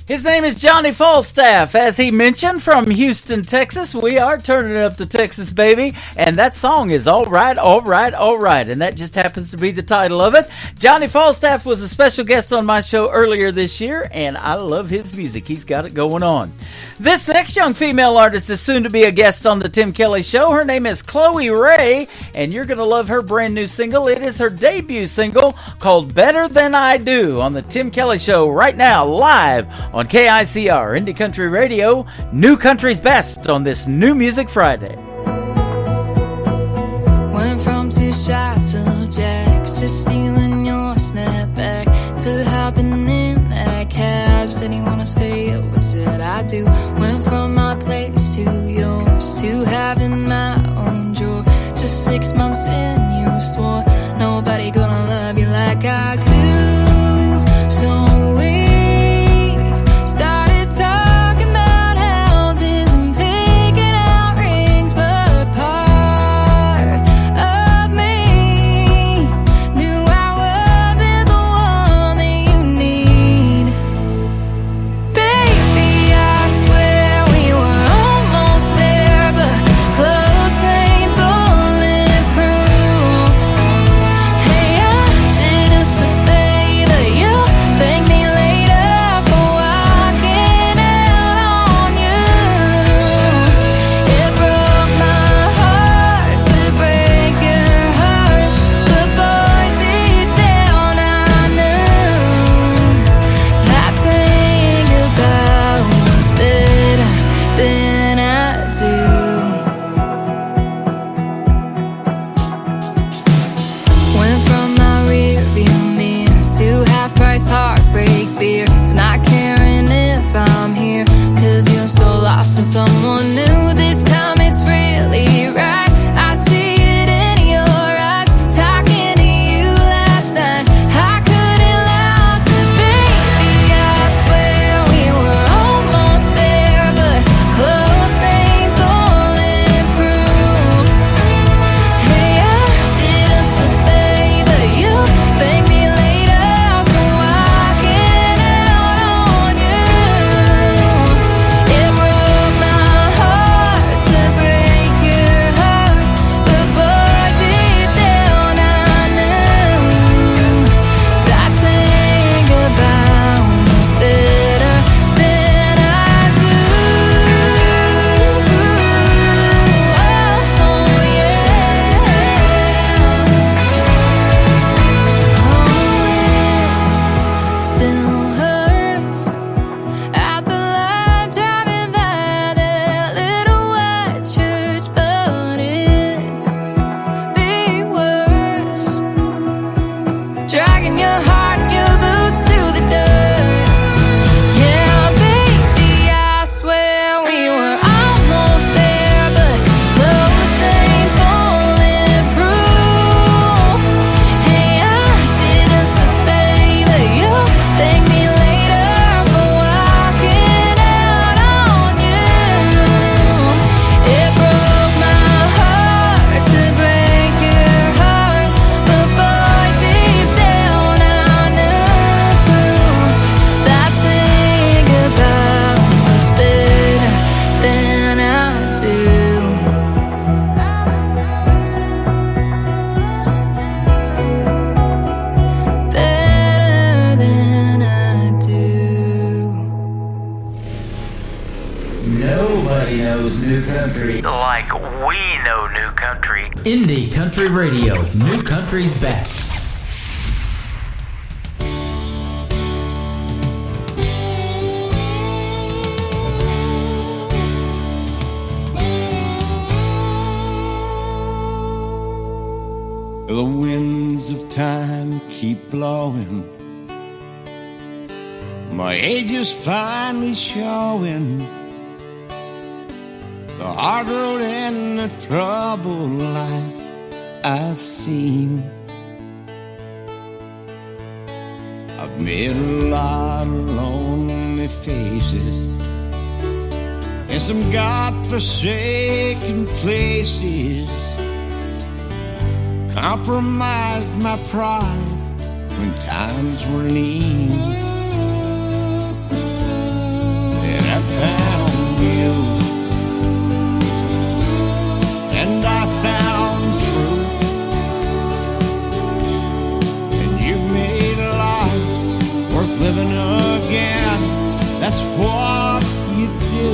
His name is Johnny Falstaff. As he mentioned, from Houston, Texas. We are turning up the Texas, baby. And that song is All Right, All Right, All Right. And that just happens to be the title of it. Johnny Falstaff was a special guest on my show earlier this year, and I love his music. He's got it going on. This next young female artist is soon to be a guest on the Tim Kelly Show. Her name is Chloe Ray, and you're going to love her brand new single. It is her debut single called Better Than I Do on the Tim Kelly Show right now, live on KICR Indie Country Radio, New Country's Best on this New Music Friday. Went from 2 shots of Jack to stealing your snapback to hopping in that cab. Said you wanna stay over, said I do. Went from my place to yours, to having my own drawer. Just 6 months in, you swore nobody gonna love you like I do. So we started talking about houses and picking out rings, but part of me knew I wasn't the one that you need. Baby, I swear we were almost there, but close ain't bulletproof. Hey, I did us a your heart and your boots through the dirt. Yeah, baby, I swear we were almost there, but close ain't bulletproof. Hey, I did us a favor, you thank me later for walking out on you. It broke my heart to break your heart, but boy, deep down I knew that saying goodbye was better than I do. Better than I do. Nobody knows new country like we know new country. Indie Country Radio, new country's best. The winds of time keep blowing. My age is finally showing. The hard road and the troubled life I've seen. I've met a lot of lonely faces in some God-forsaken places. Compromised my pride when times were lean. And I found you, and I found truth, and you made life worth living again. That's what you do.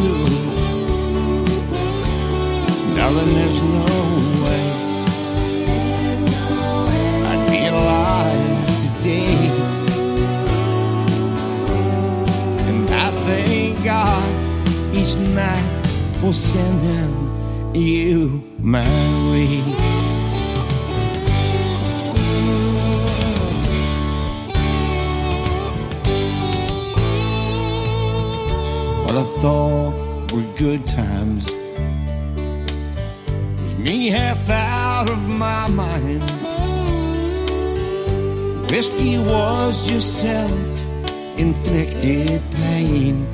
Darling, there's no way I'd be alive today. And I thank God each night for sending you my way. What I thought were good times was me half out of my mind. Whiskey was just self-inflicted pain.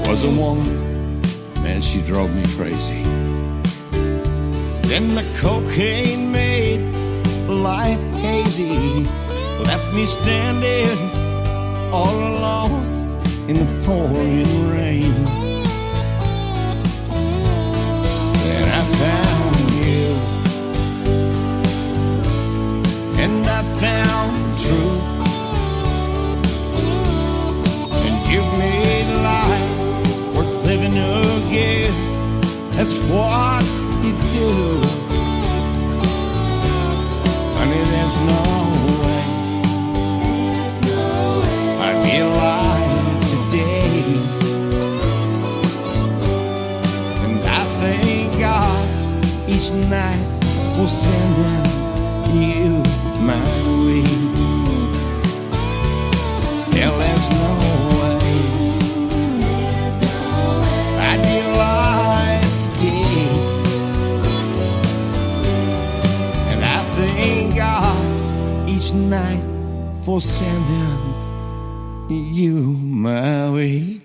Was a woman, man, she drove me crazy. Then the cocaine made life hazy, left me standing all alone in the pouring rain. Then I found you, and I found truth, and you've made life living again. That's what you do. Honey, there's no way I'd be alive today. And I thank God each night for sending you my way. Yeah, there's no way I'd be alive today. And I thank God each night for sending you my way.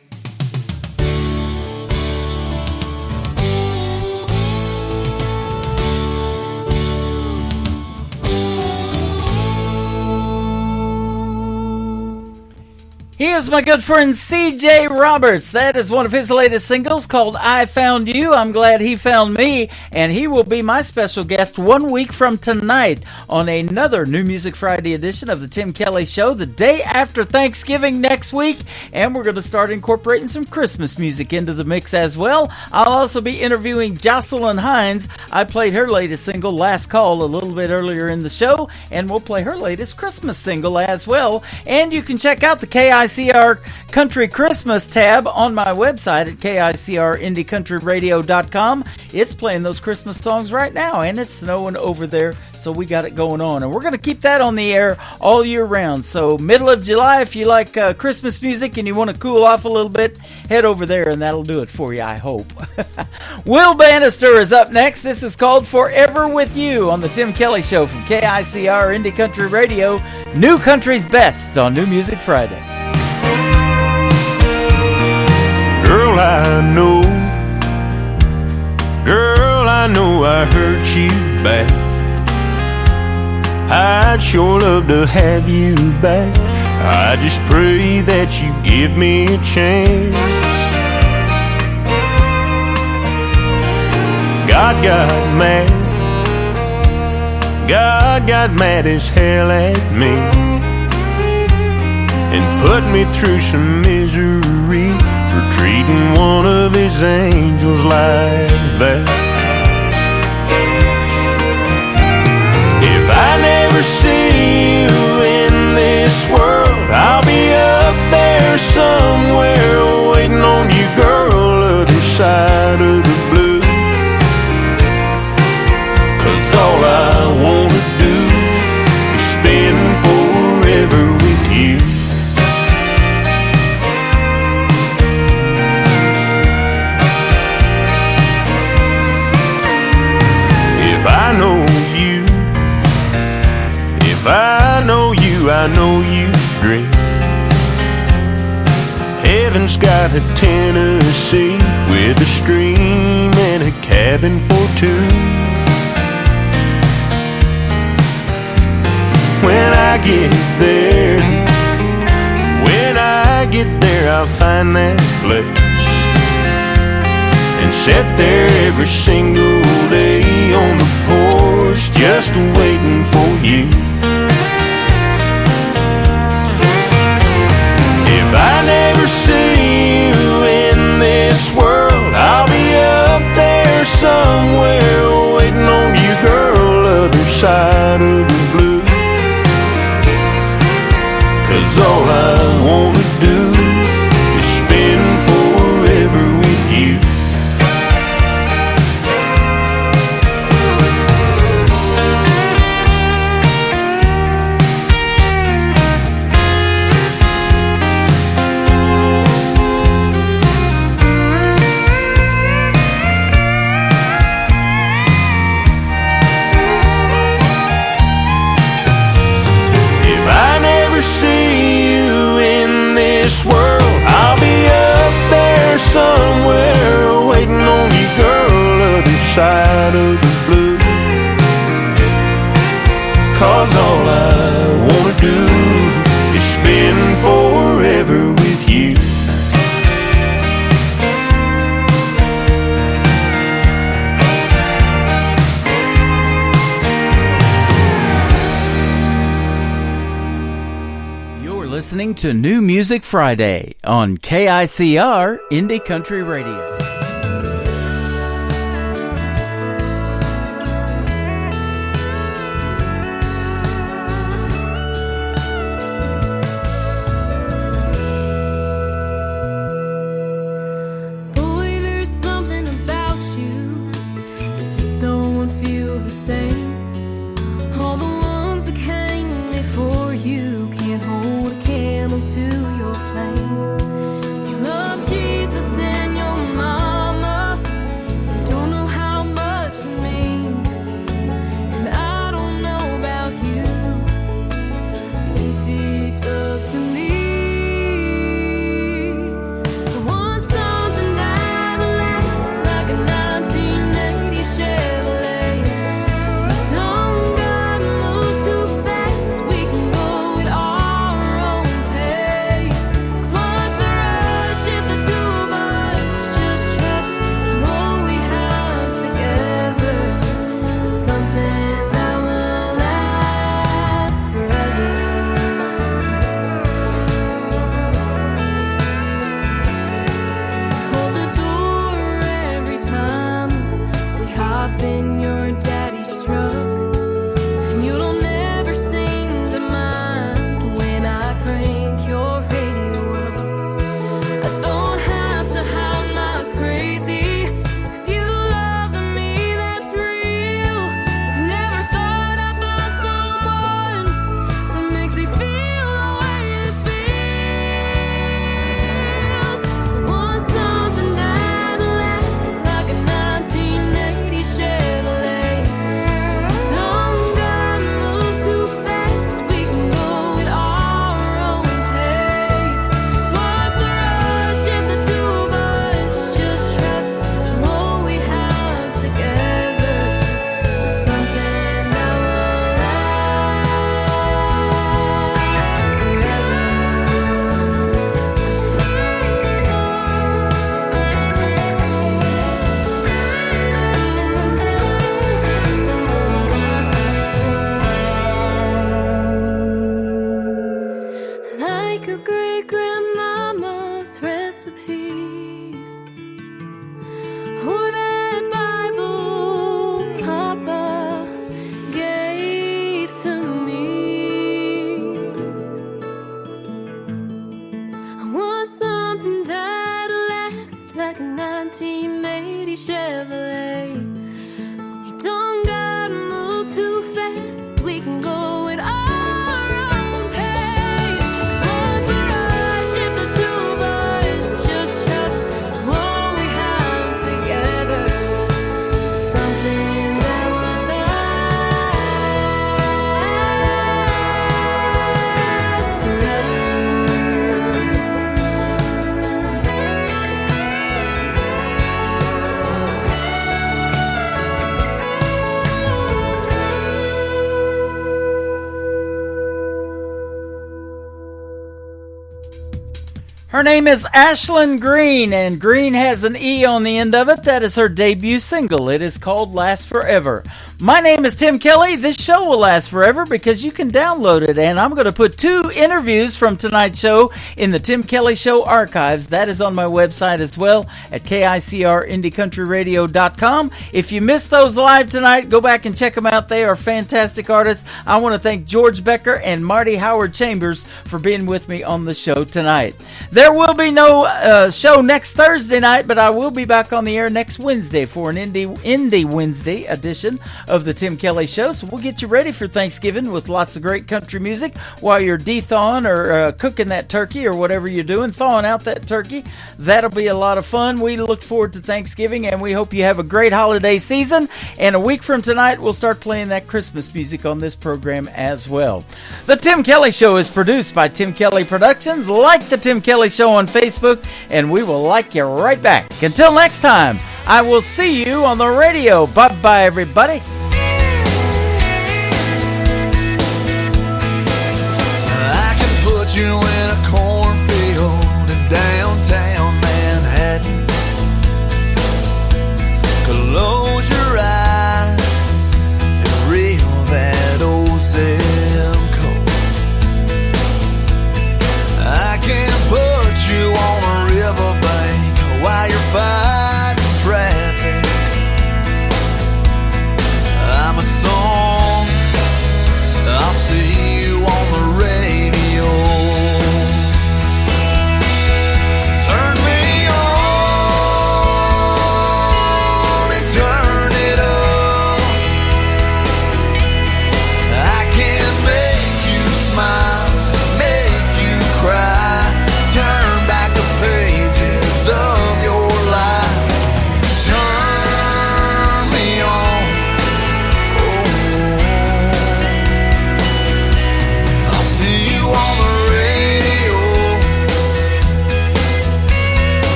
He is my good friend C.J. Roberts. That is one of his latest singles called I Found You. I'm glad he found me, and he will be my special guest 1 week from tonight on another New Music Friday edition of the Tim Kelly Show, the day after Thanksgiving next week, and we're going to start incorporating some Christmas music into the mix as well. I'll also be interviewing Jocelyn Hines. I played her latest single, Last Call, a little bit earlier in the show, and we'll play her latest Christmas single as well. And you can check out the KICR KICR Country Christmas tab on my website at KICRIndieCountryRadio.com. It's playing those Christmas songs right now, and it's snowing over there, so we got it going on. And we're going to keep that on the air all year round. So middle of July, if you like Christmas music and you want to cool off a little bit, head over there, and that'll do it for you, I hope. Will Bannister is up next. This is called Forever With You on the Tim Kelly Show from KICR Indie Country Radio. New Country's best on New Music Friday. Girl, I know I hurt you bad. I'd sure love to have you back. I just pray that you give me a chance. God got mad as hell at me and put me through some misery for treating one of his angels like that. If I never see you in this world, I'll be up there somewhere waiting on you, girl, other side of the blue. 'Cause all I wanna do is spend forever with you. I know you dream. Heaven's got a Tennessee with a stream and a cabin for two. When I get there, I'll find that place and sit there every single day on the porch just waiting for you. If I never see you in this world, I'll be up there somewhere waiting on you, girl, other side of the blue. 'Cause all I wanna do is spend forever with you. World, I'll be up there somewhere waiting on you, girl, other side of the blue. 'Cause all I wanna do is spend forever with you. Listening to New Music Friday on KICR Indie Country Radio. Boy, there's something about you that just don't feel the same. All the ones that came before you can't hold a candle to your flame. You love Jesus and your mom. Her name is Ashlyn Green, and Green has an E on the end of it. That is her debut single. It is called Last Forever. My name is Tim Kelly. This show will last forever because you can download it, and I'm going to put 2 interviews from tonight's show in the Tim Kelly Show archives. That is on my website as well at KICRIndieCountryRadio.com. If you missed those live tonight, go back and check them out. They are fantastic artists. I want to thank George Becker and Marty Howard Chambers for being with me on the show tonight. There will be no show next Thursday night, but I will be back on the air next Wednesday for an Indie Wednesday edition of the Tim Kelly Show. So we'll get you ready for Thanksgiving with lots of great country music while you're de-thawing or cooking that turkey or whatever you're doing, thawing out that turkey. That'll be a lot of fun. We look forward to Thanksgiving, and we hope you have a great holiday season. And a week from tonight, we'll start playing that Christmas music on this program as well. The Tim Kelly Show is produced by Tim Kelly Productions. Like the Tim Kelly Show on Facebook, and we will like you right back. Until next time, I will see you on the radio. Bye-bye, everybody. I can put you in